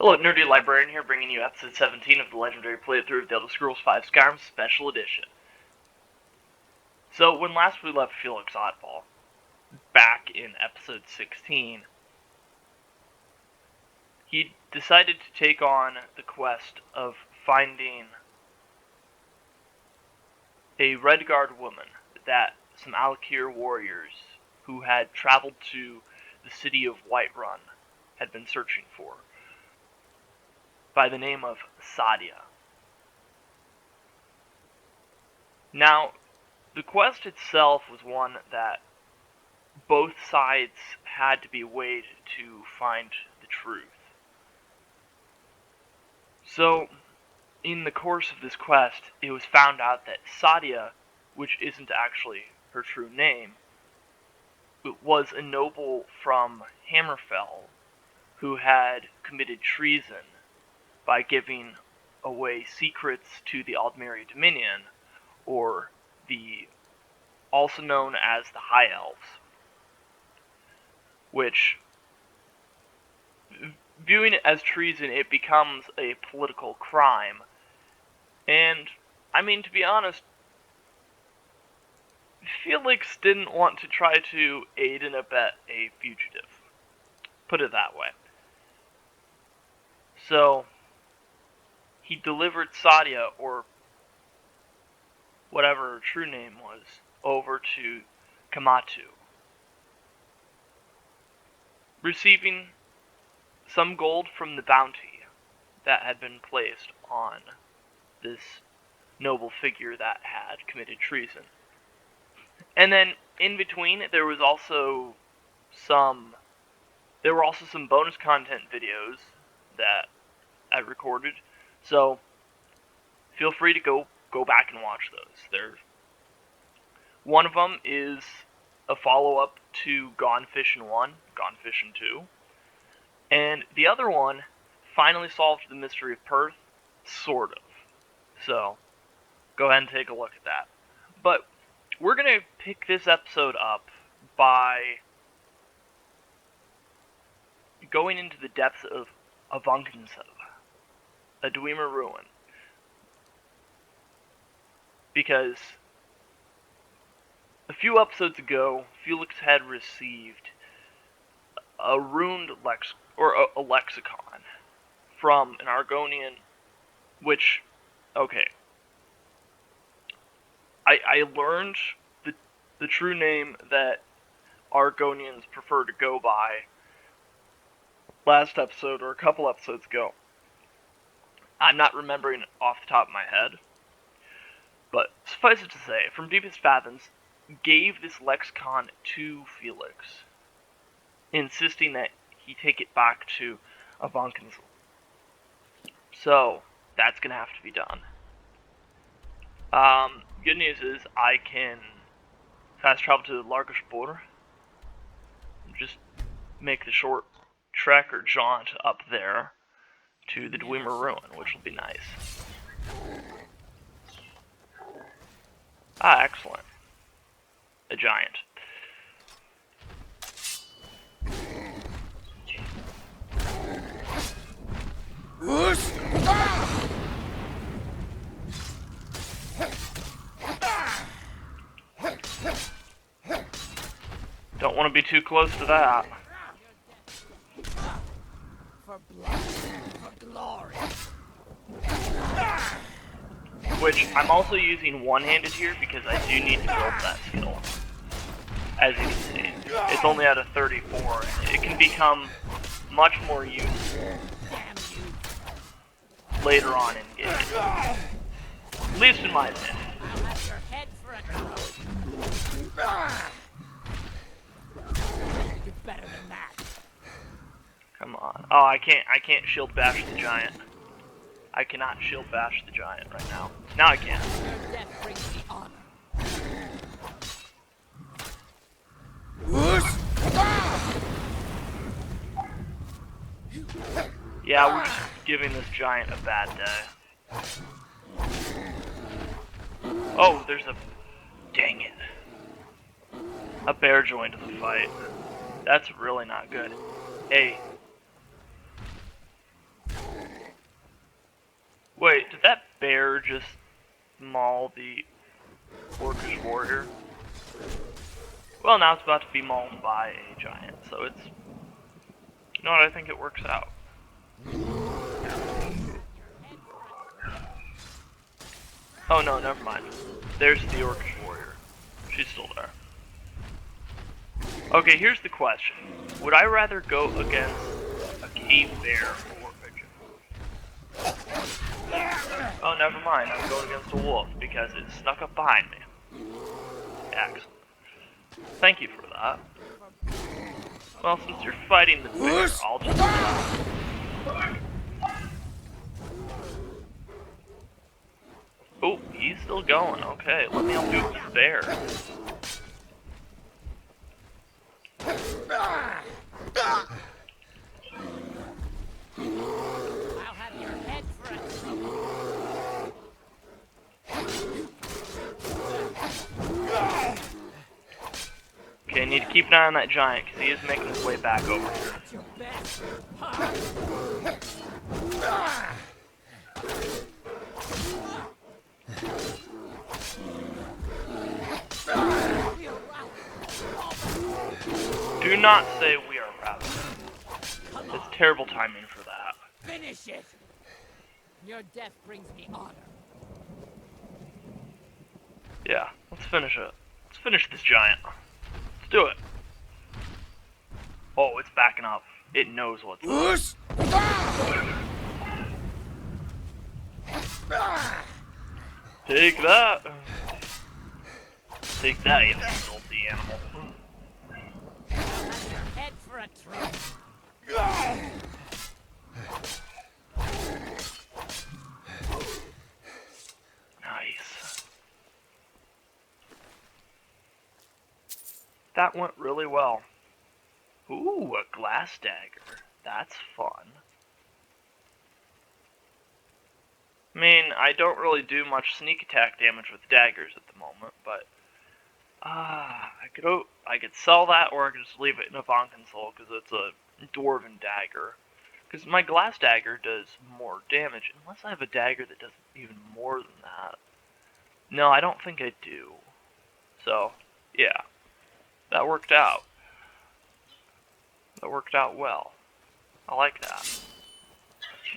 Hello, Nerdy Librarian here, bringing you episode 17 of the legendary playthrough of The Elder Scrolls V Skyrim Special Edition. So, when last we left Felix Oddball, back in episode 16, he decided to take on the quest of finding a Redguard woman that some Alakir warriors who had traveled to the city of Whiterun had been searching for, by the name of Sadia. Now, the quest itself was one that both sides had to be weighed to find the truth. So, in the course of this quest, it was found out that Sadia, which isn't actually her true name, was a noble from Hammerfell who had committed treason by giving away secrets to the Aldmeri Dominion, or the also known as the High Elves, which, viewing it as treason, it becomes a political crime. And, I mean, to be honest, Felix didn't want to try to aid and abet a fugitive. Put it that way. So, he delivered Sadia, or whatever her true name was, over to Kamatu, receiving some gold from the bounty that had been placed on this noble figure that had committed treason. And then, in between, there were also some bonus content videos that I recorded, so feel free to go back and watch those. One of them is a follow-up to Gone Fishin' 1, Gone Fishin' 2, and the other one finally solved the mystery of Perth, sort of. So, go ahead and take a look at that. But we're going to pick this episode up by going into the depths of Avankensel, a Dwemer ruin. Because a few episodes ago, Felix had received a runed a lexicon from an Argonian, which, okay, I learned the true name that Argonians prefer to go by last episode, or a couple episodes ago. I'm not remembering it off the top of my head, but suffice it to say, From Deepest Fathoms gave this lexicon to Felix, insisting that he take it back to Avankensel. So, that's going to have to be done. Good news is, I can fast travel to the Largish border, just make the short trek or jaunt up there to the Dwemer ruin, which will be nice. Ah, excellent. A giant. Don't want to be too close to that. For blood, for glory. Which, I'm also using one-handed here because I do need to build that skill. As you can see, it's only at a 34. It can become much more useful later on in game. At least in my opinion. I'll have your head for a trophy. You're better than that. Come on. Oh, I can't shield bash the giant. I cannot shield bash the giant right now. Now I can. Your death brings me honor. Yeah, we're just giving this giant a bad day. Oh, there's a... Dang it. A bear joined the fight. That's really not good. Hey. Wait, did that bear just maul the orcish warrior? Well, now it's about to be mauled by a giant, so it's... You know what, I think it works out. Oh no, never mind. There's the orcish warrior. She's still there. Okay, here's the question. Would I rather go against a cave bear or a giant? Oh, never mind. I'm going against a wolf because it snuck up behind me. Excellent. Thank you for that. Well, since you're fighting the bear, I'll just... Oh, he's still going. Okay, let me help you with this bear. I'll have your head for a Okay, I need to keep an eye on that giant, because he is making his way back over here. your best. Do not say we are proud. It's terrible timing for that. Finish it. Your death brings me honor. Yeah, let's finish it. Let's finish this giant. Let's do it. Oh, it's backing up. It knows what's up. Take that. Take that, you filthy animal. Have your head for a treat. Nice. That went really well. Ooh, a glass dagger. That's fun. I mean, I don't really do much sneak attack damage with daggers at the moment, but I could sell that, or I could just leave it in a Von console because it's a dwarven dagger. Because my glass dagger does more damage, unless I have a dagger that does even more than that. No, I don't think I do. So, yeah, that worked out. That worked out well. I like that.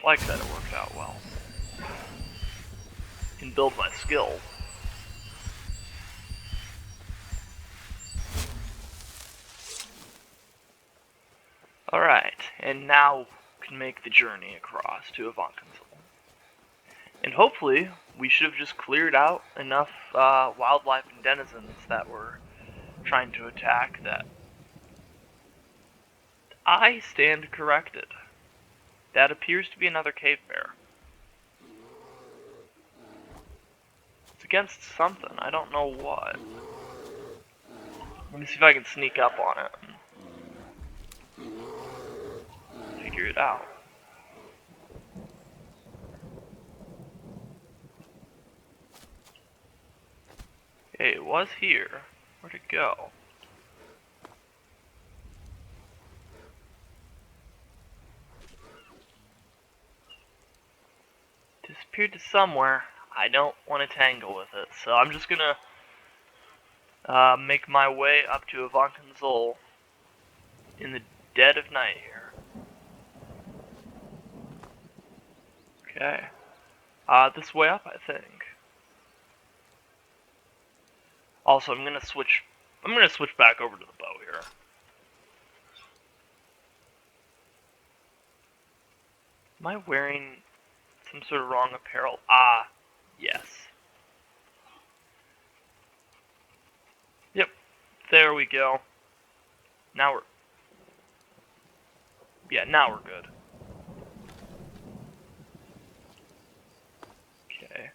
I like that it worked out well. Can build my skill. Alright, and now we can make the journey across to Avant Console. And hopefully, we should have just cleared out enough wildlife and denizens that were trying to attack that I stand corrected. That appears to be another cave bear. It's against something, I don't know what. Let me see if I can sneak up on it and figure it out. Okay, it was here. Where'd it go? Disappeared to somewhere. I don't want to tangle with it, so I'm just gonna make my way up to Avant Console in the dead of night here. Okay. This way up, I think. Also, I'm gonna switch back over to the bow here. Am I wearing some sort of wrong apparel? Ah, yes. Yep, there we go. Now we're good. Okay.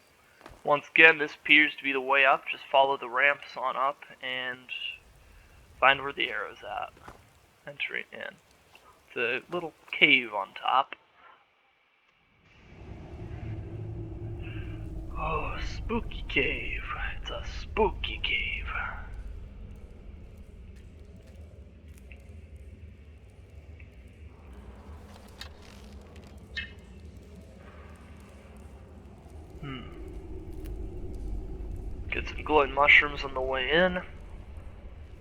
Once again, this appears to be the way up. Just follow the ramps on up and find where the arrow's at. Enter it in. It's a little cave on top. Oh, spooky cave. It's a spooky cave. get some glowing mushrooms on the way in.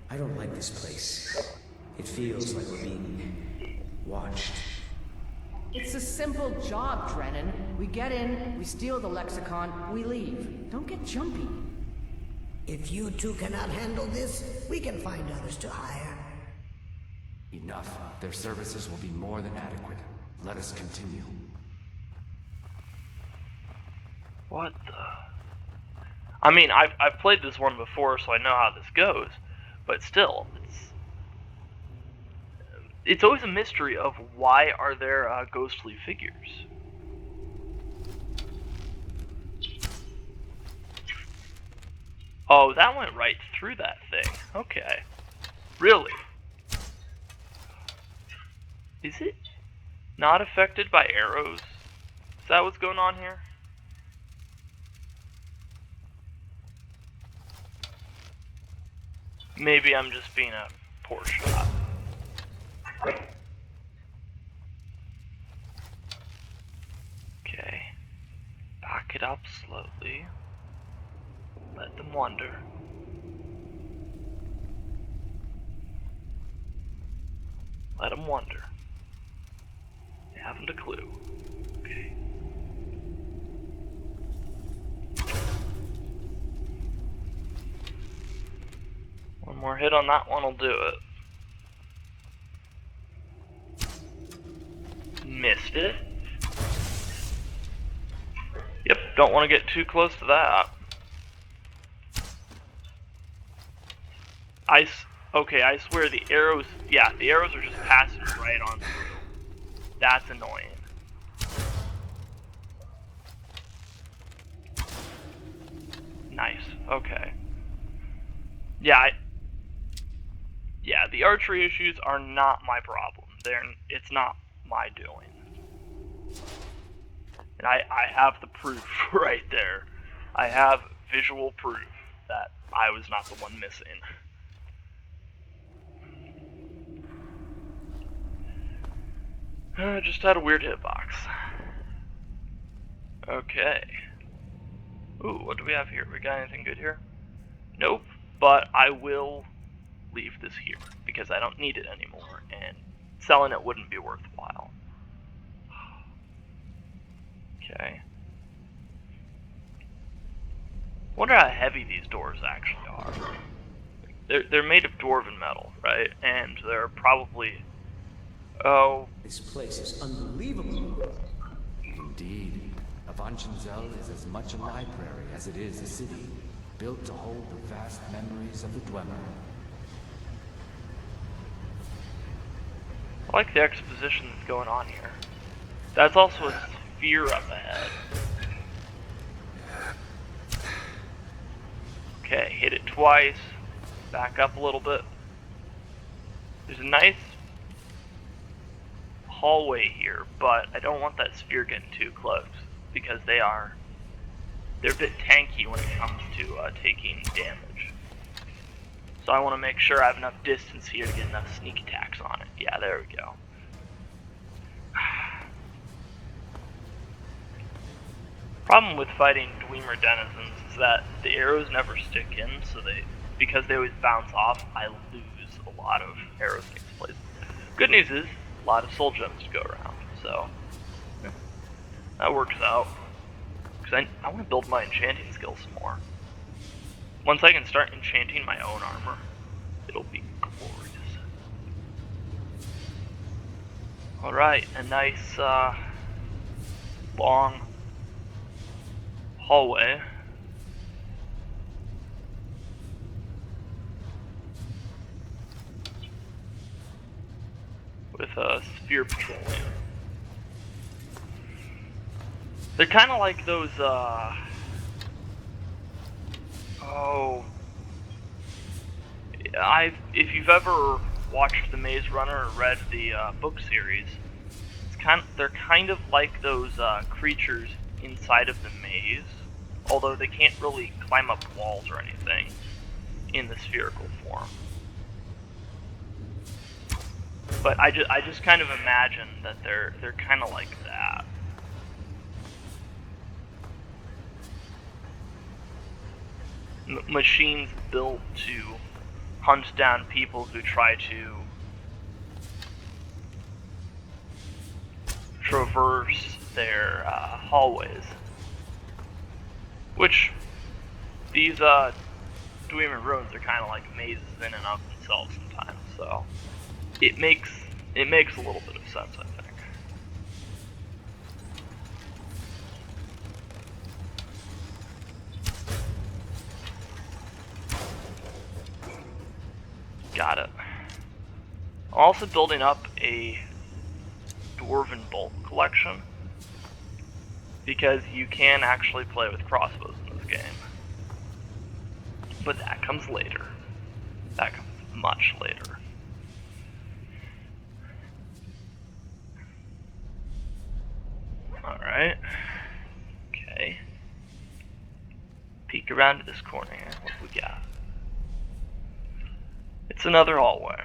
I don't like this place. It feels like we're being watched. It's a simple job, Drennan. We get in, we steal the lexicon, we leave. Don't get jumpy. If you two cannot handle this, we can find others to hire. Enough. Their services will be more than adequate. Let us continue. What the... I mean, I've played this one before, so I know how this goes. But still, it's always a mystery of why are there ghostly figures. Oh, that went right through that thing. Okay. Really? Is it not affected by arrows? Is that what's going on here? Maybe I'm just being a poor shot. Okay. Back it up slowly. Let them wander. Let them wander. They haven't a clue. Okay. One more hit on that one will do it. Missed it. Yep, don't want to get too close to that. Okay, I swear the arrows, yeah, the arrows are just passing right on through. That's annoying. Nice, okay. Yeah, the archery issues are not my problem. It's not my doing. And I have the proof right there. I have visual proof that I was not the one missing. Just had a weird hitbox. Okay. Ooh, what do we have here? We got anything good here? Nope, but I will leave this here because I don't need it anymore, and selling it wouldn't be worthwhile. Okay. Wonder how heavy these doors actually are. They're made of dwarven metal, right? And they're probably... Oh... This place is unbelievable. Indeed. Avanchanzel is as much a library as it is a city, built to hold the vast memories of the Dwemer. I like the exposition that's going on here. That's also a sphere up ahead. Okay, hit it twice. Back up a little bit. There's a nice hallway here, but I don't want that sphere getting too close because they're a bit tanky when it comes to taking damage. So I want to make sure I have enough distance here to get enough sneak attacks on it. Yeah, there we go. Problem with fighting Dwemer denizens is that the arrows never stick in, so because they always bounce off, I lose a lot of arrows in these places. Good news is, a lot of soul gems to go around, so that works out. Because I want to build my enchanting skills some more. Once I can start enchanting my own armor, it'll be glorious. Alright, a nice long hallway. With a sphere petroleum. They're kind of like those, if you've ever watched The Maze Runner or read the book series, they're kind of like those creatures inside of the maze, although they can't really climb up walls or anything in the spherical form. But I just kind of imagine that they're kind of like that. machines built to hunt down people who try to traverse their hallways. Which, these Dwemer ruins are kind of like mazes in and of themselves sometimes, so it makes a little bit of sense, I think. Got it. I'm also building up a Dwarven Bolt collection, because you can actually play with crossbows in this game. But that comes later. That comes much later. Alright. Okay. Peek around to this corner here. What do we got? It's another hallway.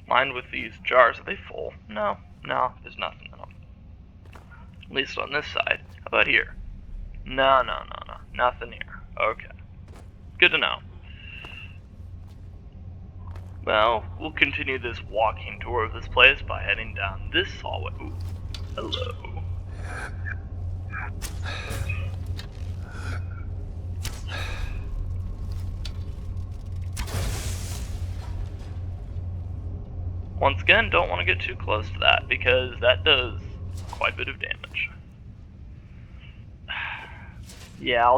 Lined with these jars. Are they full? No. No, there's nothing in them. At least on this side. How about here? No. Nothing here. Okay. Good to know. Well, we'll continue this walking tour of this place by heading down this hallway. Ooh. Hello. Once again, don't want to get too close to that, because that does quite a bit of damage. Yeah,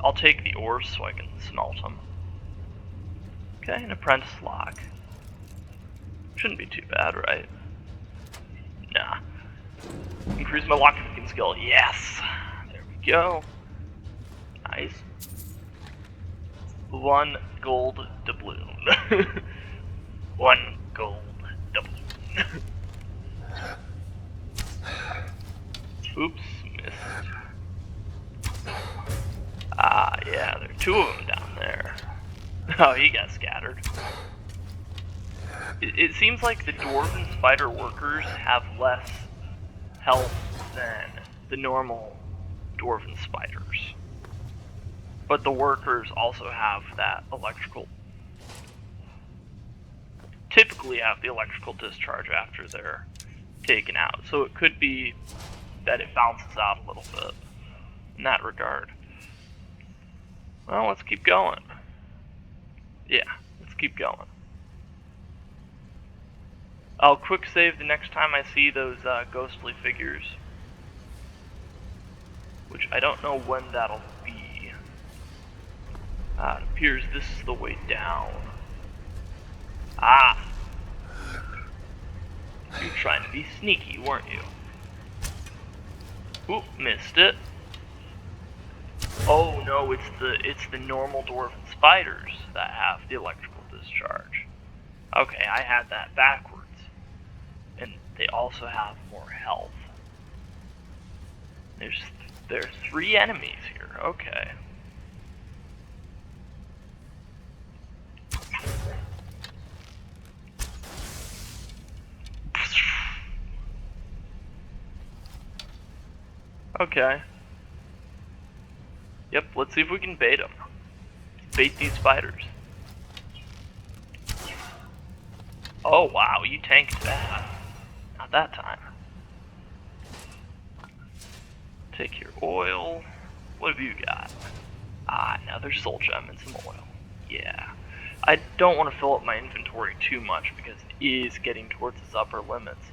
I'll take the ores so I can smelt them. Okay, an apprentice lock. Shouldn't be too bad, right? Nah. Increase my lockpicking skill. Yes! There we go. Nice. 1 gold doubloon. 1 gold doubloon. Oops, missed. Ah, yeah, there are 2 of them down there. Oh, he got scattered. It seems like the dwarven spider workers have less health than the normal dwarven spiders. But the workers also have that electrical... typically have the electrical discharge after they're taken out. So it could be that it bounces out a little bit in that regard. Well, let's keep going. Yeah, let's keep going. I'll quick save the next time I see those ghostly figures. Which I don't know when that'll be. It appears this is the way down. Ah! You were trying to be sneaky, weren't you? Oop, missed it. Oh no, it's the normal dwarven spiders that have the electrical discharge. Okay, I had that backwards. And they also have more health. There are 3 enemies here. Okay. Okay. Yep, let's see if we can bait them. Bait these spiders. Oh wow, you tanked that. Not that time. Take your oil. What have you got? Ah, another soul gem and some oil. Yeah. I don't want to fill up my inventory too much because it is getting towards its upper limits.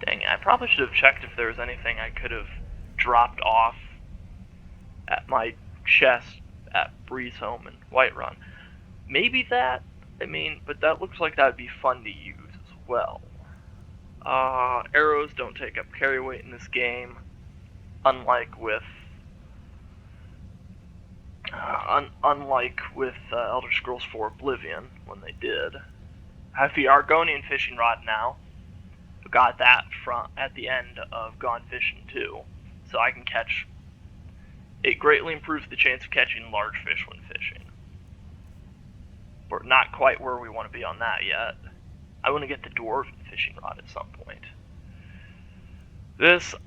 Dang it, I probably should have checked if there was anything I could have dropped off at my chest at Breeze Home and Whiterun. Maybe that? I mean, but that looks like that would be fun to use as well. Arrows don't take up carry weight in this game, unlike with Elder Scrolls 4 Oblivion, when they did. I have the Argonian Fishing Rod now. Got that at the end of Gone Fishing 2, so I can catch... It greatly improves the chance of catching large fish when fishing. We're not quite where we want to be on that yet. I want to get the Dwarven Fishing Rod at some point.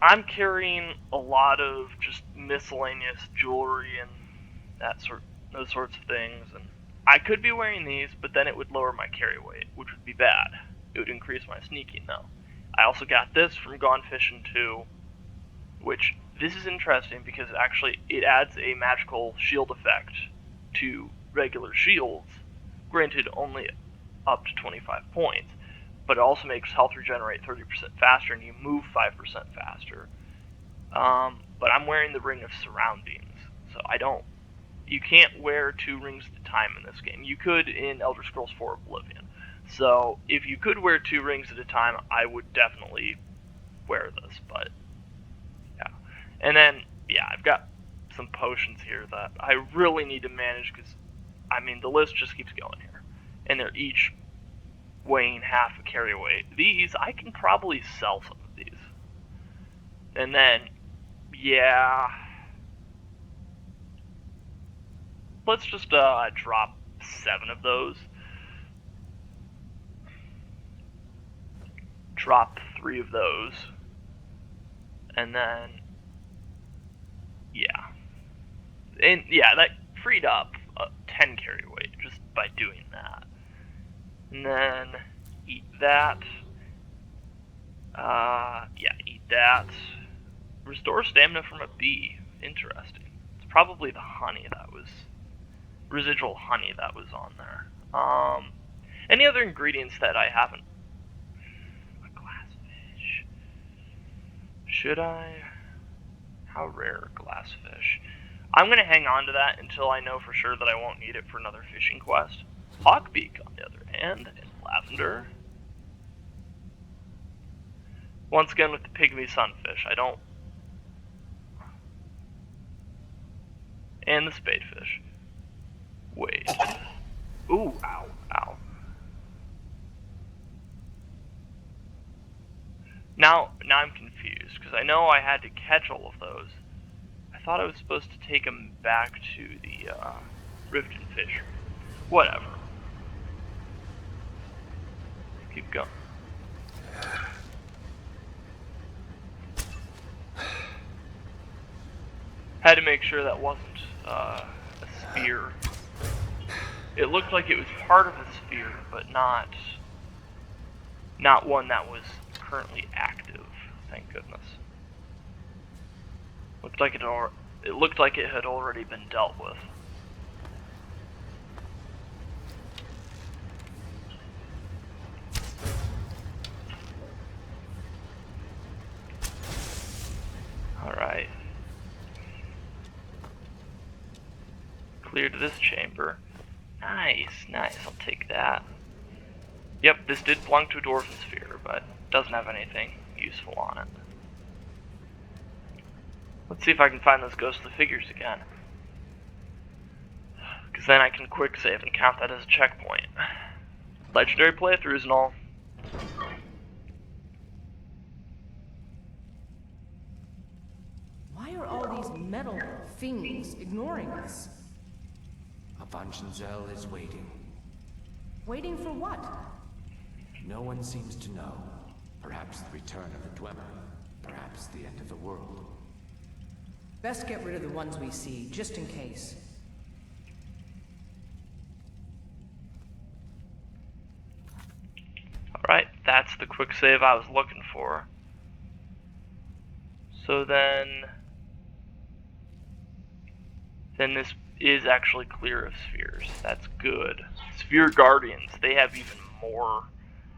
I'm carrying a lot of just miscellaneous jewelry and those sorts of things, and I could be wearing these, but then it would lower my carry weight, which would be bad. It would increase my sneaking though. I also got this from Gone Fishing 2, which this is interesting because actually it adds a magical shield effect to regular shields, granted only up to 25 points, but it also makes health regenerate 30% faster and you move 5% faster. But I'm wearing the Ring of Surroundings, so you can't wear 2 rings at a time in this game. You could in Elder Scrolls 4 Oblivion. So if you could wear 2 rings at a time, I would definitely wear this, but yeah. And then, yeah, I've got some potions here that I really need to manage because, I mean, the list just keeps going here. And they're each weighing half a carry weight. These, I can probably sell some of these. And then, yeah, let's just drop 7 of those. Drop 3 of those. And then, yeah. And yeah, that freed up 10 carry weight just by doing that. And then eat that. Yeah, eat that. Restore stamina from a bee. Interesting. It's probably the honey that was residual honey that was on there. Any other ingredients that I haven't? A glassfish. Should I? How rare glassfish? I'm gonna hang on to that until I know for sure that I won't need it for another fishing quest. Hawkbeak, on the other hand, and lavender. Once again with the pygmy sunfish, I don't. And the spadefish. Wait. Ooh, ow, ow. Now I'm confused, because I know I had to catch all of those. I thought I was supposed to take them back to the Riften Fishery. Whatever. Keep going. Had to make sure that wasn't a sphere. It looked like it was part of a sphere, but not one that was currently active. Thank goodness. It looked like it had already been dealt with. Alright. Clear to this chamber. Nice, nice, I'll take that. Yep, this did belong to a dwarven sphere, but doesn't have anything useful on it. Let's see if I can find those ghostly figures again. Because then I can quick save and count that as a checkpoint. Legendary playthroughs and all. Why are all these metal things ignoring us? Avanchenzell is waiting. Waiting for what? No one seems to know. Perhaps the return of the Dwemer. Perhaps the end of the world. Best get rid of the ones we see, just in case. Alright, that's the quick save I was looking for. So then this is actually clear of spheres. That's good. Sphere Guardians, they have even more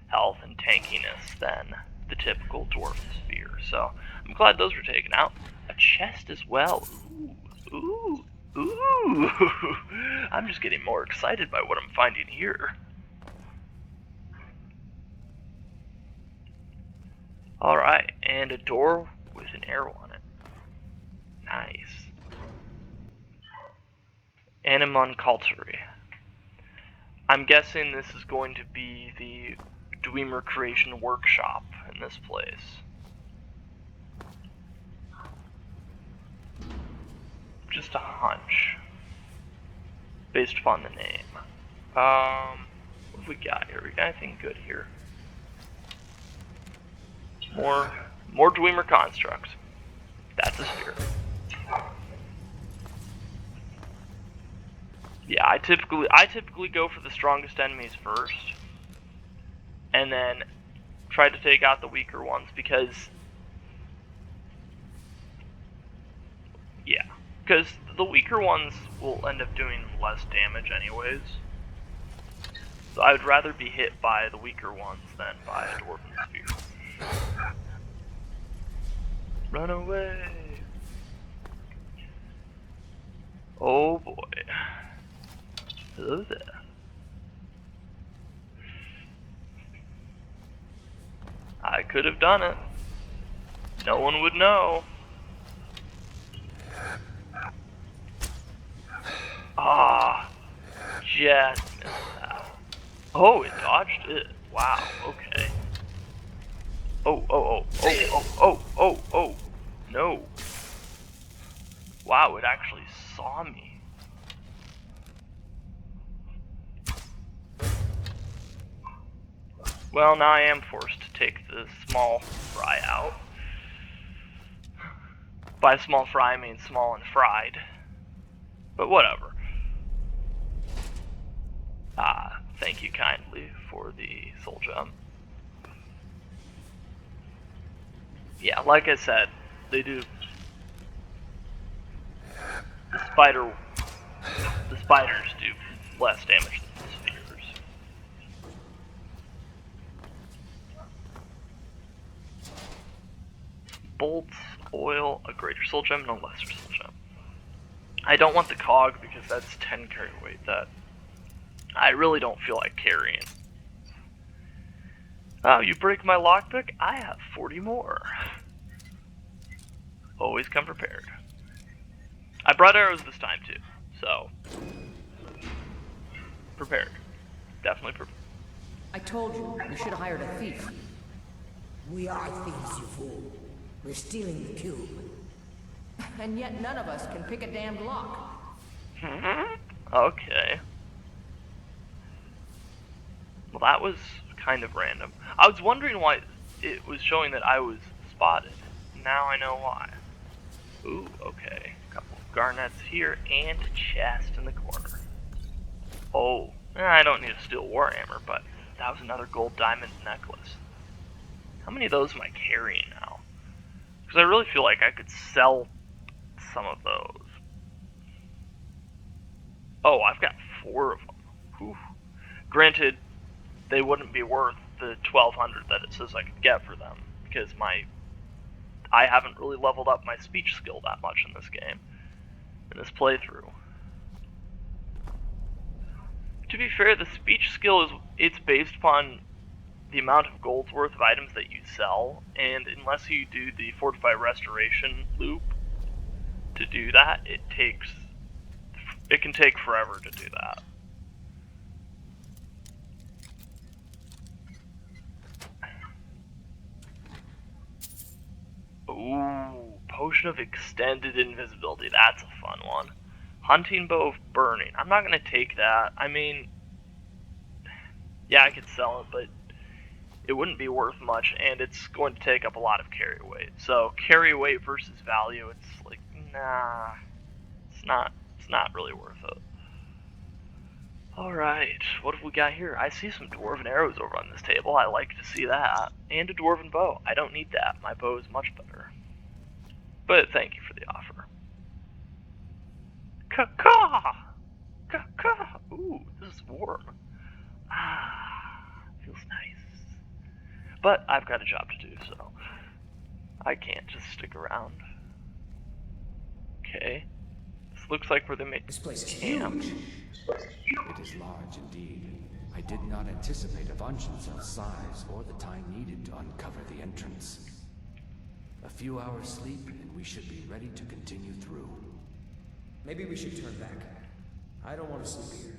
health and tankiness than the typical dwarf sphere. So I'm glad those were taken out. A chest as well. Ooh, ooh, ooh. I'm just getting more excited by what I'm finding here. Alright, and a door with an arrow on it. Nice. Animon Culturi. I'm guessing this is going to be the Dwemer Creation Workshop in this place. Just a hunch. Based upon the name. What have we got here? We got anything good here? More More Dwemer constructs. That's a sphere. Yeah, I typically go for the strongest enemies first, and then try to take out the weaker ones because the weaker ones will end up doing less damage anyways. So I would rather be hit by the weaker ones than by a dwarven spear. Run away! Oh boy. Hello there. I could have done it. No one would know. Ah, just missed that. Oh, it dodged it. Wow, okay. Oh, no. Wow, it actually saw me. Well, now I am forced to take the small fry out. By small fry, I mean small and fried. But whatever. Thank you kindly for the soul gem. Yeah, like I said, they do. The spiders do less damage than the spheres. Bolts, oil, a greater soul gem, and a lesser soul gem. I don't want the cog because that's 10 carry weight that I really don't feel like carrying. Oh, you break my lockpick? I have 40 more. Always come prepared. I brought arrows this time too, so prepared. Definitely prepared. I told you, we should have hired a thief. We are thieves, you fool. We're stealing the cube. And yet none of us can pick a damned lock. Okay. Well, that was kind of random. I was wondering why it was showing that I was spotted. Now I know why. Ooh, okay. A couple of garnets here and a chest in the corner. Oh, I don't need a steel warhammer, but that was another gold diamond necklace. How many of those am I carrying now? Because I really feel like I could sell some of those. Oh, I've got 4 of them. Whew. Granted, they wouldn't be worth the 1200 that it says I could get for them, because I haven't really leveled up my speech skill that much in this game, in this playthrough. To be fair, the speech skill it's based upon the amount of gold's worth of items that you sell, and unless you do the Fortify Restoration loop to do that, it can take forever to do that. Ooh, Potion of Extended Invisibility. That's a fun one. Hunting Bow of Burning. I'm not going to take that. I mean, yeah, I could sell it, but it wouldn't be worth much, and it's going to take up a lot of carry weight. So, carry weight versus value, it's like, nah, it's not really worth it. Alright, what have we got here? I see some dwarven arrows over on this table. I like to see that. And a dwarven bow. I don't need that. My bow is much better. But thank you for the offer. Caw-caw! Caw-caw! Ooh, this is warm. Ah, feels nice. But I've got a job to do, so I can't just stick around. Okay. This looks like where they make This place is camp. huge. It is large indeed. I did not anticipate Avuntion's size or the time needed to uncover the entrance. A few hours sleep and we should be ready to continue through. Maybe we should turn back. I don't want to sleep here.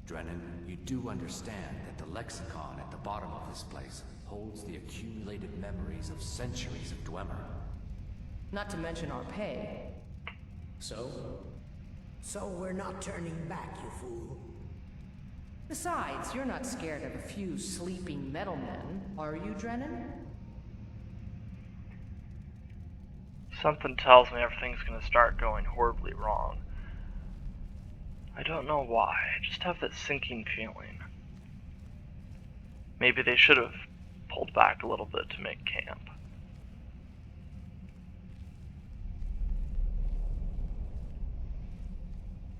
Drennan, you do understand that the lexicon at the bottom of this place holds the accumulated memories of centuries of Dwemer. Not to mention our pay. So? So we're not turning back, you fool. Besides, you're not scared of a few sleeping metal men, are you, Drennan? Something tells me everything's gonna start going horribly wrong. I don't know why, I just have that sinking feeling. Maybe they should have pulled back a little bit to make camp.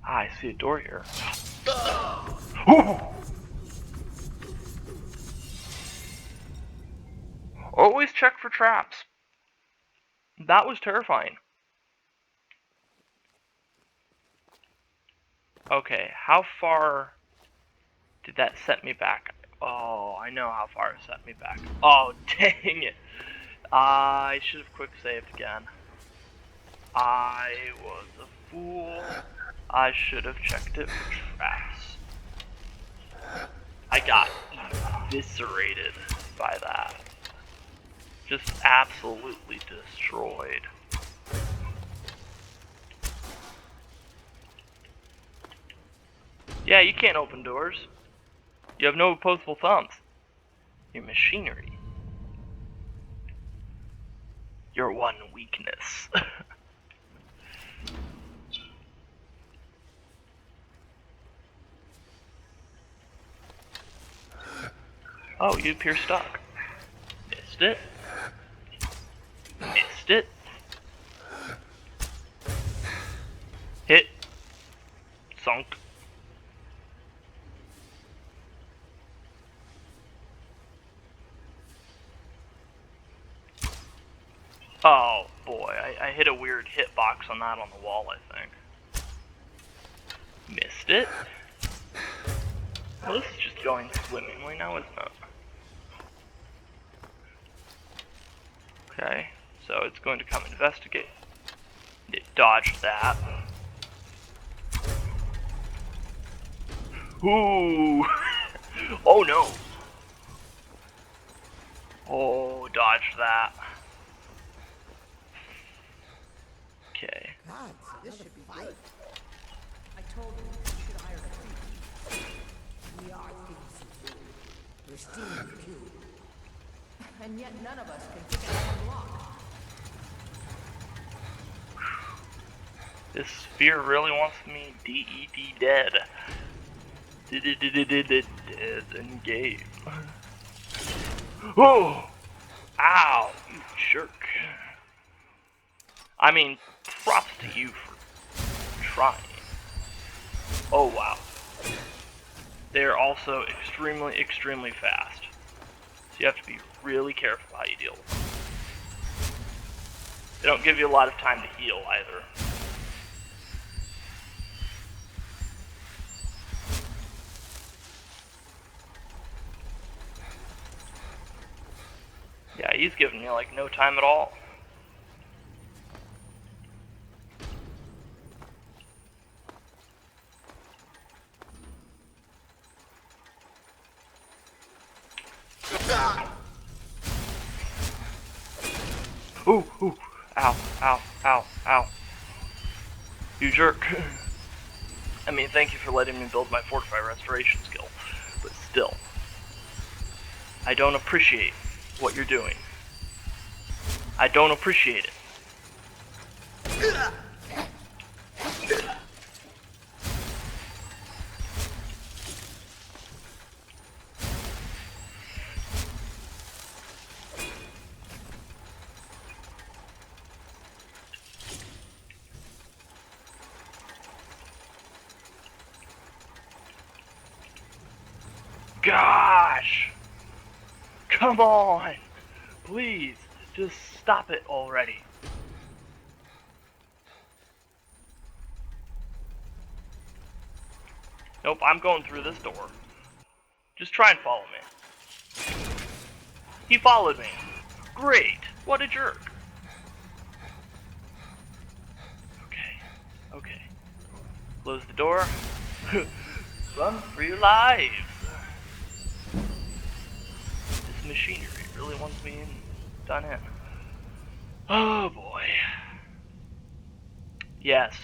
Ah, I see a door here. Ooh! Always check for traps. That was terrifying. Okay, how far did that set me back? Oh, I know how far it set me back. Oh, dang it. I should have quick saved again. I was a fool. I should have checked it for traps. I got eviscerated by that. Just absolutely destroyed. Yeah, you can't open doors. You have no opposable thumbs. Your machinery. Your one weakness. Oh, you appear stuck. Missed it. Missed it. Hit. Sunk. Oh boy, I hit a weird hitbox on that on the wall, I think. Missed it. Well, this is just going swimmingly now, isn't it? Okay, so it's going to come investigate. It dodged that. Ooh! Oh no! Oh, dodged that. Okay. God, this should be good. I told you, you should hire a thief. We are thieves. We're stealing the cube. And yet none of us can pick it up and lock. This sphere really wants me D-E-D dead. Dead in game. Oh! Ow! You jerk. I mean, props to you for trying. Oh wow. They're also extremely fast. So you have to be really careful how you deal with them. They don't give you a lot of time to heal either. Yeah, he's giving me like no time at all. Ooh, ooh, ow, ow, ow, ow. You jerk. I mean, thank you for letting me build my Fortify Restoration skill, but still. I don't appreciate what you're doing. I don't appreciate it. Gosh! Come on! Please, just stop it already. Nope, I'm going through this door. Just try and follow me. He followed me. Great! What a jerk. Okay, okay. Close the door. Run for your lives. This machinery really wants me done in. Oh boy. Yes.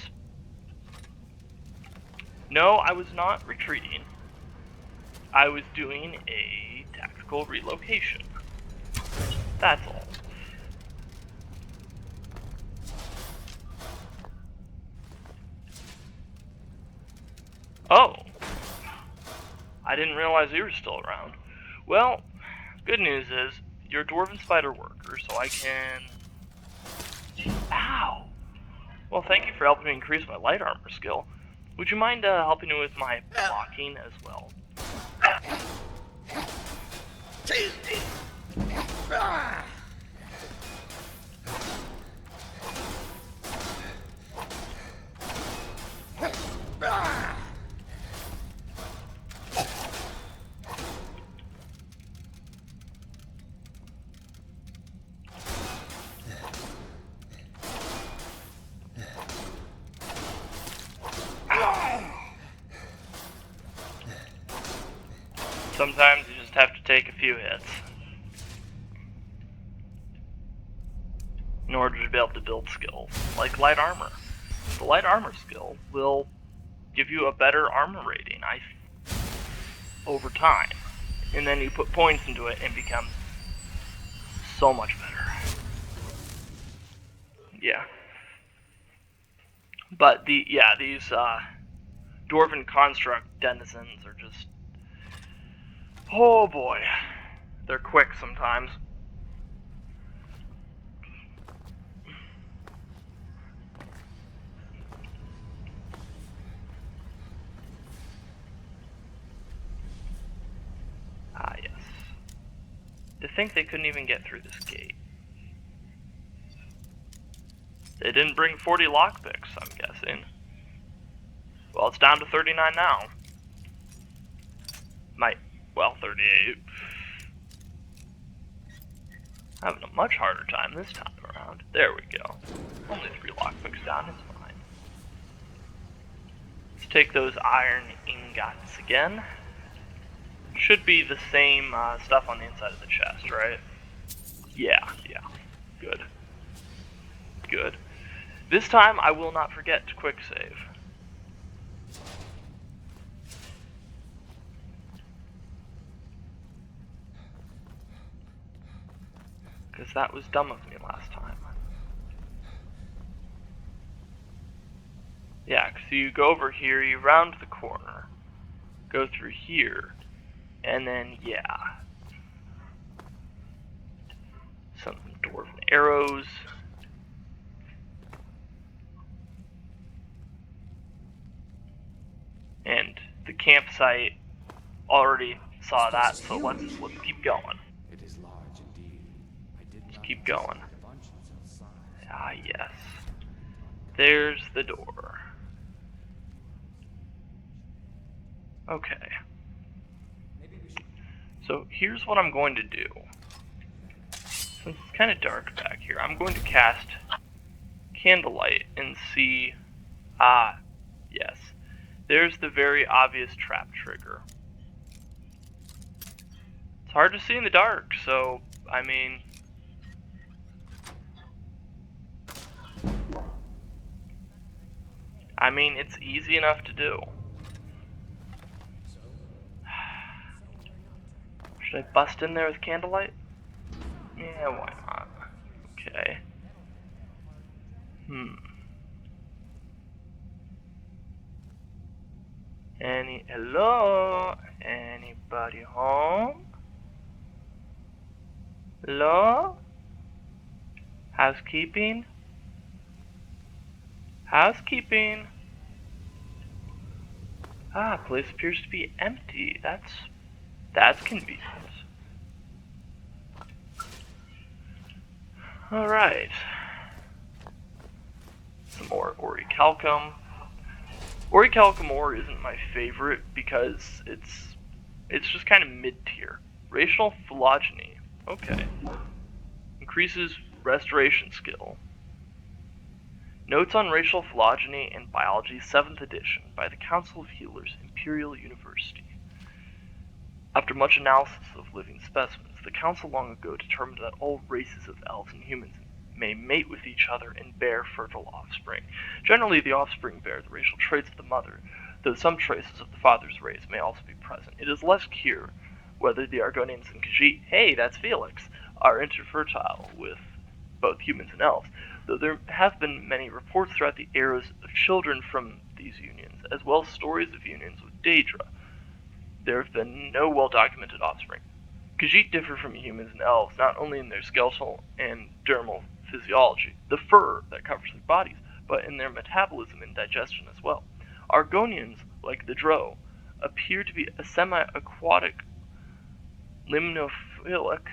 No, I was not retreating. I was doing a tactical relocation. That's all. I didn't realize you were still around. Well, good news is, you're a dwarven spider worker, so I can... Ow! Well, thank you for helping me increase my light armor skill. Would you mind helping me with my blocking as well? Sometimes you just have to take a few hits in order to be able to build skills, like light armor. The light armor skill will give you a better armor rating over time, and then you put points into it and it becomes so much better. Yeah. But these dwarven construct denizens are just, oh boy, they're quick sometimes. Ah, yes. To think they couldn't even get through this gate. They didn't bring 40 lockpicks, I'm guessing. Well, it's down to 39 now. Well, 38. Having a much harder time this time around. There we go. Only 3 lockpicks down, it's fine. Let's take those iron ingots again. Should be the same stuff on the inside of the chest, right? Yeah. Good. Good. This time, I will not forget to quick save. Because that was dumb of me last time. Yeah, so you go over here, you round the corner, go through here, and then, yeah. Some dwarven arrows. And the campsite already saw that, so let's keep going. It is large indeed. I did not Keep going. anticipate a bunch of size. Ah, yes. There's the door. Okay. So here's what I'm going to do. Since it's kind of dark back here, I'm going to cast Candlelight and see... Ah, yes. There's the very obvious trap trigger. It's hard to see in the dark, so, I mean... it's easy enough to do. Should I bust in there with Candlelight? Yeah, why not? Okay. Hello? Anybody home? Hello? Housekeeping? Housekeeping? Ah, place appears to be empty. That's convenient. Alright. Some more orichalcum. Orichalcum ore isn't my favorite because it's just kind of mid-tier. Racial phylogeny. Okay. Increases restoration skill. Notes on Racial Phylogeny and Biology, 7th edition, by the Council of Healers, Imperial University. After much analysis of living specimens, the Council long ago determined that all races of elves and humans may mate with each other and bear fertile offspring. Generally, the offspring bear the racial traits of the mother, though some traces of the father's race may also be present. It is less clear whether the Argonians and Khajiit, hey, that's Felix, are interfertile with both humans and elves, though there have been many reports throughout the eras of children from these unions, as well as stories of unions with Daedra. there have been no well-documented offspring. Khajiit differ from humans and elves not only in their skeletal and dermal physiology, the fur that covers their bodies, but in their metabolism and digestion as well. Argonians, like the Drow, appear to be a semi-aquatic limnophilic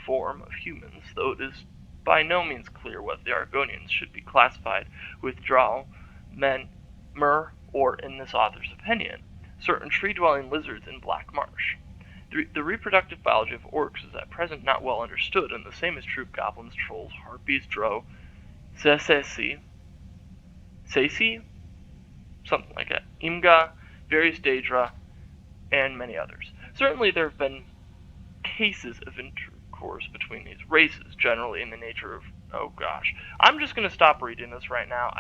form of humans, though it is by no means clear whether the Argonians should be classified with Drow, Mer, or, in this author's opinion, certain tree-dwelling lizards in Black Marsh. The reproductive biology of orcs is at present not well understood, and the same is true of goblins, trolls, harpies, drow, sesi, something like that, imga, various daedra, and many others. Certainly there have been cases of intercourse between these races, generally in the nature of, oh gosh. I'm just going to stop reading this right now.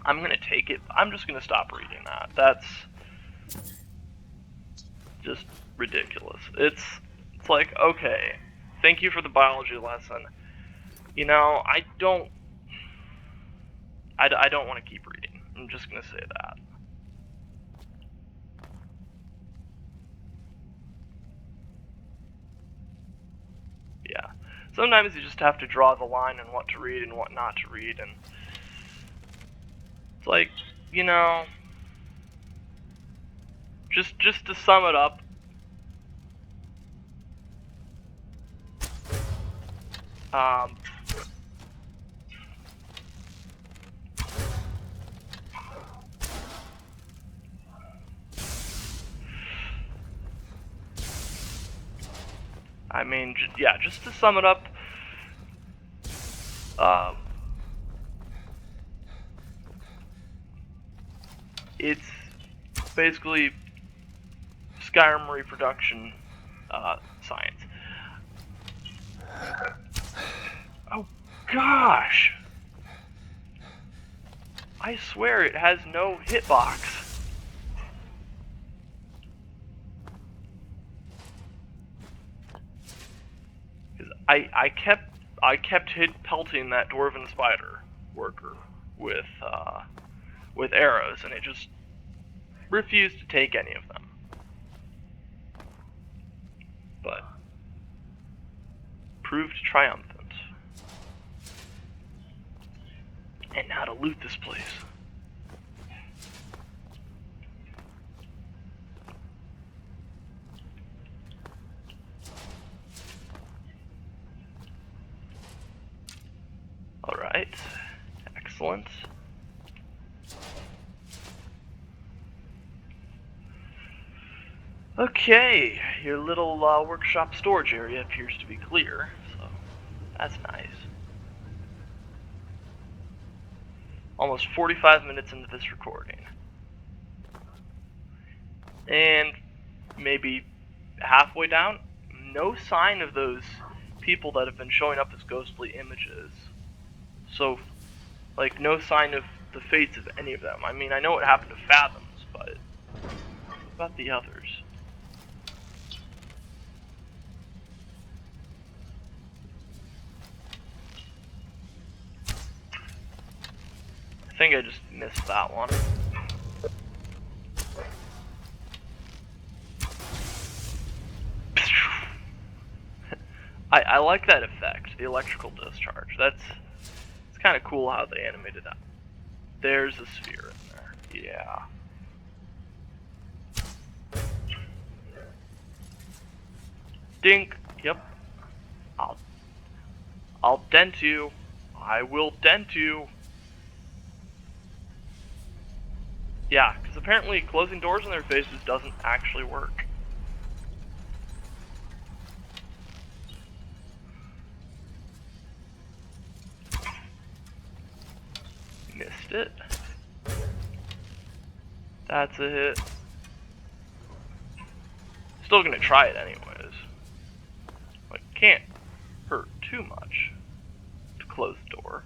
I'm going to take it. I'm just going to stop reading that. That's just ridiculous. It's like, okay, thank you for the biology lesson. You know, I don't want to keep reading. I'm just going to say that. Yeah. Sometimes you just have to draw the line on what to read and what not to read, and it's like, you know, just to sum it up, I mean, yeah, just to sum it up, it's basically Skyrim reproduction science. Oh gosh! I swear it has no hitbox. I kept pelting that dwarven spider worker with arrows, and it just refused to take any of them. But proved triumphant. And now to loot this place. Alright, excellent. Okay, your little workshop storage area appears to be clear, so that's nice. Almost 45 minutes into this recording. And maybe halfway down, no sign of those people that have been showing up as ghostly images. So, like, no sign of the fates of any of them. I mean, I know what happened to Fathoms, but what about the others? I think I just missed that one. I like that effect, the electrical discharge. It's kind of cool how they animated that. There's a sphere in there. Yeah. Dink. Yep. I'll dent you. I will dent you. Yeah, because apparently closing doors in their faces doesn't actually work. Missed it. That's a hit. Still gonna try it anyways. Like, can't hurt too much to close the door.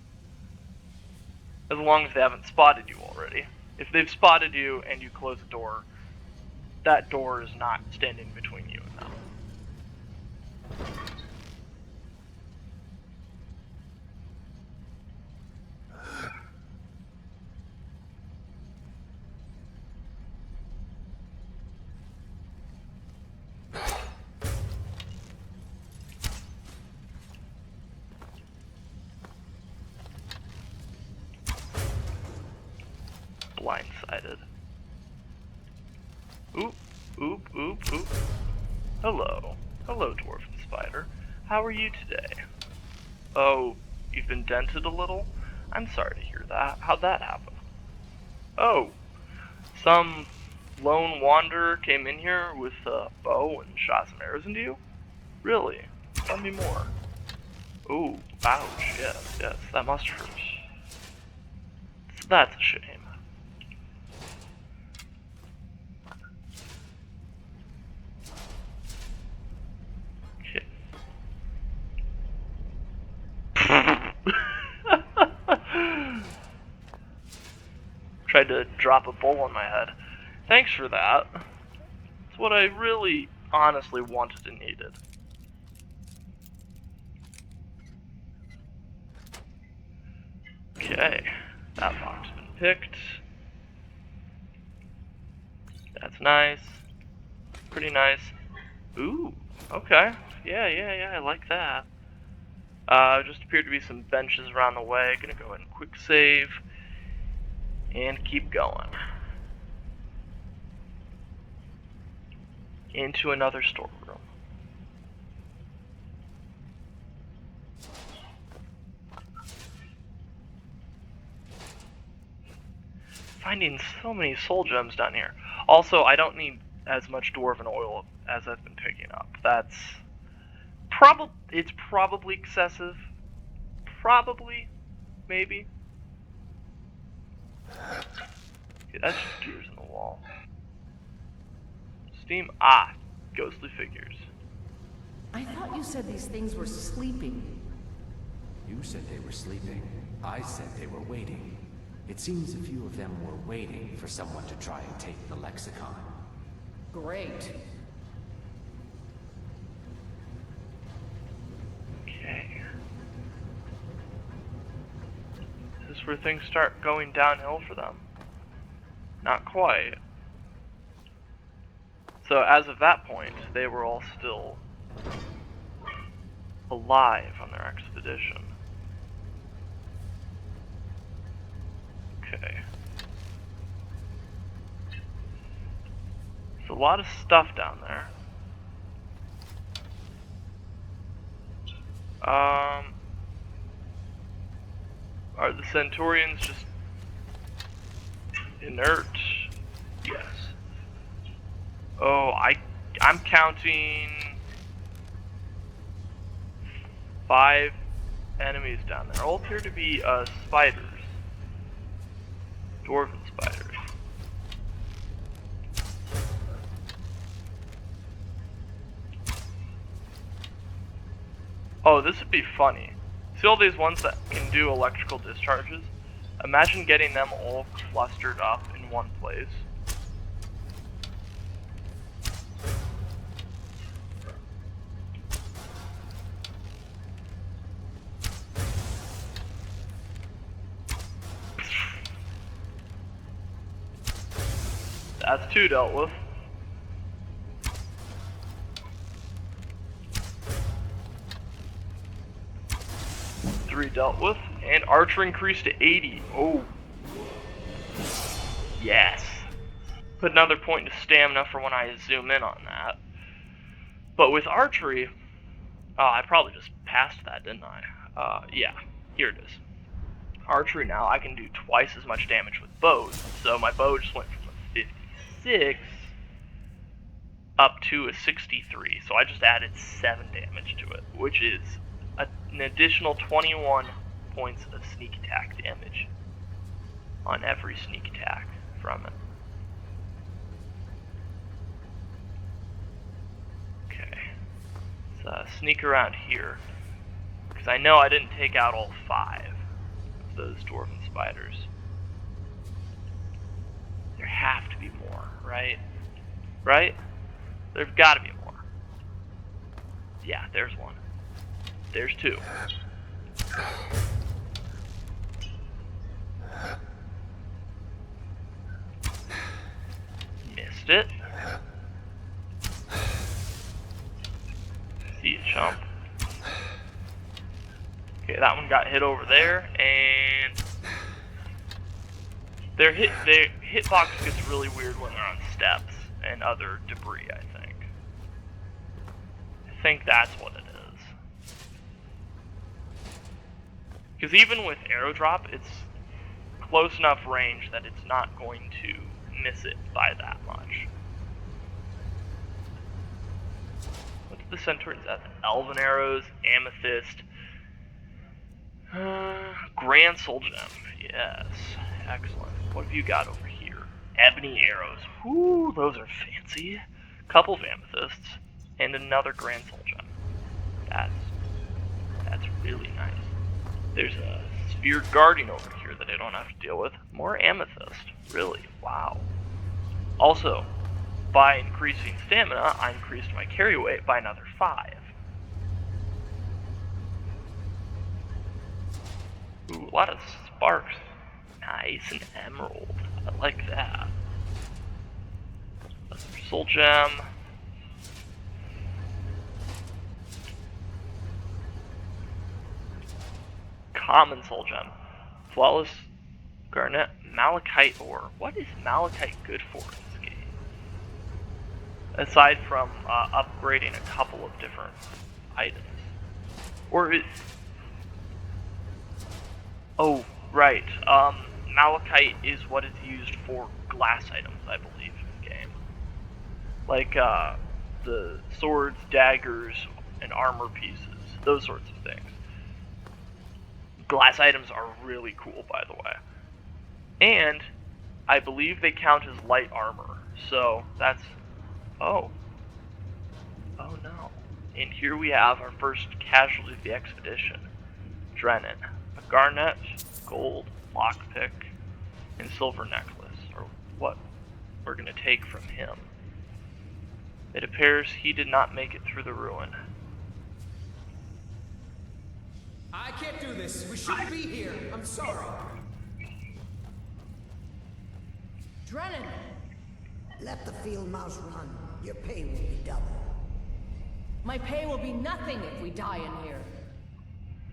As long as they haven't spotted you already. If they've spotted you and you close the door, that door is not standing between you and them. blindsided. Oop, oop, oop, oop. Hello. Hello, dwarven spider. How are you today? Oh, you've been dented a little? I'm sorry to hear that. How'd that happen? Oh, some lone wanderer came in here with a bow and shot some arrows into you? Really? Tell me more. Ooh, ouch, yes, yes, that must hurt. That's a shame. Okay. Tried to drop a bowl on my head. Thanks for that. It's what I really, honestly wanted and needed. Okay, that box has been picked. That's nice. Pretty nice. Ooh, okay. Yeah, I like that. Just appeared to be some benches around the way. Gonna go ahead and quick save. And keep going. Into another storeroom. Finding so many soul gems down here. Also, I don't need as much dwarven oil as I've been picking up. That's it's probably excessive. Probably, maybe. Okay, that's just gears in the wall. Steam, ghostly figures. I thought you said these things were sleeping. You said they were sleeping. I said they were waiting. It seems a few of them were waiting for someone to try and take the lexicon. Great. Okay. Is this where things start going downhill for them? Not quite. So as of that point, they were all still alive on their expedition. Okay. There's a lot of stuff down there. Are the Centurions just inert? Yes. Oh, I'm counting 5 enemies down there. All appear to be spiders. Dwarven spiders. Oh, this would be funny. See all these ones that can do electrical discharges? Imagine getting them all clustered up in one place. That's 2 dealt with. Dealt with, and archer increased to 80. Oh, yes. Put another point into stamina for when I zoom in on that. But with archery, I probably just passed that, didn't I? Yeah, here it is. Archery now, I can do twice as much damage with bows. So my bow just went from a 56 up to a 63. So I just added 7 damage to it, which is an additional 21 points of sneak attack damage on every sneak attack from it. Okay, let's sneak around here, because I know I didn't take out all 5 of those dwarven spiders. There have to be more, right? Right? There's got to be more. Yeah, there's one. There's 2. Missed it. See you, chump. Okay, that one got hit over there, and they're hitbox gets really weird when they're on steps and other debris, I think. I think that's what it is. Because even with arrow drop, it's close enough range that it's not going to miss it by that much. What's the Centurion's at? Elven arrows, amethyst, Grand Soul Gem. Yes, excellent. What have you got over here? Ebony arrows. Whoo, those are fancy. Couple of amethysts and another Grand Soul Gem. That's really nice. There's a Centurion Guardian over here that I don't have to deal with. More amethyst. Really, wow. Also, by increasing stamina, I increased my carry weight by another 5. Ooh, a lot of sparks. Nice, and emerald. I like that. Another soul gem. Common soul gem. Flawless garnet. Malachite ore. What is malachite good for in this game? Aside from upgrading a couple of different items. Or is... Oh, right. Malachite is what is used for glass items, I believe, in the game. Like, the swords, daggers, and armor pieces. Those sorts of things. Glass items are really cool, by the way. And I believe they count as light armor. So, that's... Oh. Oh, no. And here we have our first casualty of the expedition. Drennan. A garnet, gold, lockpick, and silver necklace, or what we're going to take from him. It appears he did not make it through the ruin. I can't do this. We shouldn't be here. I'm sorry. Drennan! Let the field mouse run. Your pay will be double. My pay will be nothing if we die in here.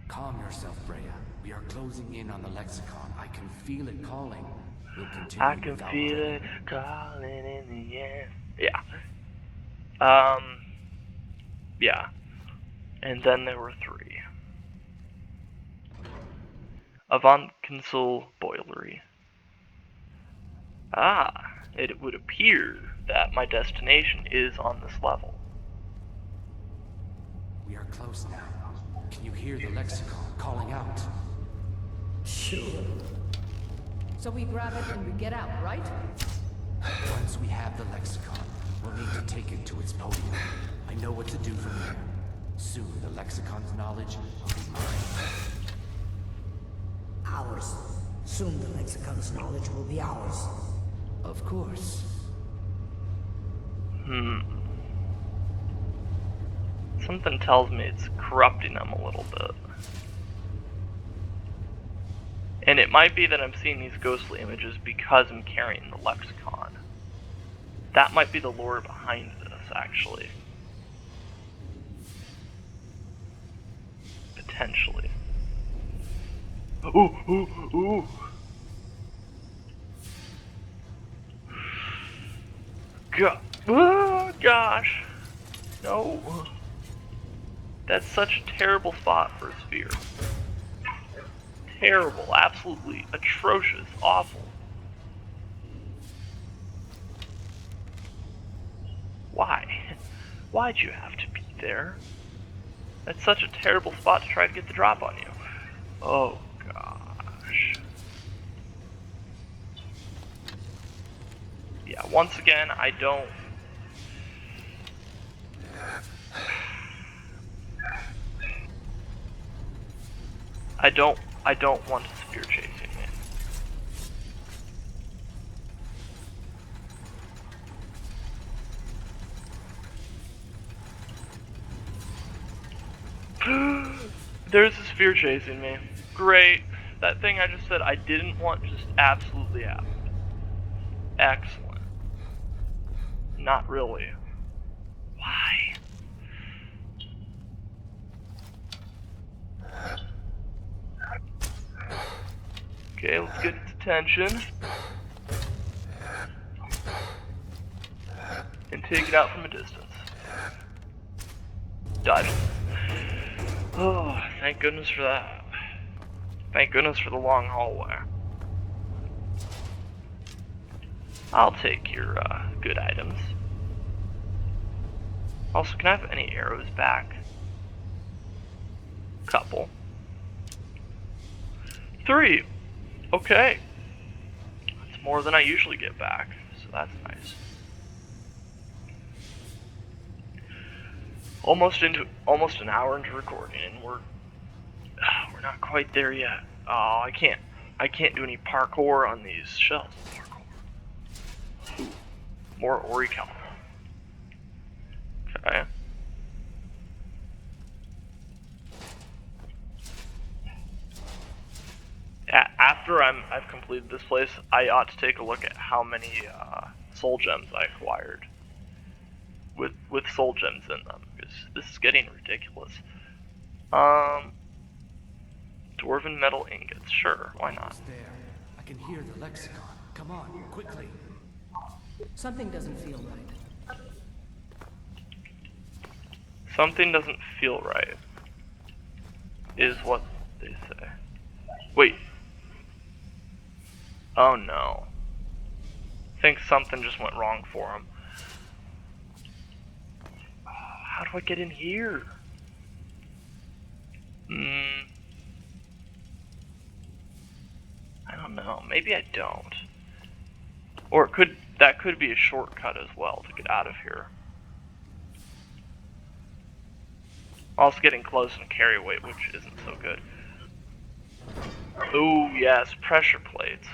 Calm yourself, Freya. We are closing in on the lexicon. I can feel it calling. We'll continue. I can feel it calling in the air. Yeah. Yeah. And then there were 3. Avant Consul Boilery. Ah, it would appear that my destination is on this level. We are close now. Can you hear the lexicon calling out? Sure. So we grab it and we get out, right? Once we have the lexicon, we'll need to take it to its podium. I know what to do from here. Soon the lexicon's knowledge will be mine. Ours. Soon the lexicon's knowledge will be ours. Of course. Something tells me it's corrupting them a little bit. And it might be that I'm seeing these ghostly images because I'm carrying the lexicon. That might be the lore behind this, actually. Potentially. Ooh, ooh, ooh. Oh, gosh. No. That's such a terrible spot for a sphere. Terrible, absolutely atrocious, awful. Why? Why'd you have to be there? That's such a terrible spot to try to get the drop on you. Oh, gosh. Yeah, once again, I don't want a spear chasing me. There's a spear chasing me. Great. That thing I just said I didn't want just absolutely happened. Excellent. Not really. Why? Okay, let's get its attention. and take it out from a distance. Dodge. Oh, thank goodness for that. Thank goodness for the long hallway. I'll take your good items. Also, can I have any arrows back? Couple. 3. Okay. That's more than I usually get back, so that's nice. Almost an hour into recording, and we're not quite there yet. Oh, I can't do any parkour on these shells. Parkour. Ooh, more Ori Kelp. Okay. After I've completed this place, I ought to take a look at how many soul gems I acquired with soul gems in them, because this is getting ridiculous. Dwarven metal ingots, sure, why not? It's there. I can hear the lexicon. Come on, quickly. Something doesn't feel right. Something doesn't feel right, is what they say. Wait. Oh no. I think something just went wrong for him. How do I get in here? I don't know. Maybe I don't. Or that could be a shortcut as well to get out of here. Also getting close and carry weight, which isn't so good. Ooh, yes, pressure plates.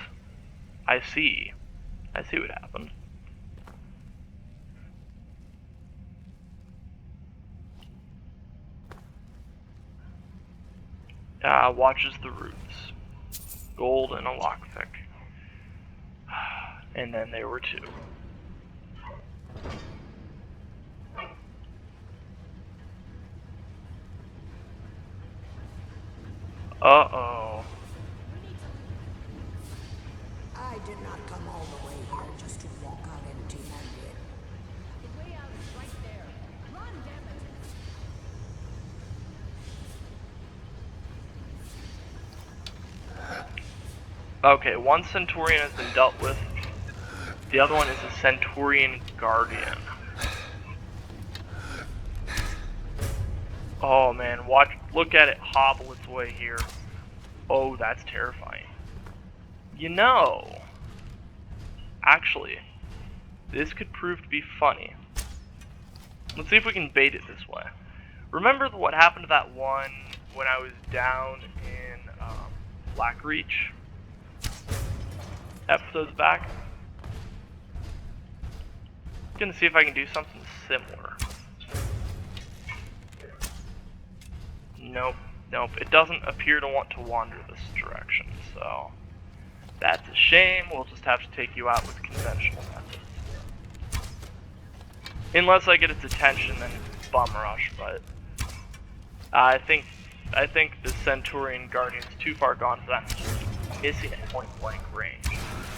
I see what happened. Watches the roots. Gold and a lockpick. And then there were 2. Uh-oh. I did not come all the way here just to walk out empty-handed. The way out is right there. Run, damn it! Okay, one Centurion has been dealt with. The other one is a Centurion Guardian. Oh man, look at it hobble its way here. Oh, that's terrifying. You know, actually, this could prove to be funny. Let's see if we can bait it this way. Remember what happened to that one when I was down in Blackreach? Episodes back? Gonna see if I can do something similar. Nope, it doesn't appear to want to wander this direction, so that's a shame. We'll just have to take you out with conventional methods. Unless I get its attention, then it's bum rush, but I think the Centurion Guardian's too far gone for that. It's just missing at point blank range.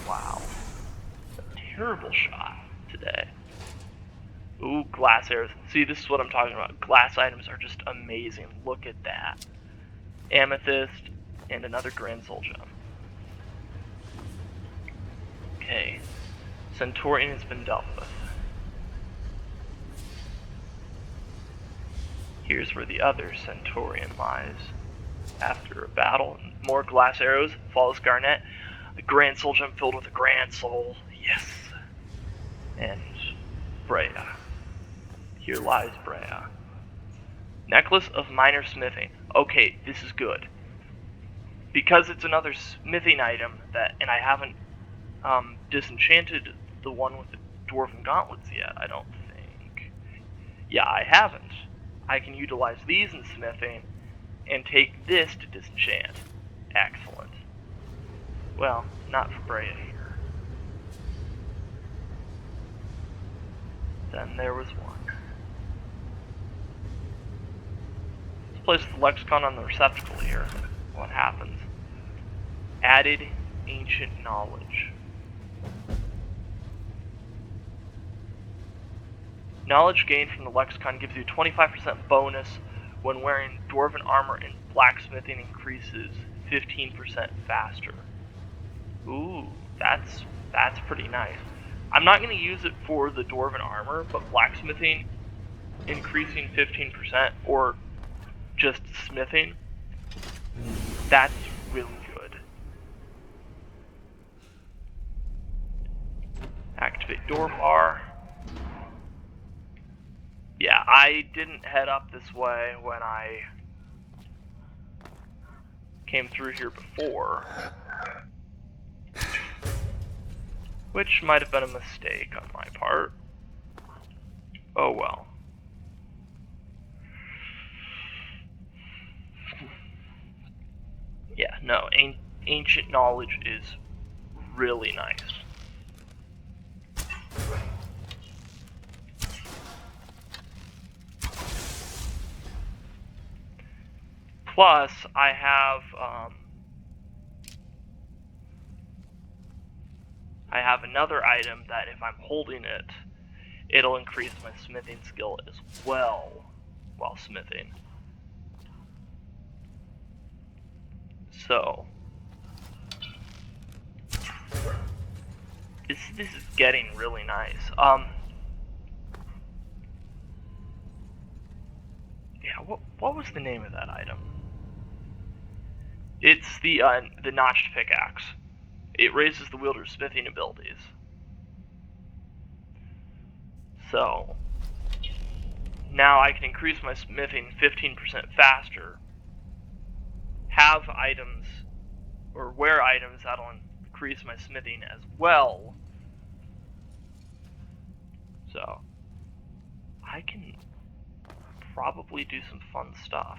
Wow. A terrible shot today. Ooh, glass arrows. See, this is what I'm talking about. Glass items are just amazing. Look at that. Amethyst and another Grand Soul Gem. Okay. Centurion has been dealt with. Here's where the other Centurion lies. After a battle, more glass arrows, Flawless Garnet, a Grand Soul Gem filled with a Grand Soul. Yes. And Brea. Here lies Brea. Necklace of Minor Smithing. Okay, this is good. Because it's another smithing item and I haven't disenchanted the one with the Dwarven Gauntlets yet, I don't think. Yeah, I haven't. I can utilize these in smithing and take this to disenchant. Excellent. Well, not for Brea here. Then there was one. Let's place the lexicon on the receptacle here. What happens? Added ancient knowledge. Knowledge gained from the lexicon gives you 25% bonus when wearing dwarven armor, and blacksmithing increases 15% faster. Ooh, that's pretty nice. I'm not going to use it for the dwarven armor, but blacksmithing increasing 15%, or just smithing, that's really good. Activate door bar. Yeah, I didn't head up this way when I came through here before, which might have been a mistake on my part. Oh well. Yeah, no, ancient knowledge is really nice. Plus, I have another item that if I'm holding it, it'll increase my smithing skill as well while smithing. So, this is getting really nice. Yeah, what was the name of that item? It's the notched pickaxe. It raises the wielder's smithing abilities. So, now I can increase my smithing 15% faster, have items, or wear items that'll increase my smithing as well. So, I can probably do some fun stuff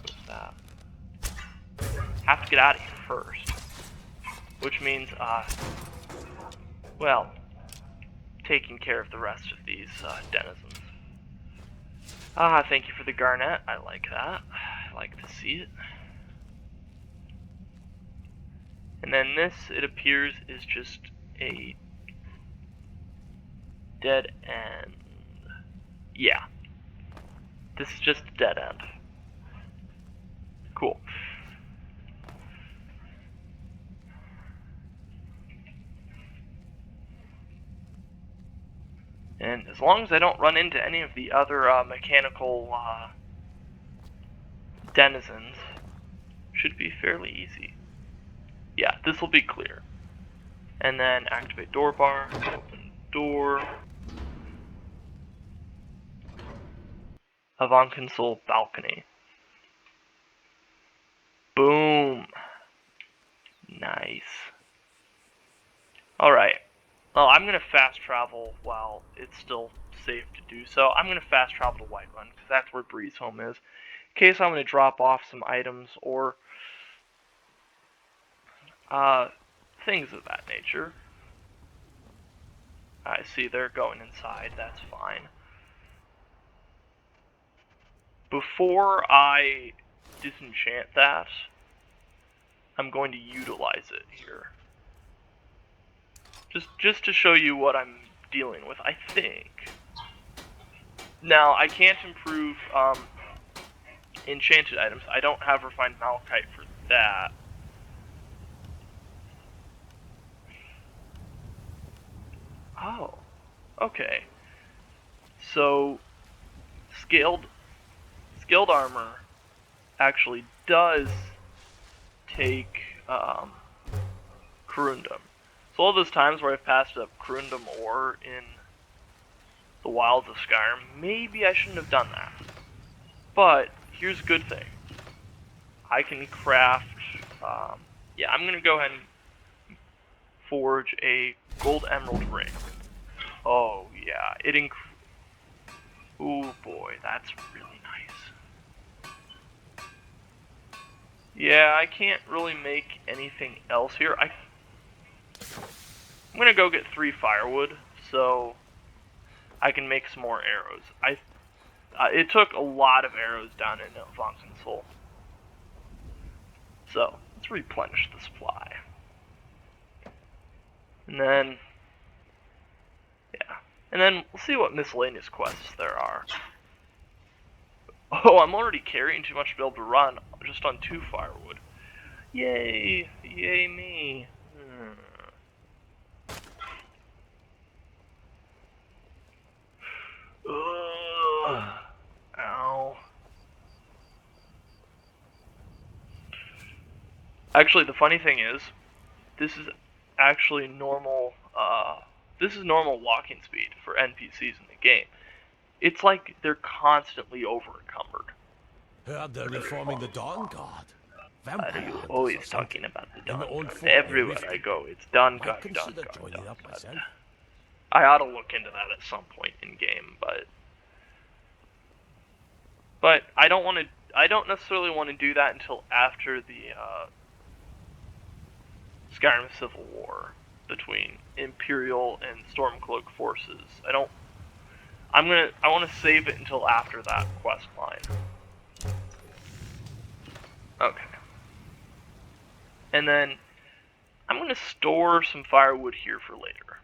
with that. Have to get out of here first, which means, well, taking care of the rest of these denizens. Thank you for the garnet. I like that. I like to see it. And then this, it appears, is just a dead end. Yeah. This is just a dead end. Cool. And as long as I don't run into any of the other mechanical denizens, should be fairly easy. Yeah, this will be clear. And then activate door bar, open door. Avant console balcony. Boom. Nice. Alright. Well, I'm going to fast travel while it's still safe to do so. I'm going to fast travel to Whiterun, because that's where Breeze Home is. In case I'm going to drop off some items or things of that nature. I see they're going inside, that's fine. Before I disenchant that, I'm going to utilize it here. Just to show you what I'm dealing with, I think. Now, I can't improve enchanted items. I don't have refined malachite for that. Oh, okay. So, scaled armor actually does take Corundum. So all those times where I've passed up Corundum ore in the wilds of Skyrim, maybe I shouldn't have done that. But here's a good thing. I can craft, yeah, I'm going to go ahead and forge a gold emerald ring. Oh yeah, ooh boy, that's really nice. Yeah, I can't really make anything else here. I'm gonna go get 3 firewood so I can make some more arrows. It took a lot of arrows down in Avant Console. So let's replenish the supply. And then, yeah, And then we'll see what miscellaneous quests there are. Oh, I'm already carrying too much to be able to run just on 2 firewood. Yay! Yay me! Ugh. Ow. Actually, the funny thing is, this is actually normal, this is normal walking speed for NPCs in the game. It's like they're constantly over-encumbered. Heard they're reforming the Dawn Guard. Why are you Vampire hunters always or something. talking about the In the Dawn old Guard? fort near Everywhere Rift. I go, it's Dawn Might Guard, Dawn consider Guard, joining Dawn up Guard. myself. I ought to look into that at some point in game, but I don't want to. I don't necessarily want to do that until after the Skyrim Civil War between Imperial and Stormcloak forces. I want to save it until after that quest line. Okay. And then I'm going to store some firewood here for later.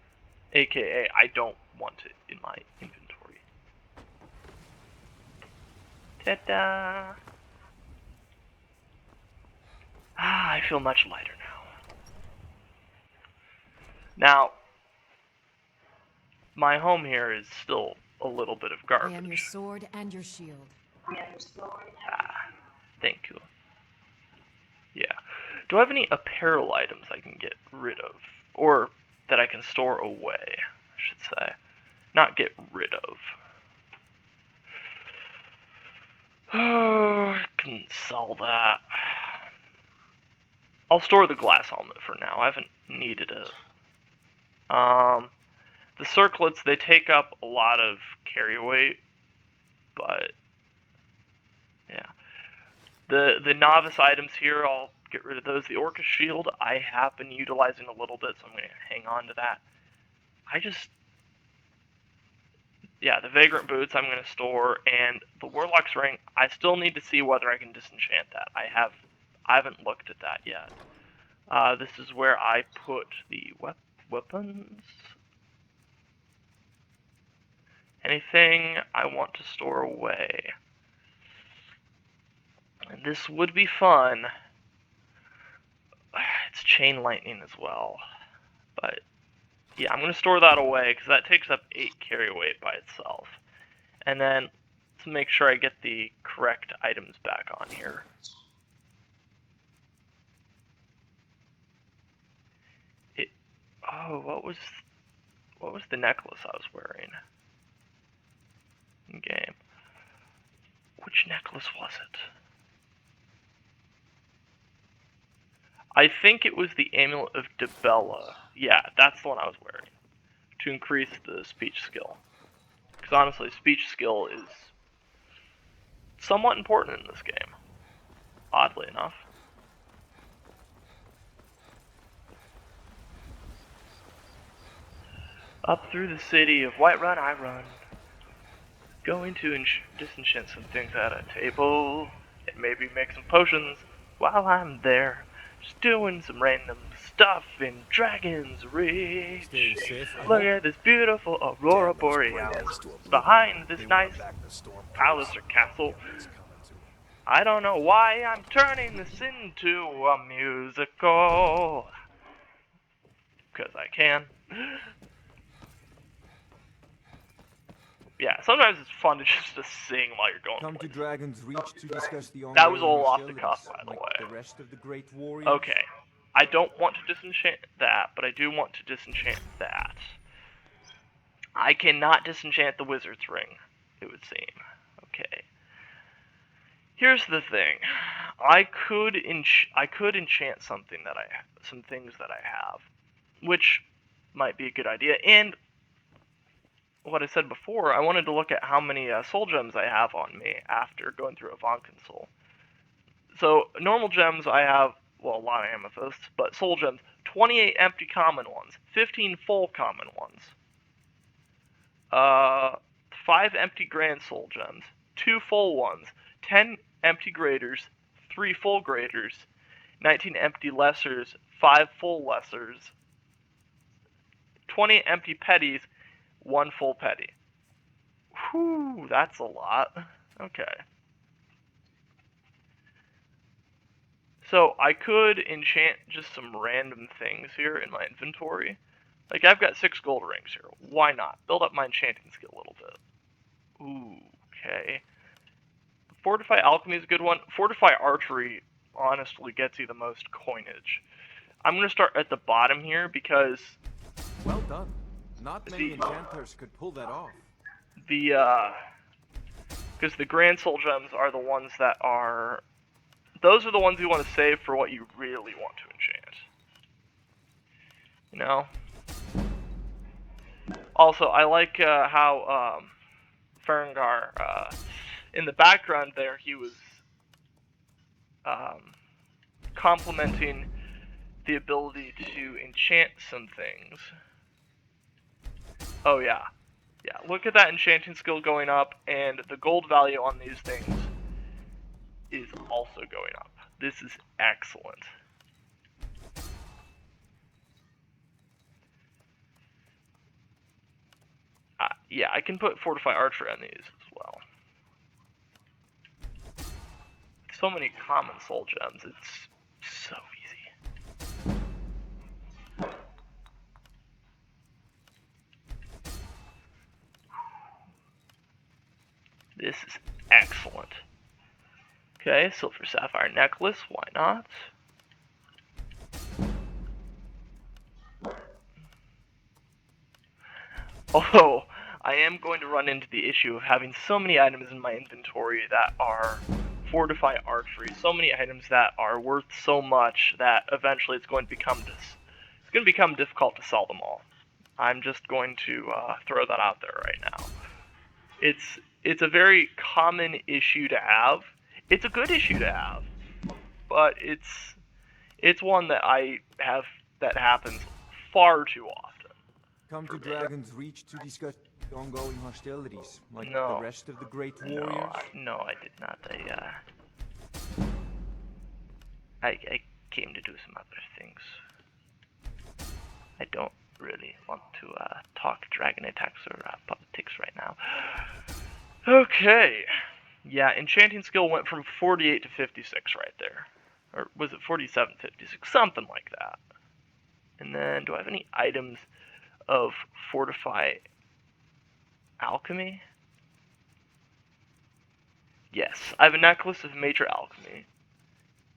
AKA, I don't want it in my inventory. Ta-da! Ah, I feel much lighter now. Now, my home here is still a little bit of garbage. I am your sword and your shield. Ah, thank you. Yeah. Do I have any apparel items I can get rid of? Or that I can store away, I should say. Not get rid of. Oh, I can sell that. I'll store the glass helmet for now. I haven't needed it. The circlets, they take up a lot of carry weight, but yeah. The novice items here, I'll get rid of those. The Orca shield, I have been utilizing a little bit, so I'm going to hang on to that. Yeah, the Vagrant Boots I'm going to store, and the Warlock's Ring, I still need to see whether I can disenchant that. I haven't looked at that yet. This is where I put the weapons. Anything I want to store away. And this would be fun. It's Chain Lightning as well. But yeah, I'm going to store that away because that takes up 8 carry weight by itself. And then to make sure I get the correct items back on here. Oh, what was the necklace I was wearing in game? Which necklace was it? I think it was the Amulet of Debella. Yeah, that's the one I was wearing. To increase the speech skill. Because honestly, speech skill is somewhat important in this game. Oddly enough. Up through the city of Whiterun I run. Going to disenchant some things at a table. And maybe make some potions while I'm there. Just doing some random stuff in Dragon's Reach. Look at this beautiful Aurora Borealis behind this nice palace or castle. I don't know why I'm turning this into a musical. Because I can. Yeah, sometimes it's fun to just sing while you're going. Come to Dragon's Reach to discuss the That was all off the cuff, by the way. The rest of the great warriors. Okay, I don't want to disenchant that, but I do want to disenchant that. I cannot disenchant the Wizard's Ring, it would seem. Okay. Here's the thing. I could enchant some things that I have, which might be a good idea. And what I said before, I wanted to look at how many soul gems I have on me after going through Avant Console. So, normal gems I have, well, a lot of amethysts, but soul gems, 28 empty common ones, 15 full common ones, 5 empty grand soul gems, 2 full ones, 10 empty graders, 3 full graders, 19 empty lessers, 5 full lessers, 20 empty petties, 1 full petty. Whew, that's a lot. Okay. So I could enchant just some random things here in my inventory. Like, I've got 6 gold rings here. Why not? Build up my enchanting skill a little bit. Ooh, okay. Fortify Alchemy is a good one. Fortify Archery honestly gets you the most coinage. I'm going to start at the bottom here because Well done. Not many enchanters could pull that off. because the Grand Soul Gems are the ones that are... Those are the ones you want to save for what you really want to enchant. You know? Also, I like how Ferengar, in the background there, he was complimenting the ability to enchant some things. Oh yeah. Yeah, look at that enchanting skill going up, and the gold value on these things is also going up. This is excellent. Yeah, I can put Fortify Archery on these as well. So many common soul gems, it's so easy. This is excellent. Okay, Silver Sapphire Necklace, why not? Although, I am going to run into the issue of having so many items in my inventory that are Fortify Archery, so many items that are worth so much that eventually it's going to become difficult to sell them all. I'm just going to throw that out there right now. It's a very common issue to have. It's a good issue to have, but it's one that that happens far too often. Come to Dragon's Reach to discuss the ongoing hostilities, like No. the rest of the great warriors? No, I did not. I came to do some other things. I don't really want to talk dragon attacks or politics right now. Okay. Yeah, enchanting skill went from 48 to 56 right there. Or was it 47, 56? Something like that. And then, do I have any items of Fortify Alchemy? Yes, I have a necklace of Major Alchemy.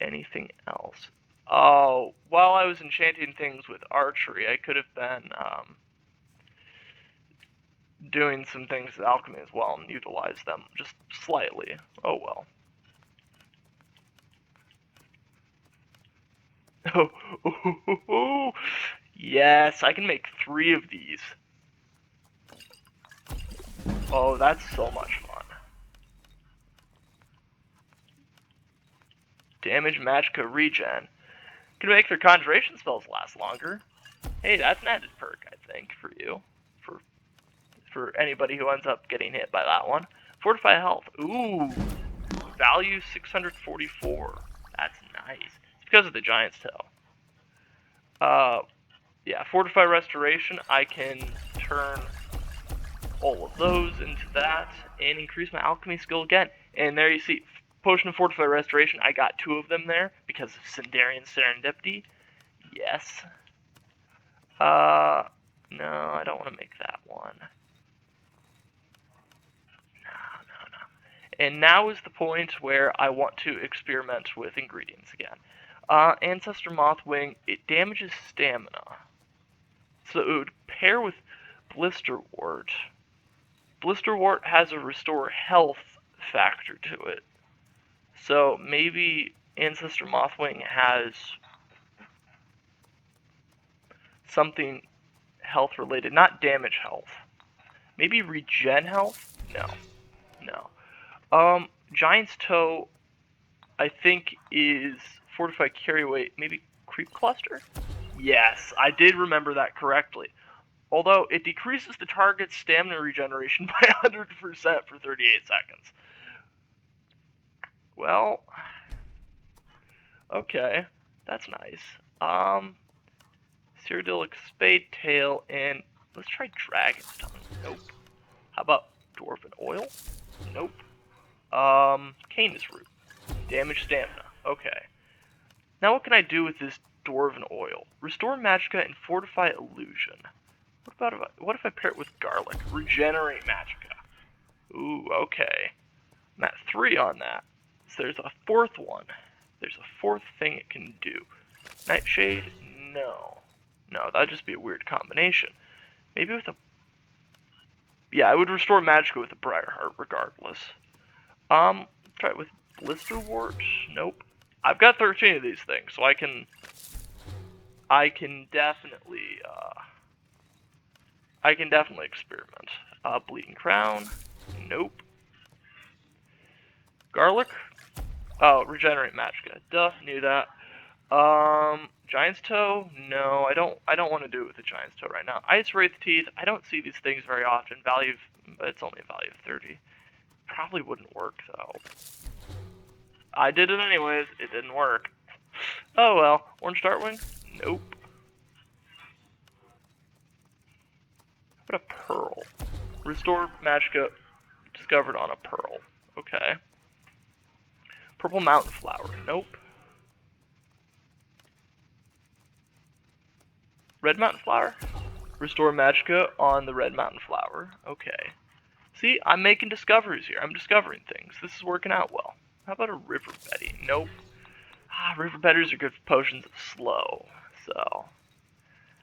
Anything else? Oh, while I was enchanting things with archery, I could have been doing some things with alchemy as well and utilize them just slightly. Oh well. Oh, yes, I can make 3 of these. Oh, that's so much fun. Damage, magicka, regen. Can make their conjuration spells last longer. Hey, that's an added perk, I think, for you. For anybody who ends up getting hit by that one. Fortify health. Ooh. Value 644. That's nice. It's because of the giant's tail. Yeah, Fortify Restoration, I can turn all of those into that and increase my alchemy skill again. And there you see, Potion of Fortify Restoration, I got 2 of them there because of Sindarian Serendipity. Yes. No, I don't want to make that one. No. And now is the point where I want to experiment with ingredients again. Ancestor Mothwing, it damages stamina. So it would pair with Blisterwort. Blisterwort has a restore health factor to it. So maybe Ancestor Mothwing has something health related, not damage health. Maybe regen health? No. Giant's Toe, I think, is Fortify Carry Weight, maybe Creep Cluster? Yes, I did remember that correctly. Although, it decreases the target's stamina regeneration by 100% for 38 seconds. Well, okay, that's nice. Cyrodiilic Spade Tail and Let's try Dragon's Tongue. Nope. How about Dwarven Oil? Nope. Canis Root. Damage Stamina. Okay. Now what can I do with this Dwarven Oil? Restore Magicka and Fortify Illusion. What if I pair it with Garlic? Regenerate Magicka. Ooh, okay. I'm at 3 on that. So there's a 4th one. There's a 4th thing it can do. Nightshade? No. No, that'd just be a weird combination. Maybe with a... Yeah, I would restore Magicka with a Briarheart regardless. Try it with Blister Wart? Nope. I've got 13 of these things, so I can definitely experiment. Bleeding Crown? Nope. Garlic? Oh, regenerate Magicka. Duh, knew that. Giant's Toe? No, I don't want to do it with the Giant's Toe right now. Ice Wraith Teeth, I don't see these things very often. But it's only a value of 30. Probably wouldn't work, though. I did it anyways, it didn't work. Oh well. Orange Dartwing? Nope. How about a Pearl? Restore Magicka discovered on a Pearl. Okay. Purple Mountain Flower? Nope. Red Mountain Flower? Restore Magicka on the Red Mountain Flower. Okay. See, I'm making discoveries here. I'm discovering things. This is working out well. How about a River Betty? Nope. River Betters are good for potions of slow. So,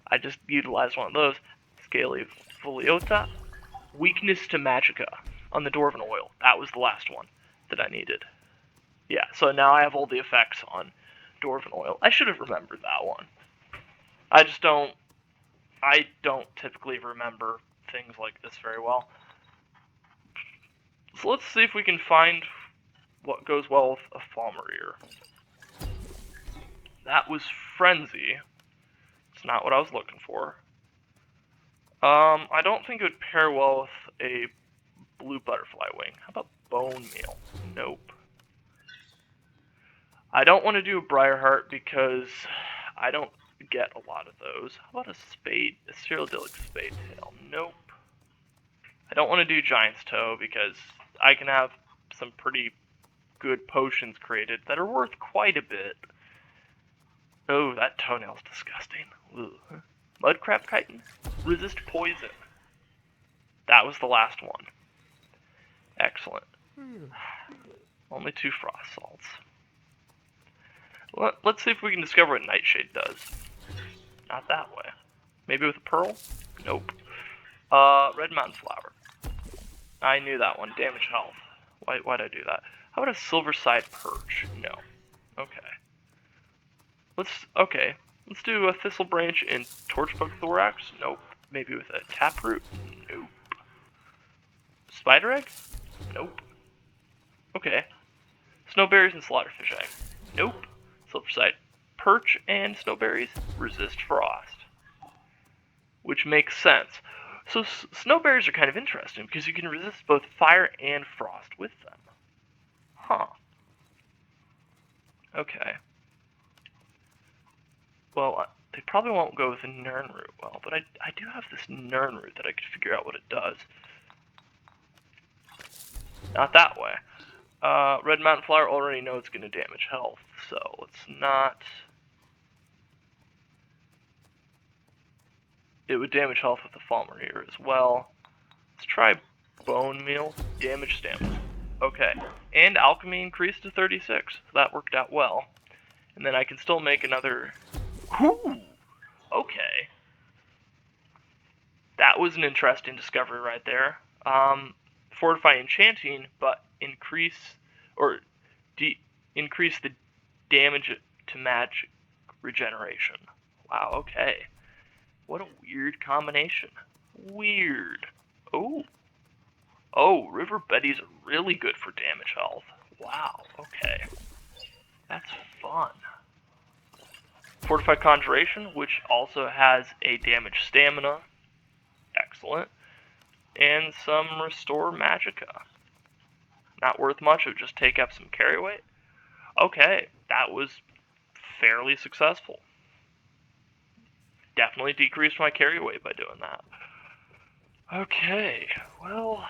I just utilized one of those. Scaly Foliota. Weakness to Magicka on the Dwarven Oil. That was the last one that I needed. Yeah, so now I have all the effects on Dwarven Oil. I should have remembered that one. I don't typically remember things like this very well. So let's see if we can find what goes well with a Falmer. That was Frenzy. It's not what I was looking for. I don't think it would pair well with a Blue Butterfly Wing. How about Bone Meal? Nope. I don't want to do a Briarheart because I don't get a lot of those. How about a Cyrodiilic Spade Tail? Nope. I don't want to do Giant's Toe because I can have some pretty good potions created that are worth quite a bit. Oh, that toenail's disgusting. Ugh. Mudcrab Chitin? Resist Poison. That was the last one. Excellent. Only 2 Frost Salts. Let's see if we can discover what Nightshade does. Not that way. Maybe with a Pearl? Nope. Red Mountain Flower. I knew that one. Damage Health. Why'd I do that? How about a Silverside Perch? No. Okay. Let's do a Thistle Branch and Torchbug Thorax? Nope. Maybe with a Taproot? Nope. Spider Egg? Nope. Okay. Snowberries and Slaughterfish Egg? Nope. Silverside Perch and Snowberries resist Frost. Which makes sense. So Snowberries are kind of interesting because you can resist both fire and frost with them. Huh. Okay. Well, they probably won't go with the Nirnroot well, but I do have this Nirnroot that I could figure out what it does. Not that way. Red Mountain Flower already know it's going to damage health, so let's not... It would damage health with the Falmer here as well. Let's try Bone Meal, damage stamina. Okay, and Alchemy increased to 36, so that worked out well. And then I can still make another... Whew! Okay. That was an interesting discovery right there. Fortify Enchanting, but increase the damage to magic regeneration. Wow, okay. What a weird combination. Weird. Oh. Oh, River Betties are really good for damage health. Wow, okay. That's fun. Fortify Conjuration, which also has a damage stamina. Excellent. And some Restore Magicka. Not worth much, it would just take up some carry weight. Okay, that was fairly successful. Definitely decreased my carry weight by doing that. Okay, well,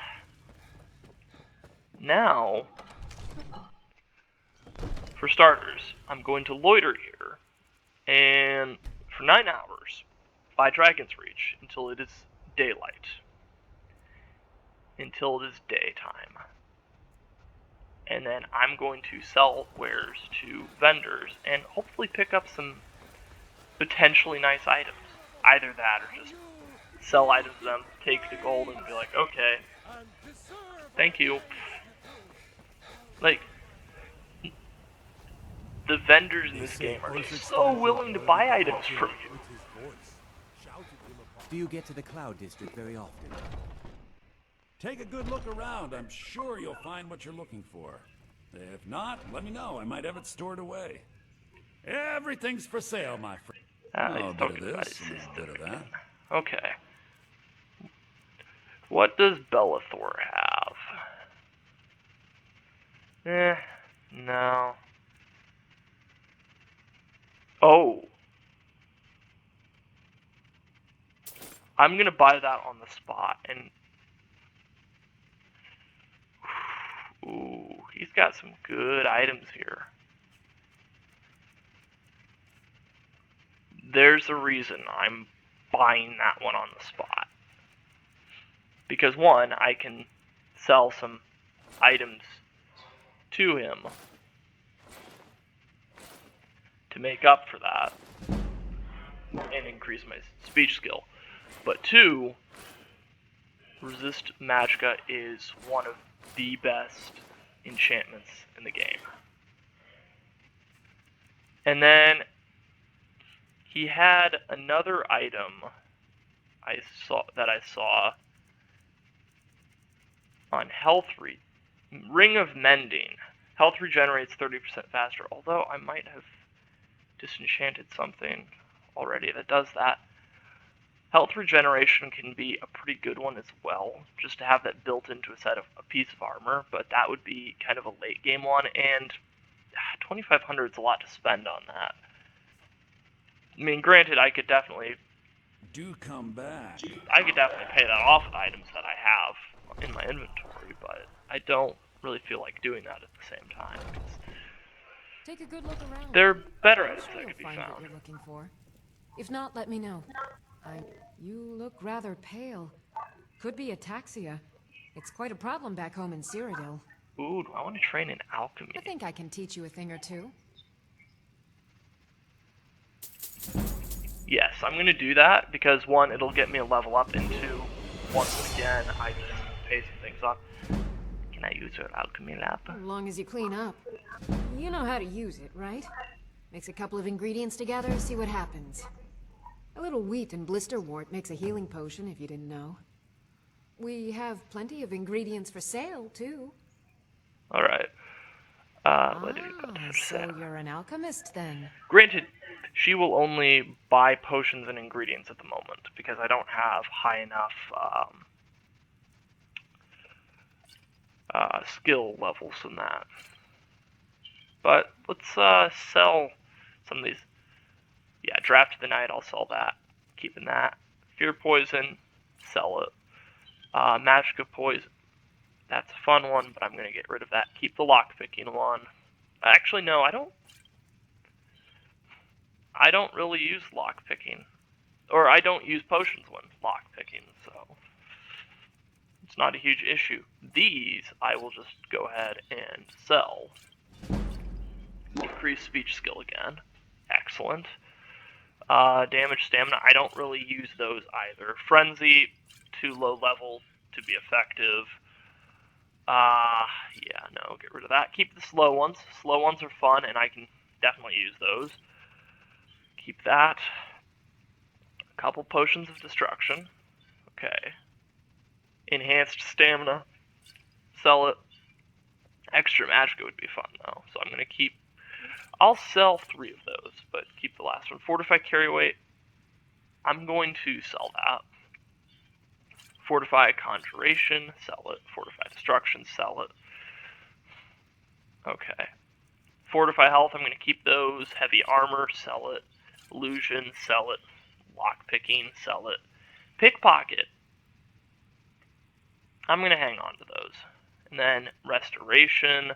now, for starters, I'm going to loiter here, and for 9 hours, by Dragon's Reach, until it is daylight. Until it is daytime. And then I'm going to sell wares to vendors, and hopefully pick up some potentially nice items. Either that, or just sell items to them, take the gold, and be like, okay, thank you. Like, the vendors in this game are just so willing to buy items from you. Do you get to the Cloud District very often? Take a good look around. I'm sure you'll find what you're looking for. If not, let me know. I might have it stored away. Everything's for sale, my friend. He's A bit talking of about this, his and a sister. bit of that. Okay. What does Bellathor have? No. Oh. I'm gonna buy that on the spot, and... Ooh, he's got some good items here. There's a reason I'm buying that one on the spot. Because one, I can sell some items to him to make up for that and increase my speech skill. But two, Resist Magicka is one of the best enchantments in the game. And then he had another item I saw on health Ring of Mending. Health regenerates 30% faster, although I might have disenchanted something already that does that. Health regeneration can be a pretty good one as well, just to have that built into a piece of armor, but that would be kind of a late game one, and 2,500 is a lot to spend on that. I mean, granted, I could definitely come back. I could definitely pay that off with items that I have in my inventory, but I don't really feel like doing that at the same time. Take a good look around. There are better I'm items sure that you'll could be find found. what you're looking for. If not, let me know. You look rather pale. Could be ataxia. It's quite a problem back home in Cyrodiil. Ooh, do I want to train in alchemy? I think I can teach you a thing or two. Yes, I'm going to do that because one, it'll get me a level up, and two, once again, I just pay some things off. Can I use your alchemy lab? As long as you clean up. You know how to use it, right? Mix a couple of ingredients together, see what happens. A little wheat and blisterwort makes a healing potion, if you didn't know. We have plenty of ingredients for sale, too. Alright. What do we got for sale? So you're an alchemist, then? Granted, she will only buy potions and ingredients at the moment, because I don't have high enough skill levels in that. But let's sell some of these. Yeah, Draft of the Night, I'll sell that. Keeping that. Fear Poison, sell it. Magicka Poison, that's a fun one, but I'm going to get rid of that. Keep the Lockpicking one. Actually, no, I don't really use Lockpicking. Or I don't use potions when Lockpicking, so it's not a huge issue. These, I will just go ahead and sell. Increase speech skill again. Excellent. Damage stamina, I don't really use those either. Frenzy, too low level to be effective. Yeah, no, get rid of that. Keep the slow ones. Slow ones are fun, and I can definitely use those. Keep that. A couple potions of destruction. Okay. Enhanced stamina. Sell it. Extra magicka would be fun, though, so I'm going to keep... I'll sell 3 of those, but keep the last one. Fortify carry weight. I'm going to sell that. Fortify conjuration, sell it. Fortify destruction, sell it. Okay. Fortify health, I'm going to keep those. Heavy armor, sell it. Illusion, sell it. Lockpicking, sell it. Pickpocket. I'm going to hang on to those. And then restoration.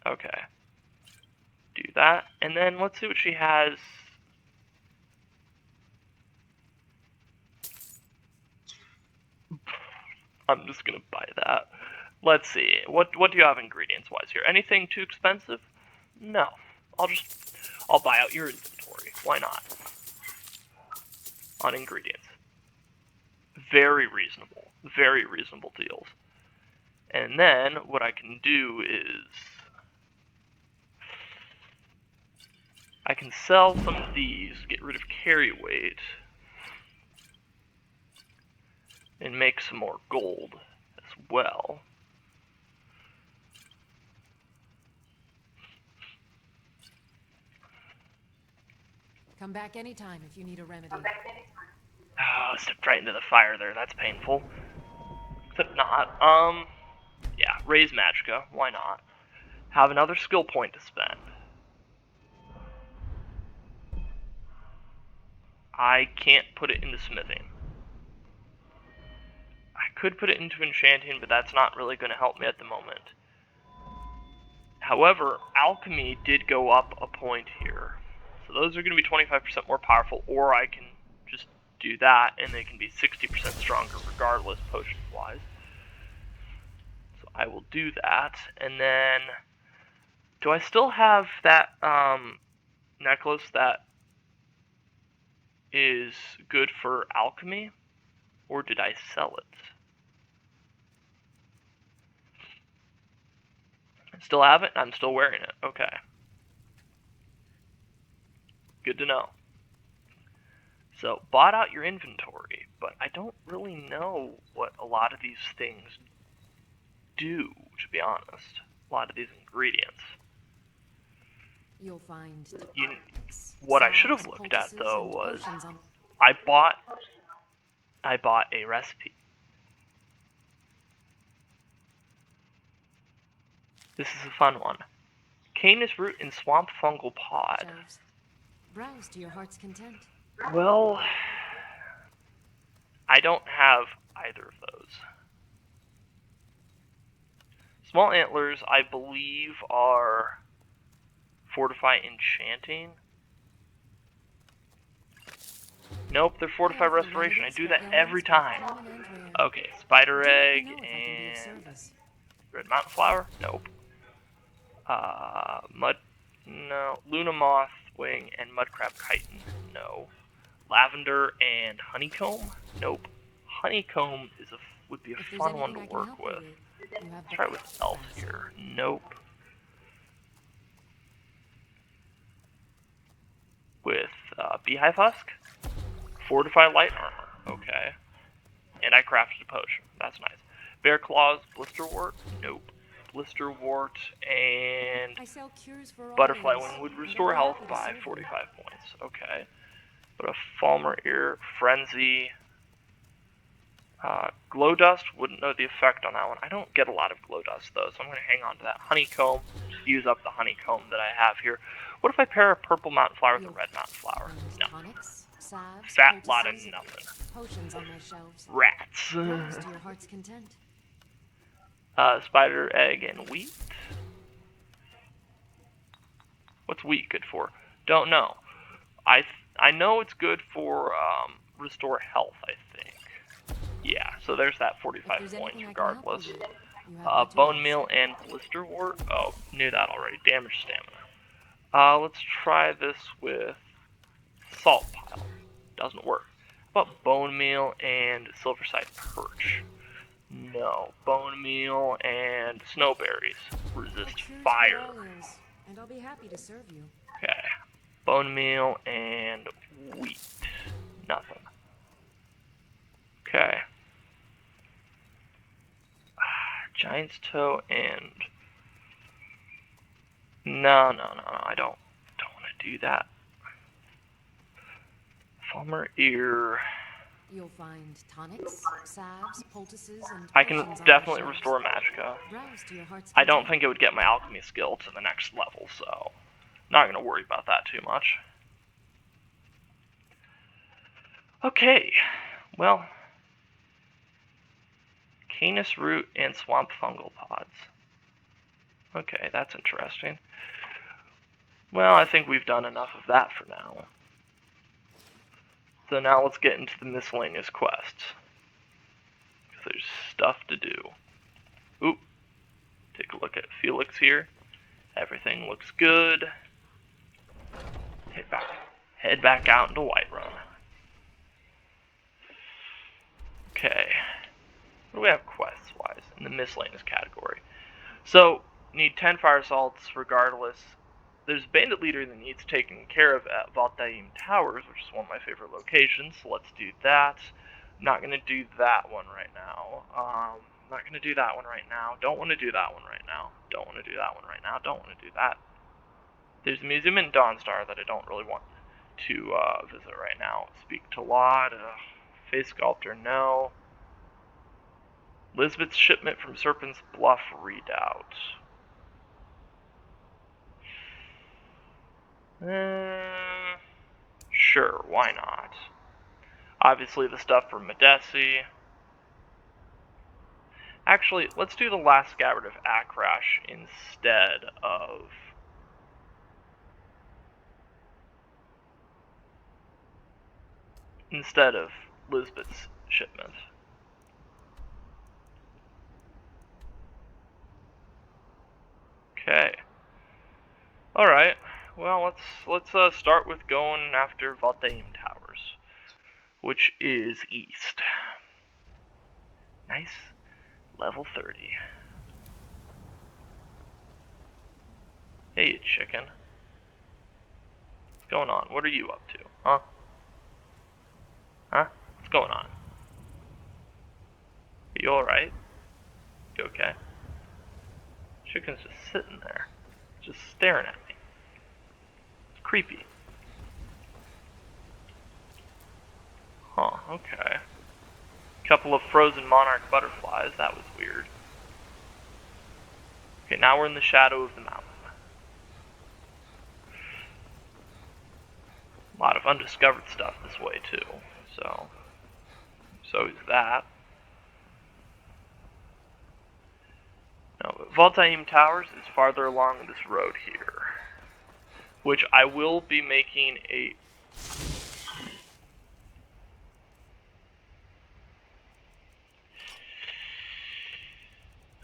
Okay. Do that. And then let's see what she has. I'm just going to buy that. Let's see. What do you have ingredients-wise here? Anything too expensive? No. I'll buy out your inventory. Why not? On ingredients. Very reasonable. Very reasonable deals. And then what I can do is I can sell some of these, get rid of carry weight, and make some more gold as well. Come back anytime if you need a remedy. Oh, stepped right into the fire there. That's painful. Except not. Yeah, raise Magicka. Why not? Have another skill point to spend. I can't put it into smithing. I could put it into enchanting, but that's not really going to help me at the moment. However, alchemy did go up a point here. So those are going to be 25% more powerful, or I can just do that, and they can be 60% stronger regardless, potions-wise. So I will do that, and then... Do I still have that necklace that is good for alchemy, or did I sell it? I still have it, I'm still wearing it. Okay. Good to know. So, bought out your inventory, but I don't really know what a lot of these things do, to be honest. A lot of these ingredients. You'll find what I should have looked at, though, was I bought a recipe. This is a fun one. Canis root and swamp fungal pod. Browse to your heart's content. Well, I don't have either of those. Small antlers, I believe, are fortify enchanting. Nope, they're fortify restoration. I do that every time. Okay, spider egg and red mountain flower. Nope. No. Luna moth wing and mudcrab chitin. No. Lavender and honeycomb. Nope. Honeycomb would be a fun one to work with. Let's try it with elf here. Nope. With beehive husk. Fortify light armor. Okay. And I crafted a potion. That's nice. Bear claws, blister wart. Nope. Blister wart and butterfly wing would restore health by 45 points. Okay. But a Falmer ear, frenzy, glow dust, wouldn't know the effect on that one. I don't get a lot of glow dust though, so I'm going to hang on to that. Honeycomb, use up the honeycomb that I have here. What if I pair a purple mountain flower with a red mountain flower? No. Fat lot of nothing. Potions on my shelves. Rats. Browse to your heart's content. Spider egg and wheat. What's wheat good for? Don't know. I know it's good for restore health, I think. Yeah, so there's that 45 points regardless. Bone meal and blister wart. Oh, knew that already. Damage stamina. Let's try this with salt pile. Doesn't work. How about bone meal and silverside perch? No. Bone meal and snowberries. Resist fire. And I'll be happy to serve you. Okay. Bone meal and wheat. Nothing. Okay. Giant's toe and... No, I don't want to do that. Falmer ear... You'll find tonics, salves, poultices, and I can definitely restore Magicka. I don't think it would get my alchemy skill to the next level, so not going to worry about that too much. Okay, well, Canis root and swamp fungal pods. Okay, that's interesting. Well, I think we've done enough of that for now. So now let's get into the miscellaneous quests. There's stuff to do. Oop. Take a look at Felix here. Everything looks good. Head back out into Whiterun. Okay. What do we have quests-wise in the miscellaneous category? So, need 10 fire salts regardless. There's a bandit leader that needs taken care of at Buttham Towers, which is one of my favorite locations, so let's do that. I'm not going to do that one right now. Not going to do that one right now. Don't want to do that one right now. Don't want to do that one right now. Don't want to do that. There's a museum in Dawnstar that I don't really want to visit right now. Speak to Laud. Face Sculptor, no. Lisbeth's shipment from Serpent's Bluff Redoubt. Sure, why not? Obviously the stuff from Medesi. Actually, let's do the last scabbard of Akrash instead of... Lisbeth's shipment. Okay. Alright. Well, let's start with going after Buttham Towers, which is east. Nice. Level 30. Hey, you chicken. What's going on? What are you up to? Huh? Huh? What's going on? Are you alright? You okay? Chicken's just sitting there. Just staring at me. It's creepy. Huh, okay. Couple of frozen monarch butterflies, that was weird. Okay, now we're in the shadow of the mountain. A lot of undiscovered stuff this way too, so is that. No, but Buttham Towers is farther along this road here, which I will be making a...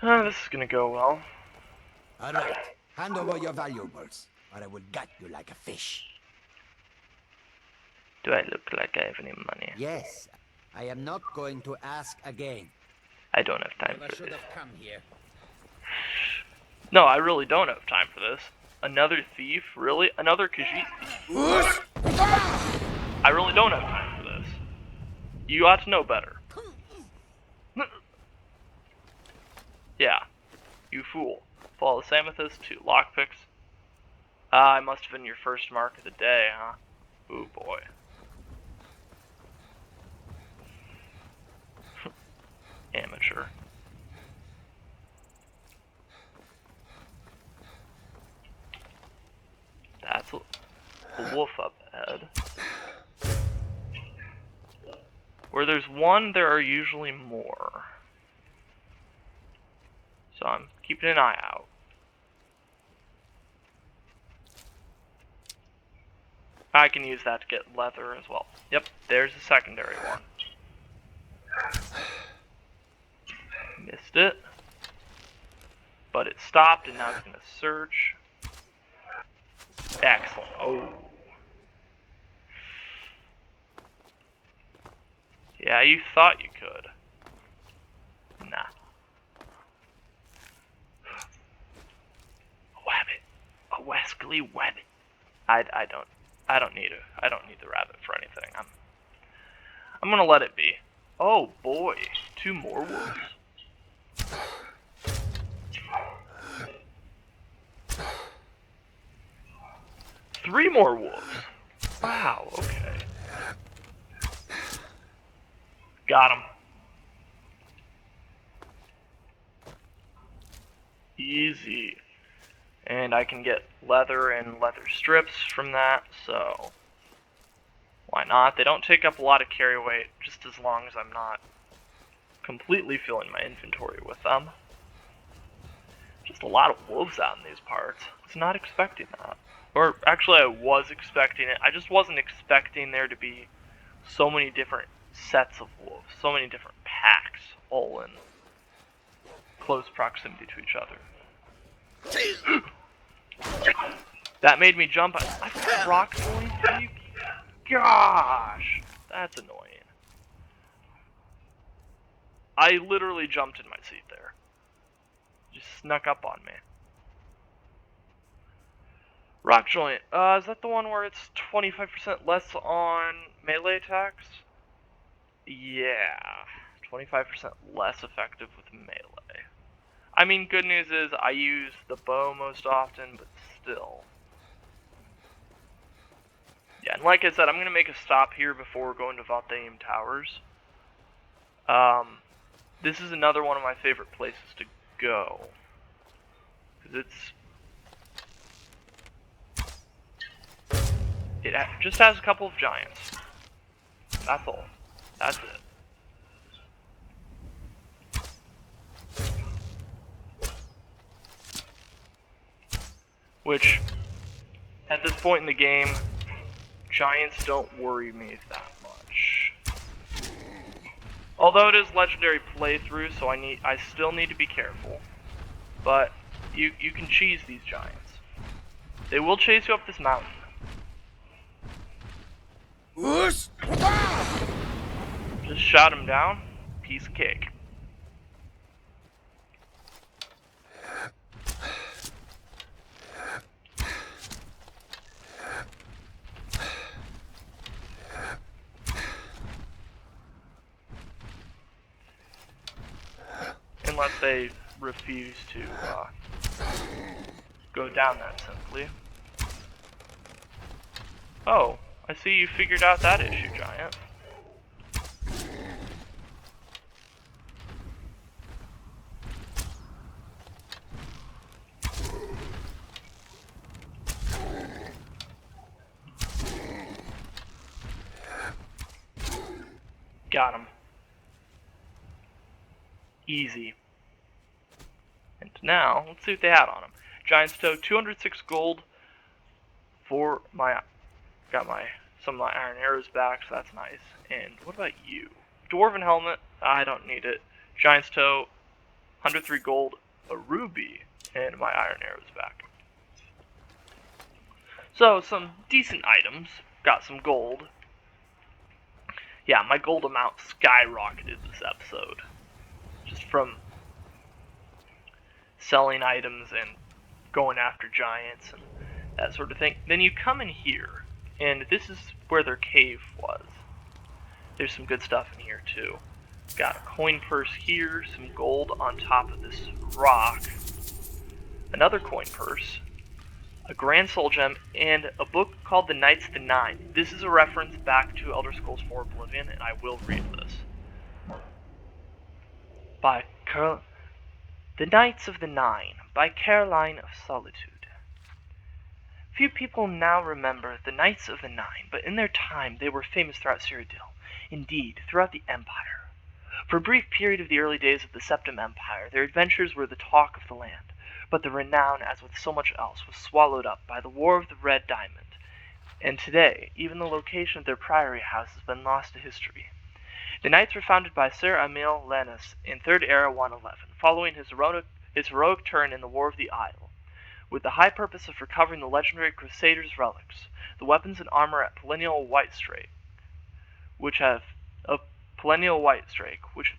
this is gonna go well. Alright, hand over your valuables, or I will gut you like a fish. Do I look like I have any money? Yes, I am not going to ask again. I don't have time Never for should this. have come here. No, I really don't have time for this. Another thief? Really? Another Khajiit thief? I really don't have time for this. You ought to know better. Yeah. You fool. Follow the Amethyst to lockpicks. I must have been your first mark of the day, huh? Ooh, boy. Amateur. That's a wolf up ahead. Where there's one, there are usually more. So I'm keeping an eye out. I can use that to get leather as well. Yep, there's the secondary one. Missed it. But it stopped and now it's going to search. Excellent. Oh. Yeah, you thought you could. Nah. A rabbit. A wascally rabbit. I don't need the rabbit for anything. I'm gonna let it be. Oh boy, 2 more wolves. Three more wolves. Wow, okay. Got him. Easy. And I can get leather and leather strips from that, so why not? They don't take up a lot of carry weight, just as long as I'm not completely filling my inventory with them. Just a lot of wolves out in these parts. I was not expecting that. Or, actually, I was expecting it. I just wasn't expecting there to be so many different sets of wolves. So many different packs, all in close proximity to each other. That made me jump. I got rock noise. Gosh, that's annoying. I literally jumped in my seat there. Just snuck up on me. Rock joint. Is that the one where it's 25% less on melee attacks? Yeah, 25% less effective with melee. I mean, good news is I use the bow most often, but still. Yeah, and like I said, I'm going to make a stop here before going to Buttham Towers. This is another one of my favorite places to go. Because it just has a couple of giants. That's all. That's it. Which, at this point in the game, giants don't worry me that much. Although it is legendary playthrough, so I still need to be careful. But you can cheese these giants. They will chase you up this mountain. Just shot him down. Piece of cake. Unless they refuse to go down that simply. Oh, I see you figured out that issue, giant. Got him. Easy. And now, let's see what they had on him. Giant's Toe, 206 gold for my... Got some of my iron arrows back, so that's nice. And what about you? Dwarven helmet, I don't need it. Giant's Toe, 103 gold, a ruby, and my iron arrows back. So, some decent items. Got some gold. Yeah, my gold amount skyrocketed this episode. Just from selling items and going after giants and that sort of thing. Then you come in here, and this is where their cave was. There's some good stuff in here too. Got a coin purse here, some gold on top of this rock, another coin purse, a Grand Soul Gem, and a book called The Knights of the Nine. This is a reference back to Elder Scrolls 4 Oblivion, and I will read this. By The Knights of the Nine, by Caroline of Solitude. Few people now remember the Knights of the Nine, but in their time they were famous throughout Cyrodiil, indeed, throughout the Empire. For a brief period of the early days of the Septim Empire, their adventures were the talk of the land, but the renown, as with so much else, was swallowed up by the War of the Red Diamond, and today, even the location of their priory house has been lost to history. The Knights were founded by Sir Emil Lenus in 3rd Era 111, following his heroic turn in the War of the Isle, with the high purpose of recovering the legendary Crusaders' relics, the weapons and armor at Perennial Whitestrake, which have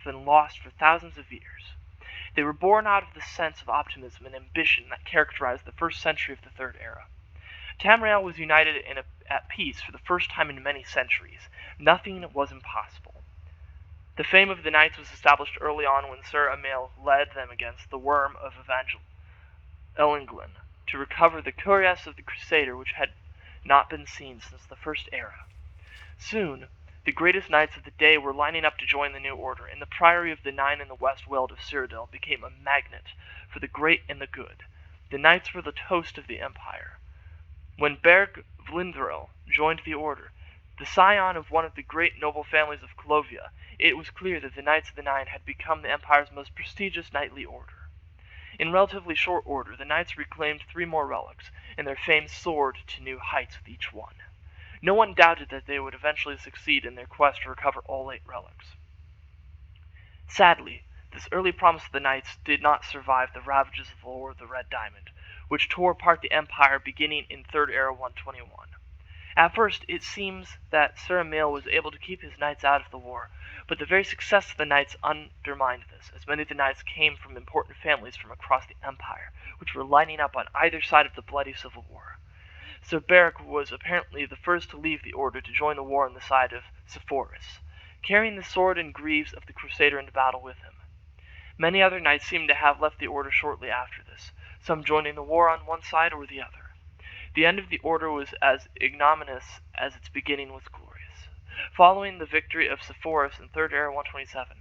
been lost for thousands of years. They were born out of the sense of optimism and ambition that characterized the first century of the Third Era. Tamriel was united at peace for the first time in many centuries. Nothing was impossible. The fame of the Knights was established early on when Sir Emil led them against the Worm of Elengland to recover the cuirass of the Crusader, which had not been seen since the First Era. Soon, the greatest knights of the day were lining up to join the new order, and the Priory of the Nine in the West Weald of Cyrodiil became a magnet for the great and the good. The knights were the toast of the Empire. When Berg Vlindril joined the order, the scion of one of the great noble families of Clovia, it was clear that the Knights of the Nine had become the Empire's most prestigious knightly order. In relatively short order, the Knights reclaimed 3 more relics, and their fame soared to new heights with each one. No one doubted that they would eventually succeed in their quest to recover all 8 relics. Sadly, this early promise of the Knights did not survive the ravages of the War of the Red Diamond, which tore apart the Empire beginning in 3rd Era 121. At first, it seems that Sir Emil was able to keep his knights out of the war, but the very success of the knights undermined this, as many of the knights came from important families from across the Empire, which were lining up on either side of the bloody civil war. Sir Beric was apparently the first to leave the order to join the war on the side of Sepphoris, carrying the sword and greaves of the Crusader into battle with him. Many other knights seem to have left the order shortly after this, some joining the war on one side or the other. The end of the order was as ignominious as its beginning was glorious. Following the victory of Sepphoris in 3rd Era 127,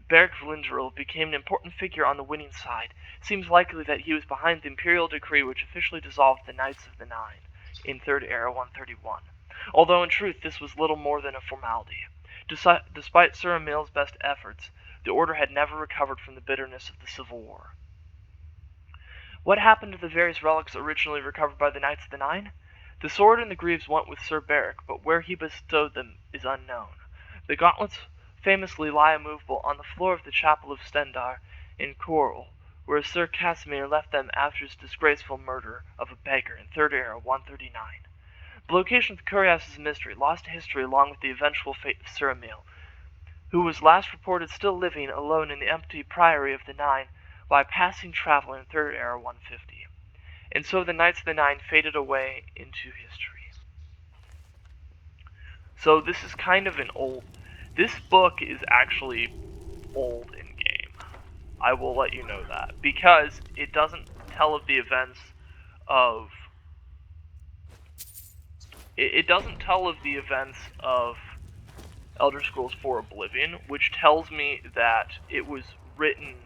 Beric Vlindril became an important figure on the winning side. It seems likely that he was behind the imperial decree which officially dissolved the Knights of the Nine in 3rd Era 131, although in truth this was little more than a formality. Despite Sir Emil's best efforts, the order had never recovered from the bitterness of the Civil War. What happened to the various relics originally recovered by the Knights of the Nine? The sword and the greaves went with Sir Beric, but where he bestowed them is unknown. The gauntlets famously lie immovable on the floor of the chapel of Stendar in Corel, where Sir Casimir left them after his disgraceful murder of a beggar in 3rd Era 139. The location of the cuirass is a mystery, lost to history along with the eventual fate of Sir Emil, who was last reported still living alone in the empty priory of the Nine by a passing traveler in 3rd Era 150. And so the Knights of the Nine faded away into history. So this is kind of an old... This book is actually old in-game. I will let you know that. Because it doesn't tell of the events of... It doesn't tell of the events of Elder Scrolls 4 Oblivion, which tells me that it was written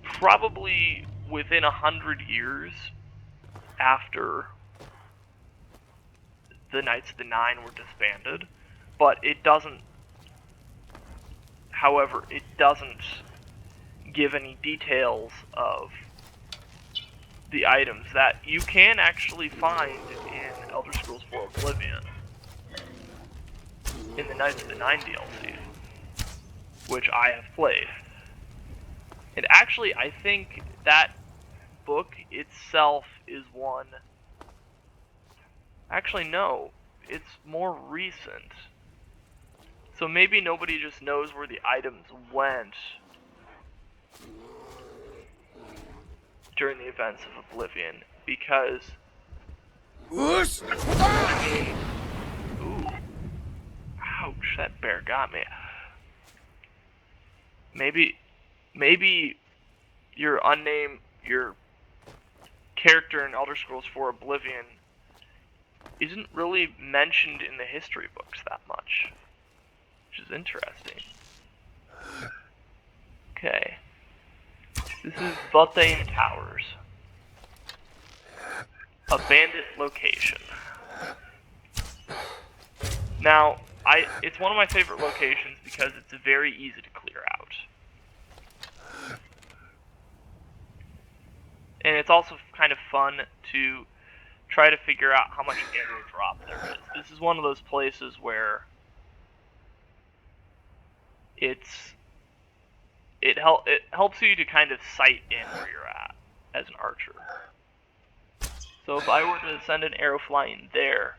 probably within 100 years after the Knights of the Nine were disbanded, but it doesn't, however, it doesn't give any details of the items that you can actually find in Elder Scrolls 4 Oblivion, in the Knights of the Nine DLC, which I have played. And actually, I think that book itself is one... Actually, no. It's more recent. So maybe nobody just knows where the items went during the events of Oblivion, because... Ooh. Ouch, that bear got me. Maybe your character in Elder Scrolls 4 Oblivion isn't really mentioned in the history books that much, which is interesting. Okay. This is Buttham Towers. A bandit location. Now, it's one of my favorite locations because it's very easy to clear out. And it's also kind of fun to try to figure out how much arrow drop there is. This is one of those places where it helps you to kind of sight in where you're at as an archer. So if I were to send an arrow flying there,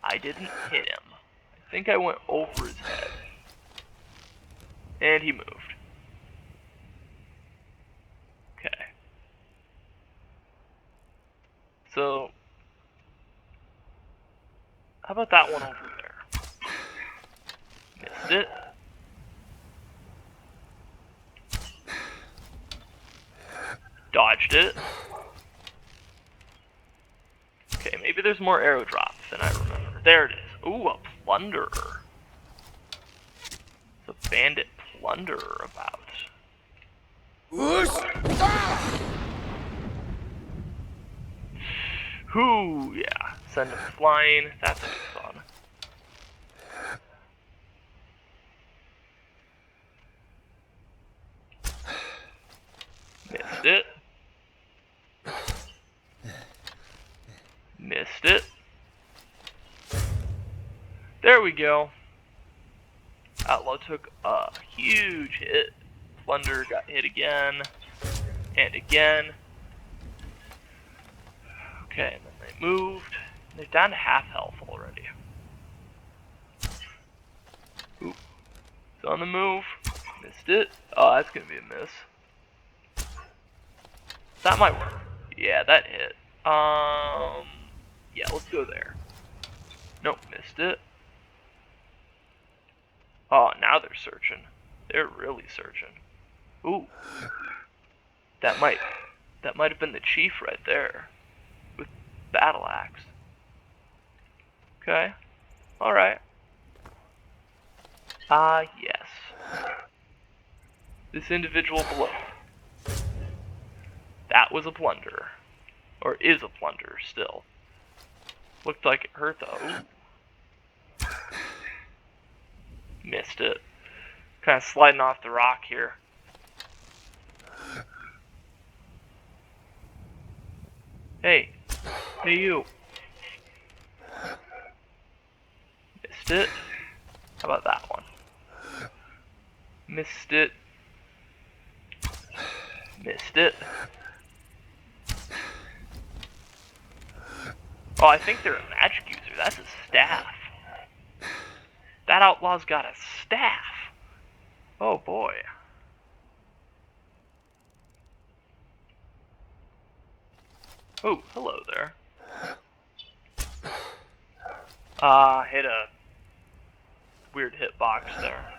I didn't hit him. I think I went over his head. And he moved. Okay. So, how about that one over there? Missed it. Dodged it. Okay, maybe there's more arrow drops than I remember. There it is. Ooh, a plunderer. There's a bandit plunderer about. Whoo, yeah. Send him flying. That's good fun. There we go. Outlaw took a huge hit. Plunder got hit again. And again. Okay, and then they moved. They're down to half health already. Ooh. It's on the move. Missed it. Oh, that's gonna be a miss. That might work. Yeah, that hit. Yeah, let's go there. Nope, missed it. Oh, now they're searching. They're really searching. Ooh. That might have been the chief right there. With battle axe. Okay. Alright. Yes. This individual below. That was a plunder. Or is a plunder still. Looked like it hurt though. Ooh. Missed it. Kind of sliding off the rock here. Hey. Hey you. Missed it. How about that one? Missed it. Missed it. Oh, I think they're a magic user. That's a staff. That outlaw's got a staff. Oh boy. Oh, hello there. Hit a weird hitbox there.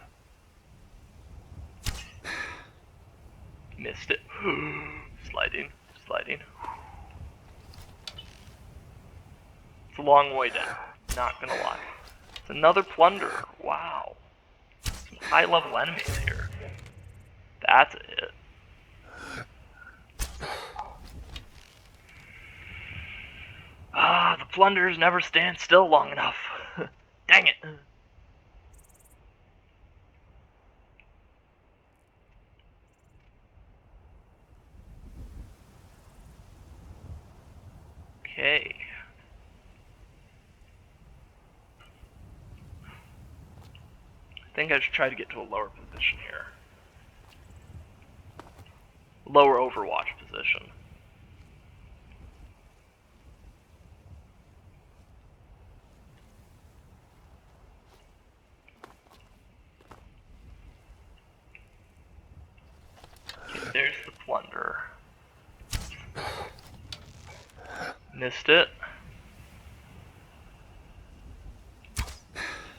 Missed it. Sliding, sliding. It's a long way down, not gonna lie. It's another plunder. Wow. Some high level enemies here. That's a hit. The plunders never stand still long enough. Dang it. Okay. I think I should try to get to a lower position here. Lower Overwatch position. Okay, there's the plunder. Missed it.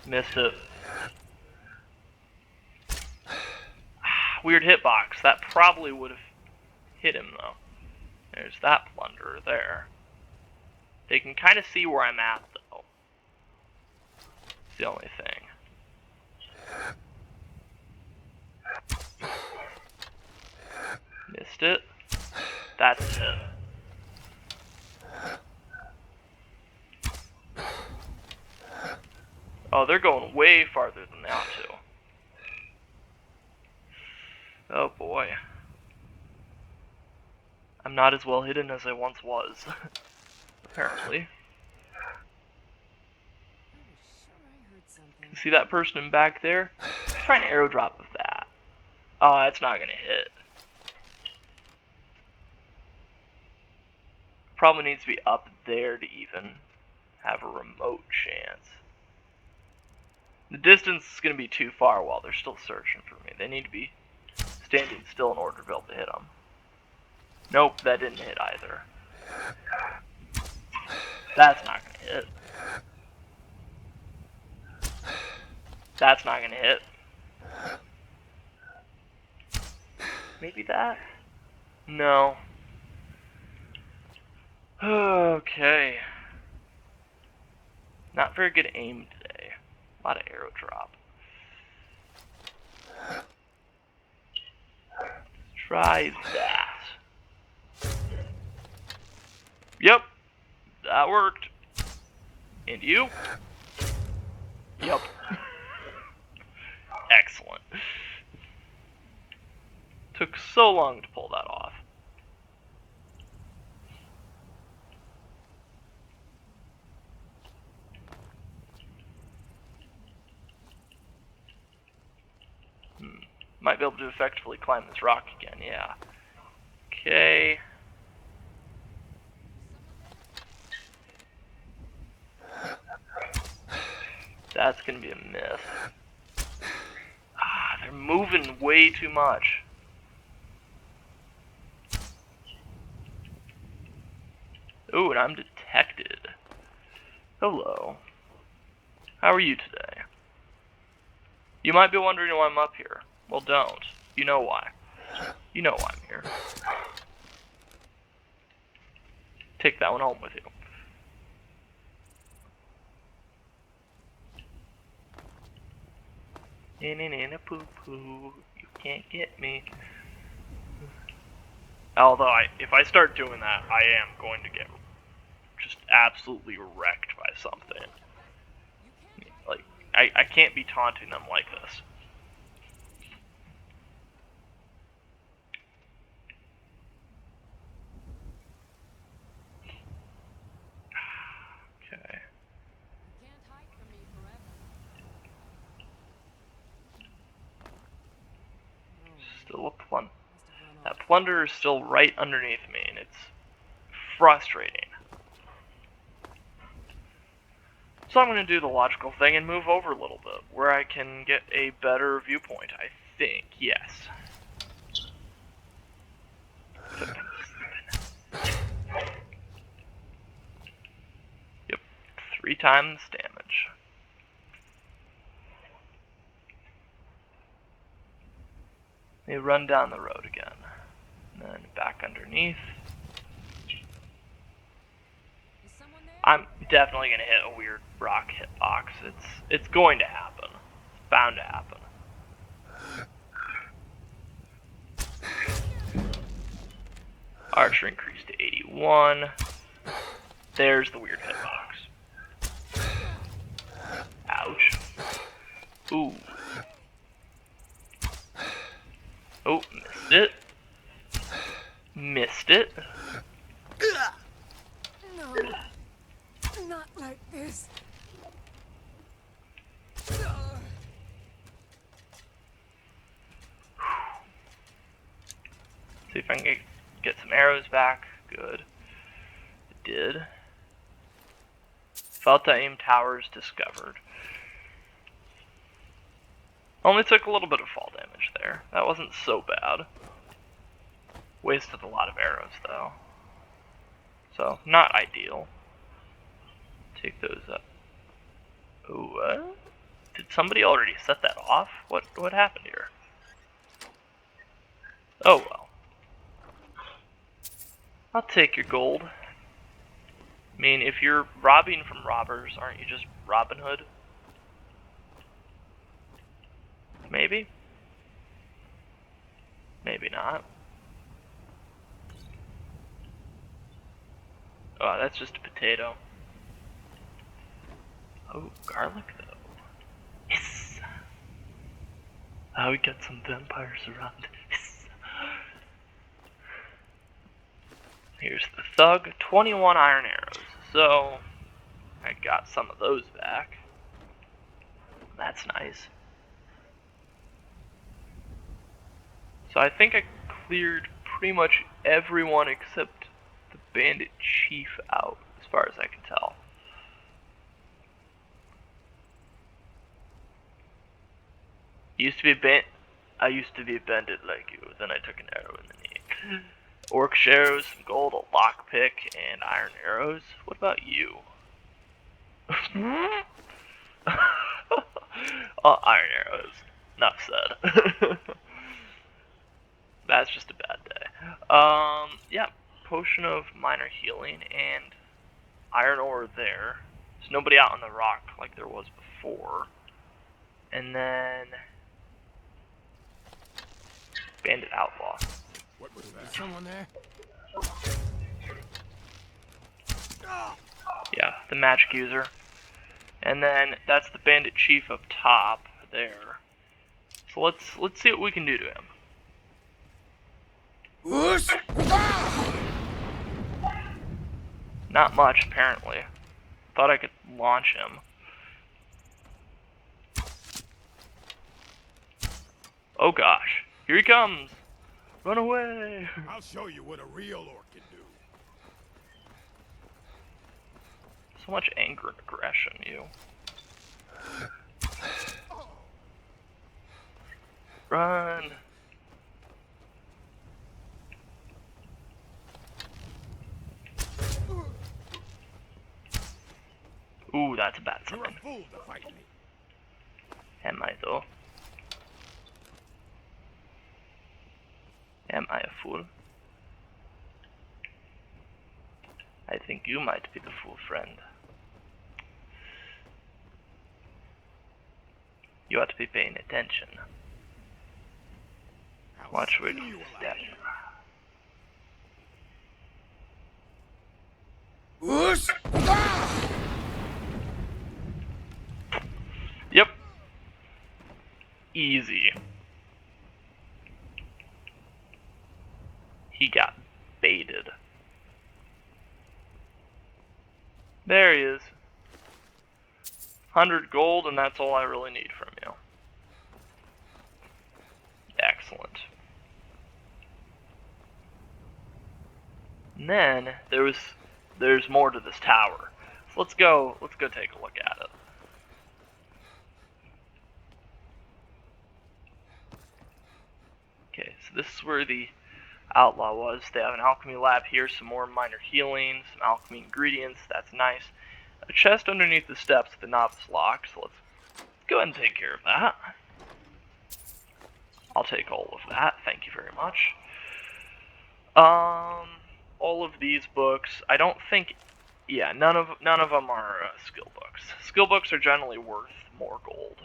Missed it. Weird hitbox. That probably would have hit him though. There's that plunder there. They can kind of see where I'm at though. It's the only thing. Missed it. That's it. Oh, they're going way farther than they ought to. Oh boy. I'm not as well hidden as I once was. Apparently. See that person in back there? Try an arrow drop of that. Oh, that's not gonna hit. Probably needs to be up there to even have a remote chance. The distance is going to be too far while they're still searching for me. They need to be standing still in order to be able to hit them. Nope, that didn't hit either. That's not going to hit. That's not going to hit. Maybe that? No. Okay. Not very good aim today. A lot of arrow drop. Let's try that. Yep. That worked. And you? Yep. Excellent. Took so long to pull that off. Might be able to effectively climb this rock again, yeah. Okay. That's gonna be a miss. Ah, they're moving way too much. Ooh, and I'm detected. Hello. How are you today? You might be wondering why I'm up here. Well, don't. You know why. You know why I'm here. Take that one home with you. In a poo poo, you can't get me. Although, if I start doing that, I am going to get just absolutely wrecked by something. Like, I can't be taunting them like this. Okay. Still a plunder. That plunder is still right underneath me, and it's frustrating. So I'm going to do the logical thing and move over a little bit, where I can get a better viewpoint, I think. Yes. Yep. 3 times damage. They run down the road again. And then back underneath. I'm definitely going to hit a weird rock hitbox. It's going to happen. It's bound to happen. Archer increased to 81. There's the weird hitbox. Ouch. Ooh. Oh, missed it. Missed it. No. Not like this. See if I can get some arrows back. Good. It did. Felt to aim towers discovered. Only took a little bit of fall damage there. That wasn't so bad. Wasted a lot of arrows though. So, not ideal. Take those up. Oh, what? Did somebody already set that off? What happened here? Oh well. I'll take your gold. I mean, if you're robbing from robbers, aren't you just Robin Hood? Maybe? Maybe not. Oh, that's just a potato. Oh, garlic though. Yes! Oh, we got some vampires around. Yes! Here's the thug. 21 iron arrows. So, I got some of those back. That's nice. So I think I cleared pretty much everyone except the Bandit Chief out, as far as I can tell. I used to be a bandit like you, then I took an arrow in the knee. Orc arrows, some gold, a lockpick, and iron arrows. What about you? Iron arrows. Enough said. That's just a bad day. Yeah, potion of minor healing and iron ore there. There's nobody out on the rock like there was before. And then Bandit Outlaw. What was that? Is someone there? Yeah, the magic user. And then that's the Bandit Chief up top there. So let's see what we can do to him. Not much, apparently. Thought I could launch him. Oh gosh, here he comes! Run away! I'll show you what a real orc can do. So much anger and aggression, you. Run! Ooh, that's a bad sign. You're a fool to fight me. Am I though? Am I a fool? I think you might be the fool, friend. You ought to be paying attention. Watch where you step. Yep. Easy. He got baited. There he is. 100 gold, and that's all I really need from you. Excellent. And then there's more to this tower. So let's go take a look at it. Okay, so this is where the outlaw was. They have an alchemy lab here, some more minor healing, some alchemy ingredients, that's nice. A chest underneath the steps with the novice lock, so let's go ahead and take care of that. I'll take all of that, thank you very much. All of these books, I don't think, yeah, none of them are skill books. Skill books are generally worth more gold.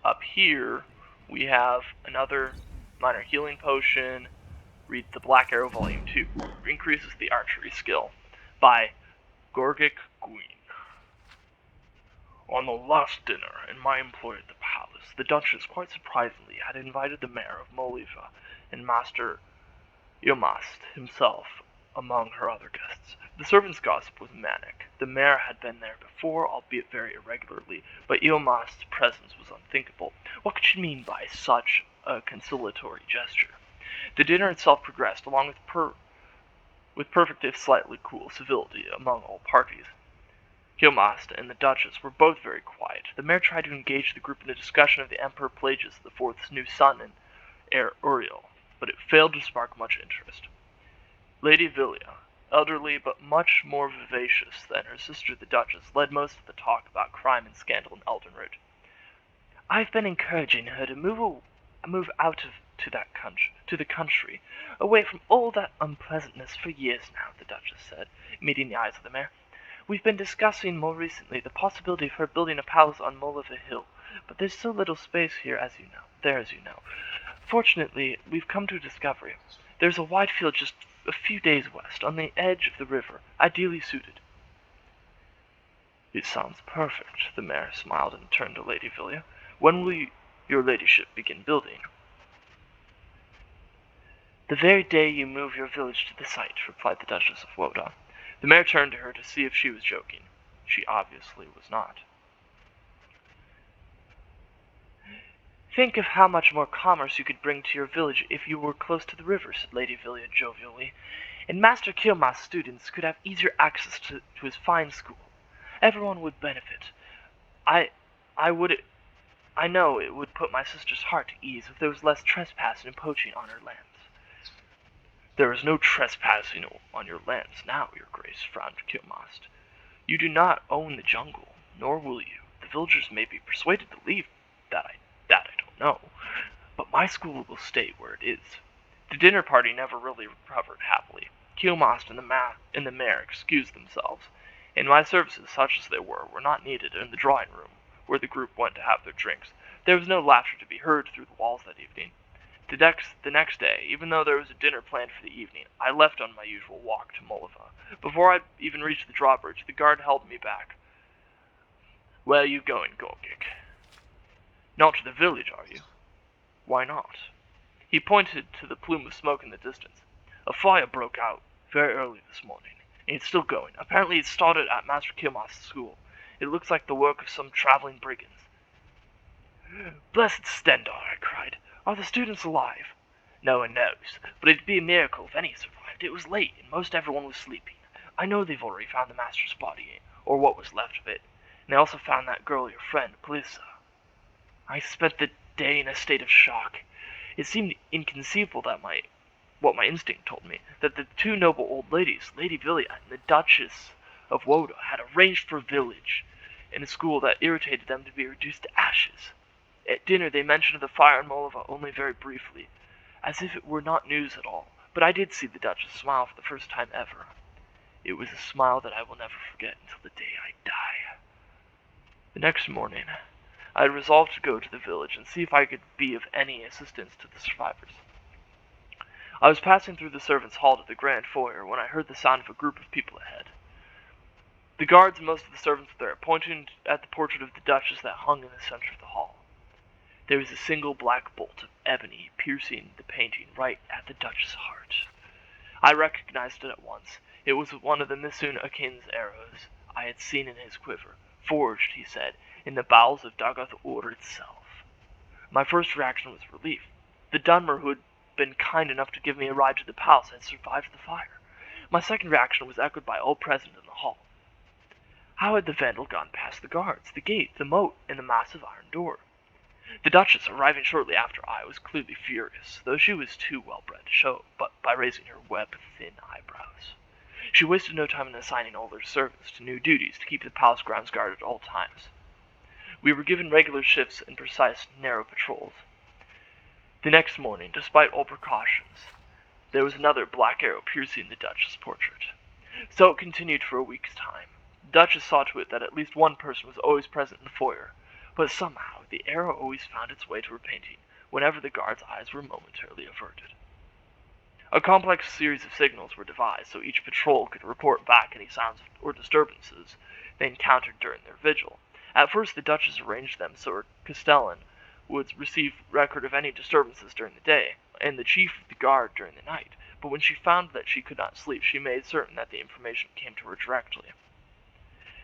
Up here, we have another minor healing potion. Read the Black Arrow Volume 2. Increases the archery skill by Gorgic Gwyn. On the last dinner in my employ at the palace, the Duchess, quite surprisingly, had invited the mayor of Moliva and Master Iomast himself among her other guests. The servants' gossip was manic. The mayor had been there before, albeit very irregularly, but Iomast's presence was unthinkable. What could she mean by such a conciliatory gesture? The dinner itself progressed, along with perfect if slightly cool civility among all parties. Iomast and the Duchess were both very quiet. The mayor tried to engage the group in a discussion of the Emperor Pelagius IV's new son and heir Uriel, but it failed to spark much interest. Lady Villia, elderly but much more vivacious than her sister the Duchess, led most of the talk about crime and scandal in Eldenwood. I've been encouraging her to move out to the country, away from all that unpleasantness for years now, the Duchess said, meeting the eyes of the mayor. We've been discussing more recently the possibility of her building a palace on Moliva Hill, but there's so little space here, as you know. Fortunately, we've come to a discovery. There's a wide field just a few days west, on the edge of the river, ideally suited. It sounds perfect, the mayor smiled and turned to Lady Villia. When will your ladyship begin building? The very day you move your village to the site, replied the Duchess of Wodan. The mayor turned to her to see if she was joking. She obviously was not. Think of how much more commerce you could bring to your village if you were close to the river, said Lady Villia jovially, and Master Kilmast's students could have easier access to his fine school. Everyone would benefit. I know it would put my sister's heart to ease if there was less trespassing and poaching on her lands. There is no trespassing on your lands now, your grace, frowned Kilmast. You do not own the jungle, nor will you. The villagers may be persuaded to leave, that I don't know, but my school will stay where it is. The dinner party never really recovered happily. Kilmast and the mayor excused themselves, and my services, such as they were not needed in the drawing room, where the group went to have their drinks. There was no laughter to be heard through the walls that evening. The next day, even though there was a dinner planned for the evening, I left on my usual walk to Moliva. Before I even reached the drawbridge, the guard held me back. Where are you going, Gorgic? Not to the village, are you? Why not? He pointed to the plume of smoke in the distance. A fire broke out very early this morning, and it's still going. Apparently it started at Master Kilmast's school. It looks like the work of some traveling brigands. Blessed Stendar, I cried. Are the students alive? No one knows, but it'd be a miracle if any survived. It was late, and most everyone was sleeping. I know they've already found the Master's body, or what was left of it, and they also found that girl, your friend, Blissa. I spent the day in a state of shock. It seemed inconceivable that what my instinct told me, that the two noble old ladies, Lady Villia and the Duchess of Woda, had arranged for a village in a school that irritated them to be reduced to ashes. At dinner they mentioned the fire in Molova only very briefly, as if it were not news at all, but I did see the Duchess smile for the first time ever. It was a smile that I will never forget until the day I die. The next morning, I had resolved to go to the village and see if I could be of any assistance to the survivors. I was passing through the servants' hall to the grand foyer when I heard the sound of a group of people ahead. The guards and most of the servants were there, pointing at the portrait of the Duchess that hung in the center of the hall. There was a single black bolt of ebony piercing the painting right at the Duchess' heart. I recognized it at once. It was one of the Missoon Akin's arrows I had seen in his quiver, forged, he said, in the bowels of Dagath-ur itself. My first reaction was relief. The Dunmer who had been kind enough to give me a ride to the palace had survived the fire. My second reaction was echoed by all present in the hall. How had the vandal gone past the guards, the gate, the moat, and the massive iron door? The Duchess, arriving shortly after I, was clearly furious, though she was too well-bred to show, but by raising her web-thin eyebrows. She wasted no time in assigning all their servants to new duties to keep the palace grounds guarded at all times. We were given regular shifts and precise, narrow patrols. The next morning, despite all precautions, there was another black arrow piercing the Duchess' portrait. So it continued for a week's time. The Duchess saw to it that at least one person was always present in the foyer, but somehow the arrow always found its way to her painting whenever the guards' eyes were momentarily averted. A complex series of signals were devised so each patrol could report back any sounds or disturbances they encountered during their vigil. At first the Duchess arranged them so her castellan would receive record of any disturbances during the day, and the chief of the guard during the night, but when she found that she could not sleep, she made certain that the information came to her directly.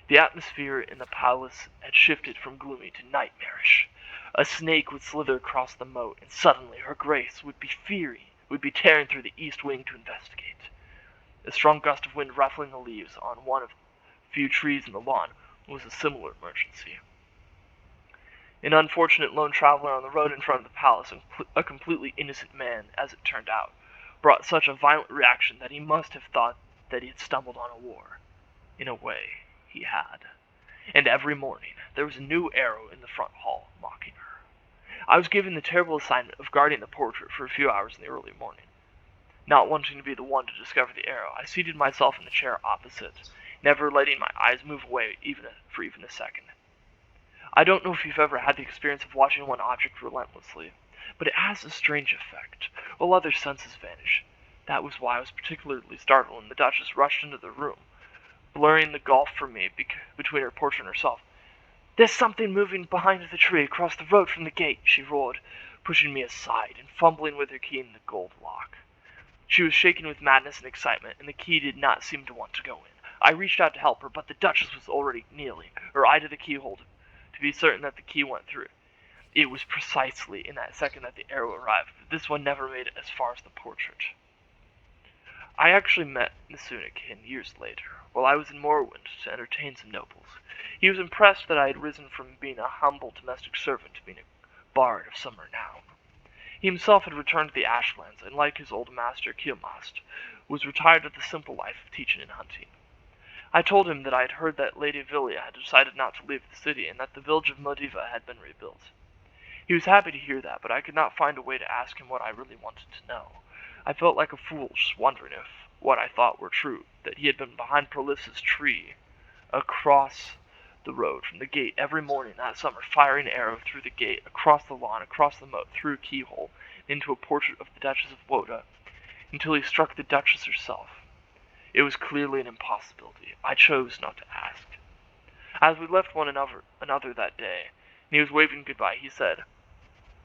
The atmosphere in the palace had shifted from gloomy to nightmarish. A snake would slither across the moat, and suddenly her grace would be tearing through the east wing to investigate. A strong gust of wind ruffling the leaves on one of the few trees in the lawn was a similar emergency. An unfortunate lone traveler on the road in front of the palace, a completely innocent man, as it turned out, brought such a violent reaction that he must have thought that he had stumbled on a war. In a way, he had. And every morning, there was a new arrow in the front hall, mocking her. I was given the terrible assignment of guarding the portrait for a few hours in the early morning. Not wanting to be the one to discover the arrow, I seated myself in the chair opposite, never letting my eyes move away for even a second. I don't know if you've ever had the experience of watching one object relentlessly, but it has a strange effect, while other senses vanish. That was why I was particularly startled when the Duchess rushed into the room, blurring the gulf for me between her portrait and herself. "There's something moving behind the tree across the road from the gate," she roared, pushing me aside and fumbling with her key in the gold lock. She was shaking with madness and excitement, and the key did not seem to want to go in. I reached out to help her, but the Duchess was already kneeling, her eye to the keyhole to be certain that the key went through. It was precisely in that second that the arrow arrived, but this one never made it as far as the portrait. I actually met Misunikin years later, while I was in Morrowind to entertain some nobles. He was impressed that I had risen from being a humble domestic servant to being a bard of some renown. He himself had returned to the Ashlands, and like his old master Kielmast, was retired to the simple life of teaching and hunting. I told him that I had heard that Lady Villia had decided not to leave the city, and that the village of Modiva had been rebuilt. He was happy to hear that, but I could not find a way to ask him what I really wanted to know. I felt like a fool just wondering if what I thought were true, that he had been behind Prolissa's tree, across the road from the gate every morning that summer, firing an arrow through the gate, across the lawn, across the moat, through a keyhole, into a portrait of the Duchess of Woda, until he struck the Duchess herself. It was clearly an impossibility. I chose not to ask. As we left one another that day, and he was waving goodbye, he said,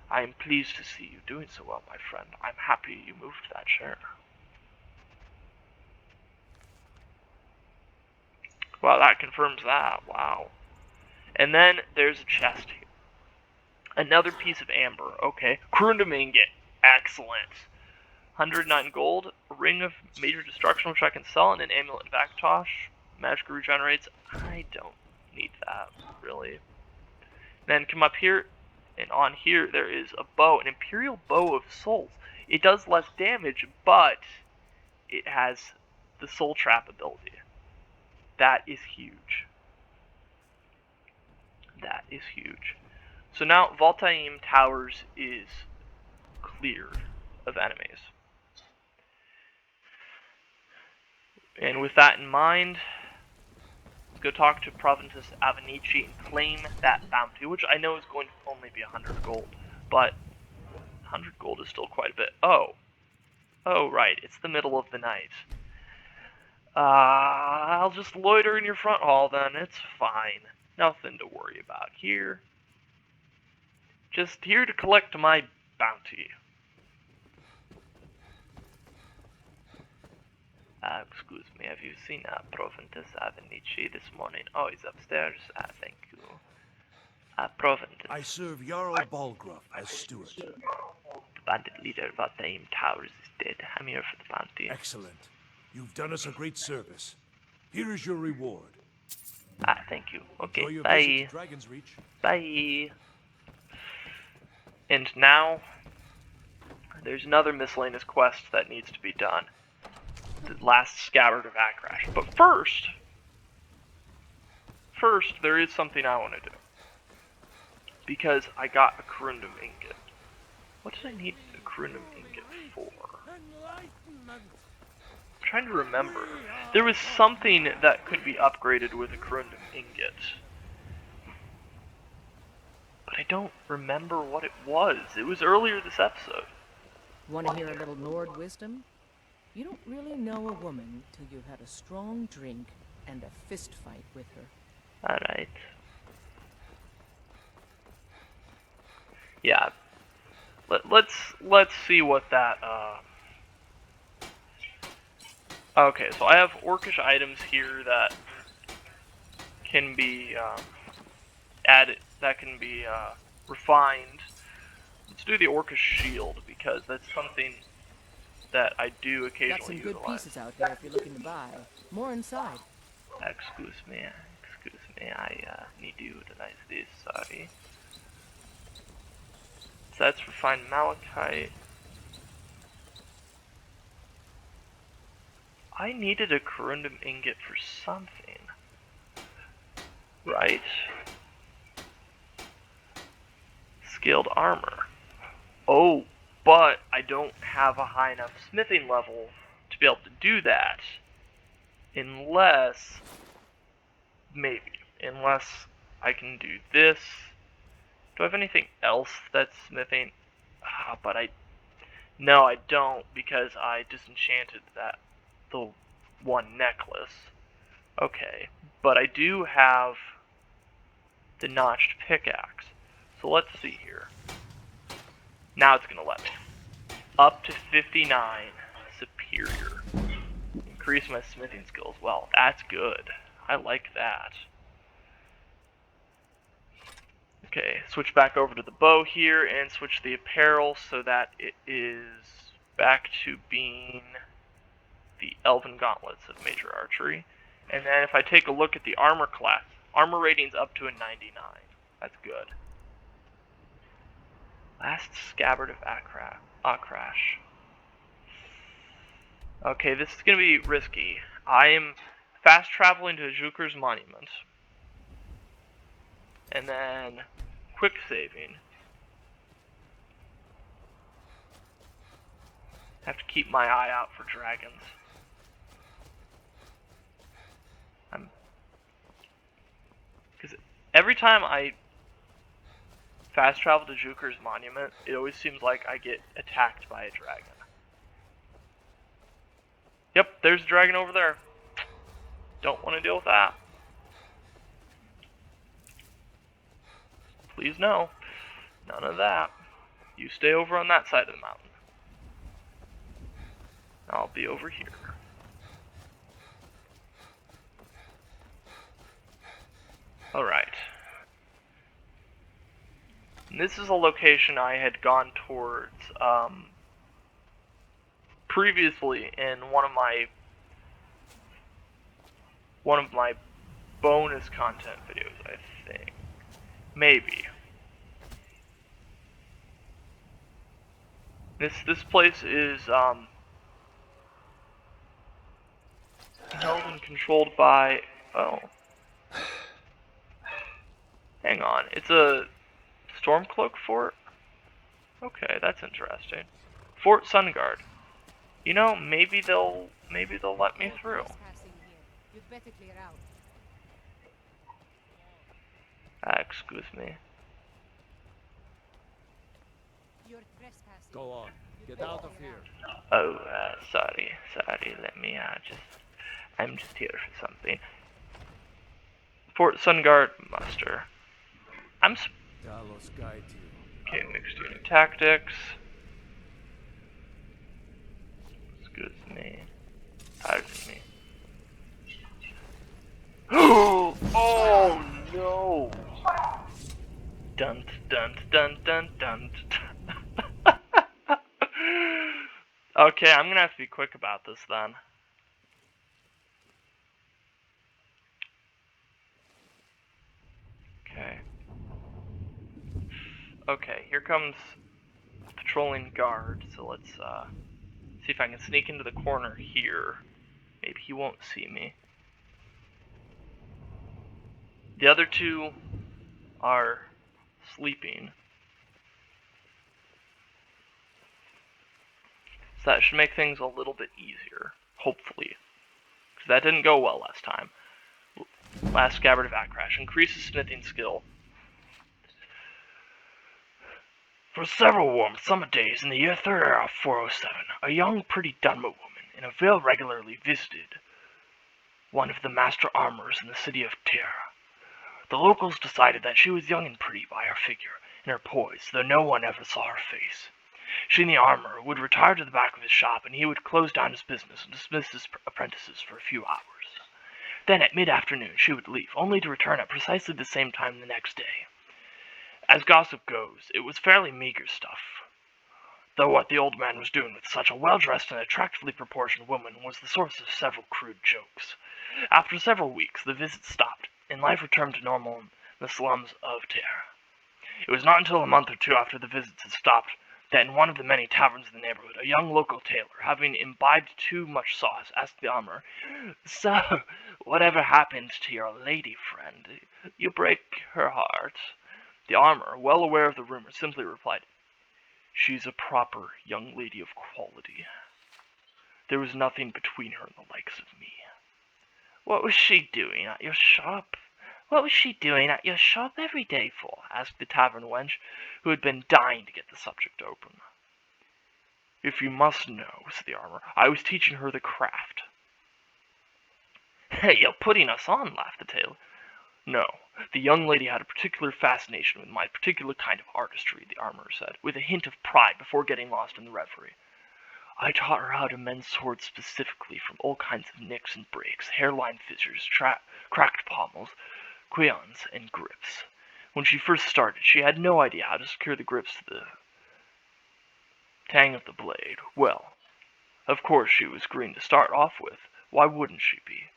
"I am pleased to see you doing so well, my friend. I'm happy you moved that chair." Well, that confirms that. Wow. And then there's a chest here. Another piece of amber. Okay. Corundum ingot. Excellent. 109 gold. A ring of major destruction, which I can sell, and an amulet in Vaktosh. Magic regenerates. I don't need that, really. Then come up here, and on here there is a bow, an Imperial Bow of Souls. It does less damage, but it has the Soul Trap ability. That is huge. That is huge. So now Voltaim Towers is cleared of enemies. And with that in mind, let's go talk to Provinces Avenici and claim that bounty, which I know is going to only be 100 gold, but 100 gold is still quite a bit. Oh, right, it's the middle of the night. I'll just loiter in your front hall then, it's fine. Nothing to worry about here. Just here to collect my bounty. Excuse me, have you seen Provinces Avenici this morning? Oh, he's upstairs. Thank you. Provinces. I serve Jarl Balgruff as steward. The bandit leader Voltaim Towers is dead. I'm here for the bounty. Excellent. You've done us a great service. Here is your reward. Thank you. Okay, Enjoy your bye. visit to Dragon's Reach. Bye. And now, there's another miscellaneous quest that needs to be done. The last scabbard of Akrash. But first, there is something I want to do. Because I got a Corundum ingot. What did I need a Corundum ingot for? I'm trying to remember. There was something that could be upgraded with a Corundum ingot. But I don't remember what it was. It was earlier this episode. Want to hear a little Nord wisdom? You don't really know a woman till you've had a strong drink and a fist fight with her. Alright. Yeah. Let's see what that, Okay, so I have orcish items here that can be, added, that can be, refined. Let's do the orcish shield, because that's something that I do occasionally Got some utilize. good pieces out here if you're looking to buy. More inside. Excuse me, I need to utilize this, sorry. So that's refined malachite. I needed a corundum ingot for something. Right? Scaled armor. Oh, but I don't have a high enough smithing level to be able to do that. Unless, unless I can do this. Do I have anything else that's smithing? No, I don't, because I disenchanted the one necklace. Okay, but I do have the notched pickaxe. So let's see here. Now it's gonna let me. Up to 59 superior. Increase my smithing skill as well. That's good. I like that. Okay, switch back over to the bow here and switch the apparel so that it is back to being the Elven Gauntlets of Major Archery. And then if I take a look at the armor class, armor rating's up to a 99. That's good. Last Scabbard of Akrash. Okay, this is going to be risky. I am fast traveling to Juker's Monument. And then quick saving. Have to keep my eye out for dragons. Because every time I fast travel to Juker's Monument, it always seems like I get attacked by a dragon. Yep, there's a dragon over there. Don't want to deal with that. Please no. None of that. You stay over on that side of the mountain. I'll be over here. Alright. And this is a location I had gone towards previously in one of my bonus content videos, I think. Maybe. This place is held and controlled by, oh, hang on, it's a Stormcloak fort? Okay, that's interesting. Fort Sunguard. You know, maybe they'll let me through. Excuse me. Go on. Get out of here. Oh, sorry. Let me, I'm just here for something. Fort Sunguard muster. Okay, mixed unit tactics. Excuse me. Pardon me. Oh no! Dun dun dun dun dun. Okay, I'm gonna have to be quick about this then. Okay, here comes the patrolling guard, so let's see if I can sneak into the corner here. Maybe he won't see me. The other two are sleeping. So that should make things a little bit easier, hopefully. Because that didn't go well last time. Last Scabbard of Crash increases smithing skill. For several warm summer days in the year 407, a young, pretty Dunmer woman in a veil regularly visited one of the master armorers in the city of Tyr. The locals decided that she was young and pretty by her figure and her poise, though no one ever saw her face. She and the armorer would retire to the back of his shop, and he would close down his business and dismiss his apprentices for a few hours. Then at mid-afternoon she would leave, only to return at precisely the same time the next day. As gossip goes, it was fairly meager stuff, though what the old man was doing with such a well-dressed and attractively proportioned woman was the source of several crude jokes. After several weeks, the visits stopped, and life returned to normal in the slums of Tyr. It was not until a month or two after the visits had stopped that in one of the many taverns in the neighborhood, a young local tailor, having imbibed too much sauce, asked the armorer, "So, whatever happened to your lady friend? You break her heart?" The armorer, well aware of the rumor, simply replied, "She's a proper young lady of quality. There was nothing between her and the likes of me." "What was she doing at your shop? What was she doing at your shop every day for?" asked the tavern wench, who had been dying to get the subject open. "If you must know," said the armorer, "I was teaching her the craft." "You're putting us on," laughed the tailor. "No, the young lady had a particular fascination with my particular kind of artistry," the armorer said, with a hint of pride before getting lost in the reverie. "I taught her how to mend swords specifically from all kinds of nicks and breaks, hairline fissures, cracked pommels, quillons, and grips. When she first started, she had no idea how to secure the grips to the tang of the blade. Well, of course she was green to start off with. Why wouldn't she be?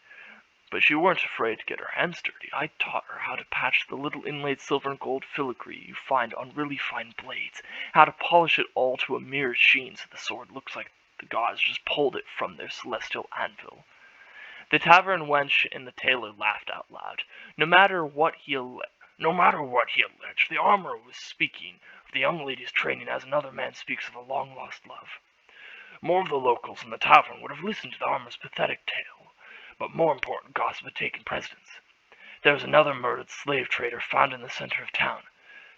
But she weren't afraid to get her hands dirty. I taught her how to patch the little inlaid silver and gold filigree you find on really fine blades, how to polish it all to a mere sheen so the sword looks like the gods just pulled it from their celestial anvil." The tavern wench and the tailor laughed out loud. No matter what he alleged, the armorer was speaking of the young lady's training as another man speaks of a long-lost love. More of the locals in the tavern would have listened to the armorer's pathetic tale, but more important gossip had taken precedence. There was another murdered slave trader found in the center of town,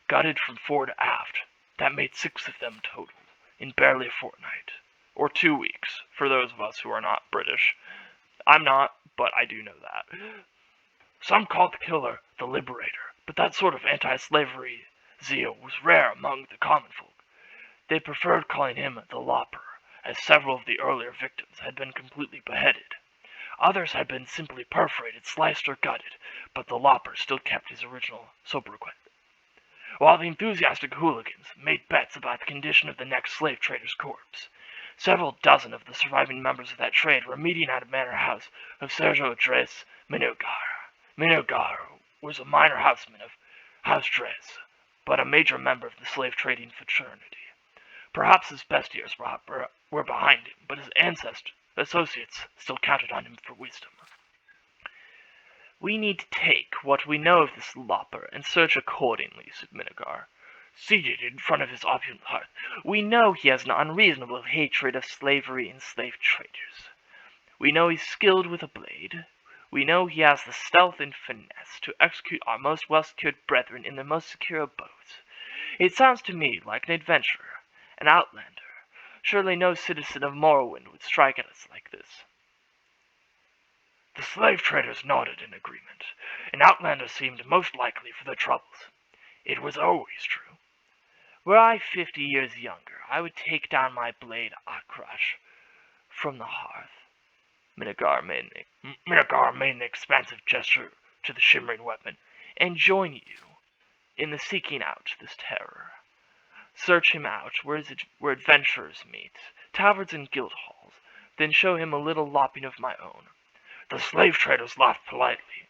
gutted from fore to aft. That made 6 of them total, in barely a fortnight. Or 2 weeks, for those of us who are not British. I'm not, but I do know that. Some called the killer the Liberator, but that sort of anti-slavery zeal was rare among the common folk. They preferred calling him the Lopper, as several of the earlier victims had been completely beheaded. Others had been simply perforated, sliced, or gutted, but the Lopper still kept his original sobriquet. while the enthusiastic hooligans made bets about the condition of the next slave trader's corpse. Several dozen of the surviving members of that trade were meeting at a manor house of Sergio Dres Minogar. Minogar was a minor houseman of House Dres, but a major member of the slave trading fraternity. Perhaps his best years were behind him, but his associates still counted on him for wisdom. We need to take what we know of this lopper and search accordingly, said Minogar, seated in front of his opulent hearth. We know he has an unreasonable hatred of slavery and slave traders. We know he's skilled with a blade. We know he has the stealth and finesse to execute our most well-secured brethren in their most secure abodes. It sounds to me like an adventurer, an outlander. Surely no citizen of Morrowind would strike at us like this. The slave traders nodded in agreement. An outlander seemed most likely for the troubles. It was always true. Were I 50 years younger, I would take down my blade Akrash from the hearth. Minogar made an expansive gesture to the shimmering weapon, and join you in the seeking out this terror. Search him out where adventurers meet, taverns and guild halls, then show him a little lopping of my own. The slave traders laughed politely.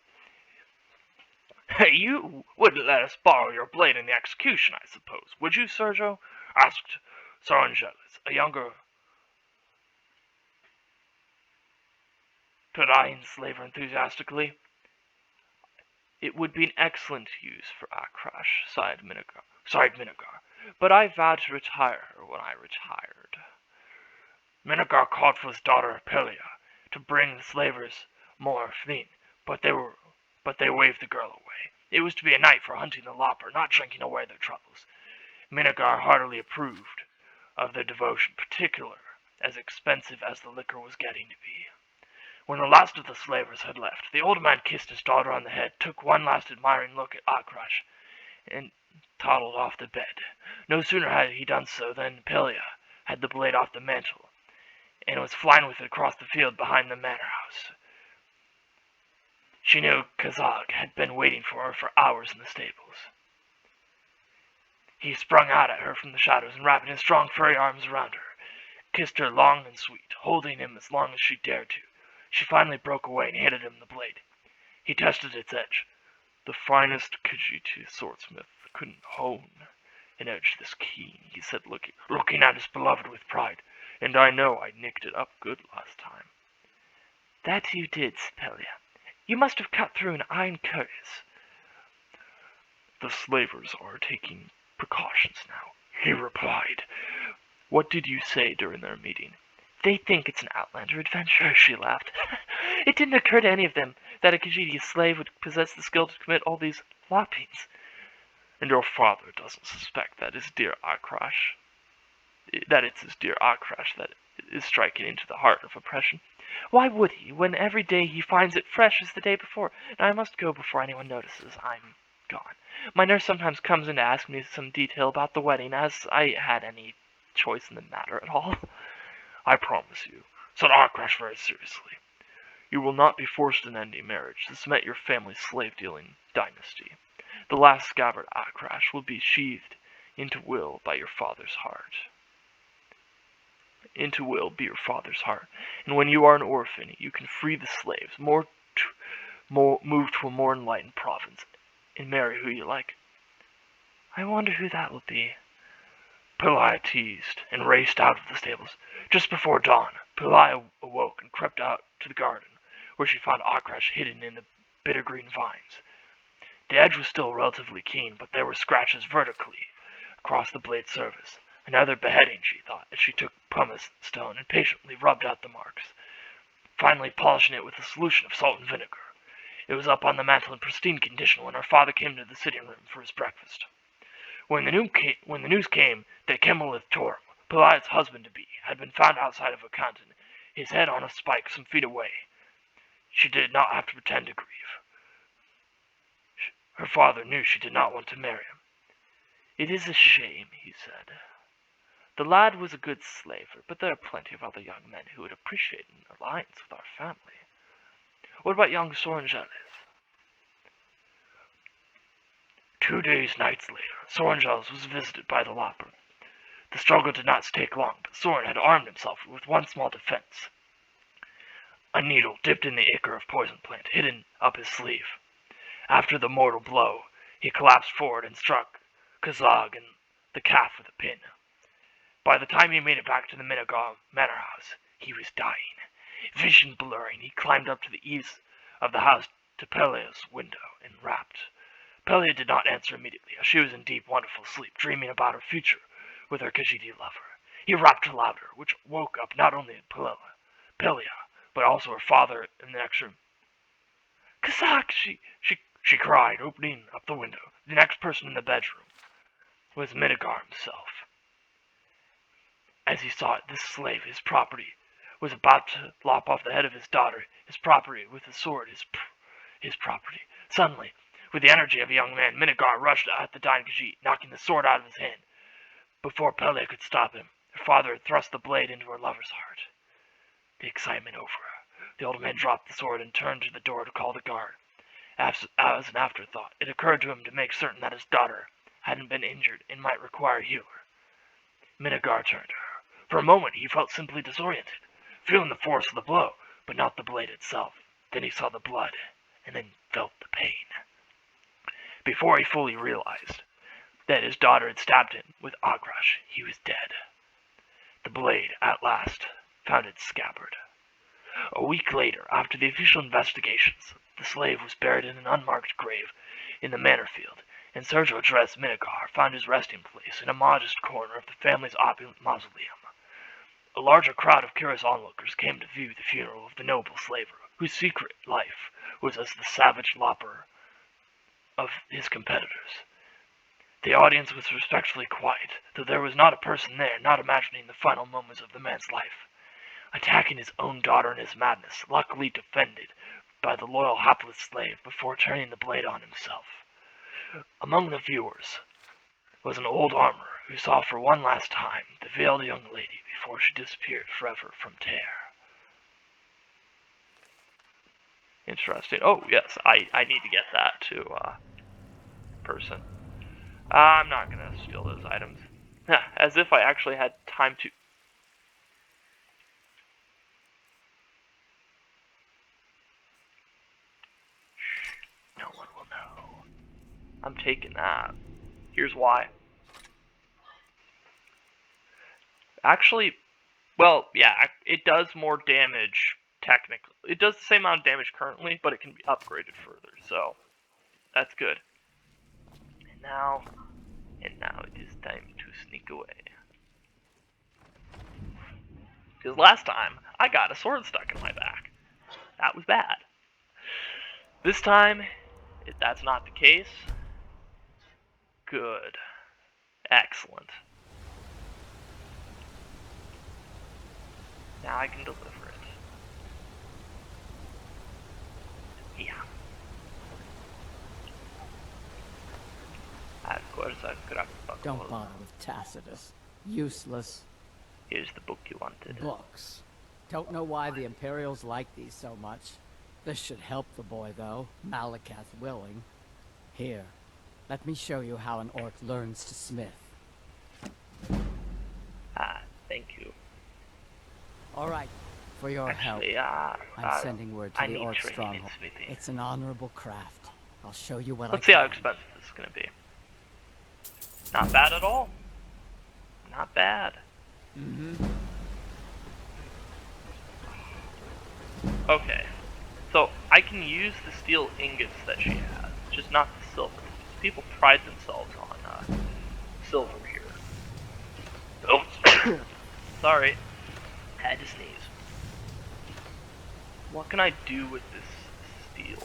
You wouldn't let us borrow your blade in the execution, I suppose, would you, Sergio? Asked Sorangelis, a younger Parian slaver enthusiastically. It would be an excellent use for Akrash, sighed Minogar, but I vowed to retire her when I retired. Minogar called for his daughter Apelia to bring the slavers more fleeing, but they waved the girl away. It was to be a night for hunting the lopper, not drinking away their troubles. Minogar heartily approved of their devotion, particularly as expensive as the liquor was getting to be. When the last of the slavers had left, the old man kissed his daughter on the head, took one last admiring look at Akrash, and toddled off to bed. No sooner had he done so than Apelia had the blade off the mantle, and was flying with it across the field behind the manor house. She knew Kazag had been waiting for her for hours in the stables. He sprung out at her from the shadows and, wrapping his strong furry arms around her, kissed her long and sweet, holding him as long as she dared to. She finally broke away and handed him the blade. He tested its edge. The finest Khajiit swordsmith couldn't hone an edge this keen, he said, looking at his beloved with pride. And I know I nicked it up good last time. That you did, Spelia. You must have cut through an iron cuirass. The slavers are taking precautions now, he replied. What did you say during their meeting? They think it's an outlander adventure, she laughed. It didn't occur to any of them that a Khajiit slave would possess the skill to commit all these loppings. And your father doesn't suspect that it's his dear Akrash that is striking into the heart of oppression. Why would he, when every day he finds it fresh as the day before? And I must go before anyone notices I'm gone. My nurse sometimes comes in to ask me some detail about the wedding, as I had any choice in the matter at all. I promise you, said Akrash very seriously, you will not be forced into any marriage to cement your family's slave-dealing dynasty. The last scabbard Akrash will be sheathed into will by your father's heart. Into will be your father's heart, and when you are an orphan, you can free the slaves, move to a more enlightened province, and marry who you like. I wonder who that will be. Peliah teased and raced out of the stables. Just before dawn, Peliah awoke and crept out to the garden, where she found Akrash hidden in the bitter green vines. The edge was still relatively keen, but there were scratches vertically across the blade's surface. Another beheading, she thought, as she took pumice stone and patiently rubbed out the marks, finally polishing it with a solution of salt and vinegar. It was up on the mantel in pristine condition when her father came to the sitting room for his breakfast. When the news came that Kemalith Torm, Peliah's husband-to-be, had been found outside of Ocanton, his head on a spike some feet away, she did not have to pretend to grieve. Her father knew she did not want to marry him. It is a shame, he said. The lad was a good slaver, but there are plenty of other young men who would appreciate an alliance with our family. What about young Sorangelis? 2 nights later, Sorenjels was visited by the Lopper. The struggle did not take long, but Soren had armed himself with one small defense. A needle dipped in the ichor of poison plant hidden up his sleeve. After the mortal blow, he collapsed forward and struck Kazag in the calf with a pin. By the time he made it back to the Minagar manor house, he was dying. Vision blurring, he climbed up to the eaves of the house to Pelia's window and rapped. Pelia did not answer immediately, as she was in deep, wonderful sleep, dreaming about her future with her Khajiit lover. He rapped louder, which woke up not only Pelia, but also her father in the next room. Kazak, she cried, opening up the window. The next person in the bedroom was Minagar himself. As he saw it, this slave, his property, was about to lop off the head of his daughter, his property, with his sword, his property. Suddenly, with the energy of a young man, Minagar rushed at the dying Khajiit, knocking the sword out of his hand. Before Pelia could stop him, her father had thrust the blade into her lover's heart. The excitement over, the old man dropped the sword and turned to the door to call the guard. As an afterthought, it occurred to him to make certain that his daughter hadn't been injured and might require a healer. Minagar turned to her. For a moment, he felt simply disoriented, feeling the force of the blow, but not the blade itself. Then he saw the blood, and then felt the pain. Before he fully realized that his daughter had stabbed him with Agrash, he was dead. The blade, at last, found its scabbard. A week later, after the official investigations, the slave was buried in an unmarked grave in the manor field, and Sergio Dres Minagar found his resting place in a modest corner of the family's opulent mausoleum. A larger crowd of curious onlookers came to view the funeral of the noble slaver, whose secret life was as the savage lopper of his competitors. The audience was respectfully quiet, though there was not a person there not imagining the final moments of the man's life. Attacking his own daughter in his madness, luckily defended by the loyal hapless slave before turning the blade on himself. Among the viewers was an old armorer who saw for one last time the veiled young lady before she disappeared forever from Tear. Interesting. Oh, yes, I need to get that to person. I'm not going to steal those items. As if I actually had time to... Shh, no one will know. I'm taking that. Here's why. Actually, well, yeah, it does more damage, technically. It does the same amount of damage currently, but it can be upgraded further, so that's good. And now it is time to sneak away. Because last time, I got a sword stuck in my back. That was bad. This time, if that's not the case, good. Excellent. Now I can deliver it. Yeah. Of course, Don't bother with Tacitus. Useless. Here's the book you wanted. Books. Don't know why the Imperials like these so much. This should help the boy, though, Malakath willing. Here, let me show you how an orc learns to smith. Thank you. All right, for your help, I'm sending word to the orc stronghold. It's an honorable craft. I'll show you what Let's see how expensive this is going to be. Not bad at all. Not bad. Okay. So, I can use the steel ingots that she has, just not the silver. People pride themselves on silver here. Oh, sorry. Had to sneeze. What can I do with this steel?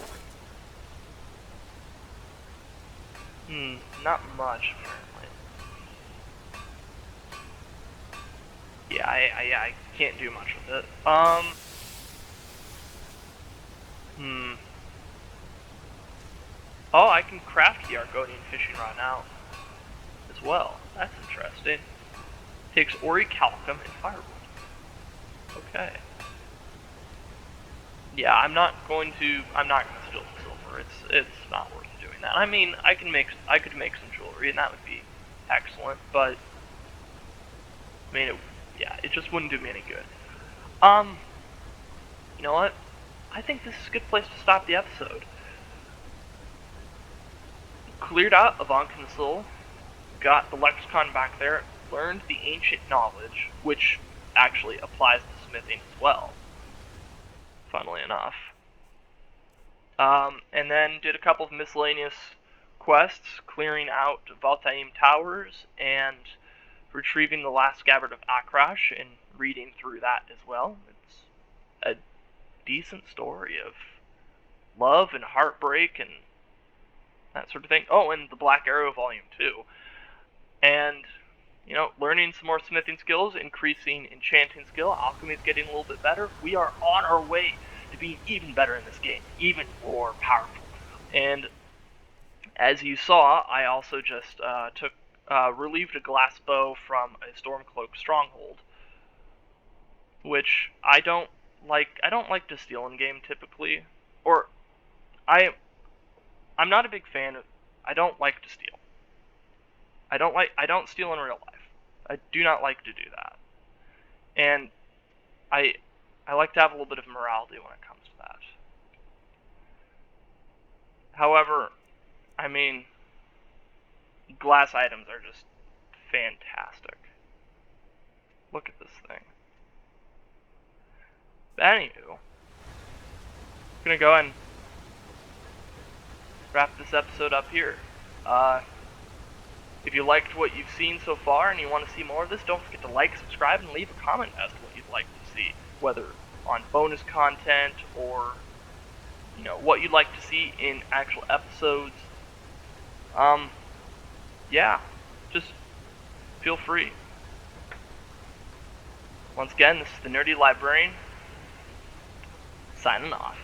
Not much, apparently. Yeah, I can't do much with it. Oh, I can craft the Argonian Fishing Rod now, as well. That's interesting. Takes orichalcum and firewood. Okay. Yeah, I'm not going to steal the silver. It's not worth doing that. I mean, I could make some jewelry, and that would be excellent. But I mean, it just wouldn't do me any good. You know what? I think this is a good place to stop the episode. Cleared out Avant Consul, got the lexicon back there, learned the ancient knowledge, which actually applies to smithing as well, funnily enough. And then did a couple of miscellaneous quests, clearing out Valtaim Towers and retrieving the last scabbard of Akrash and reading through that as well. It's a decent story of love and heartbreak and that sort of thing. Oh, and the Black Arrow Volume 2. And, you know, learning some more smithing skills, increasing enchanting skill, alchemy is getting a little bit better. We are on our way to being even better in this game, even more powerful. And as you saw, I also just relieved a glass bow from a Stormcloak stronghold, which I don't like to steal in game typically, or I'm not a big fan of. I don't like to steal. I don't steal in real life. I do not like to do that, and I like to have a little bit of morality when it comes to that. However, I mean, glass items are just fantastic. Look at this thing. But anywho, I'm gonna go and wrap this episode up here. If you liked what you've seen so far and you want to see more of this, don't forget to like, subscribe, and leave a comment as to what you'd like to see, whether on bonus content or, you know, what you'd like to see in actual episodes. Yeah, just feel free. Once again, this is the Nerdy Librarian, signing off.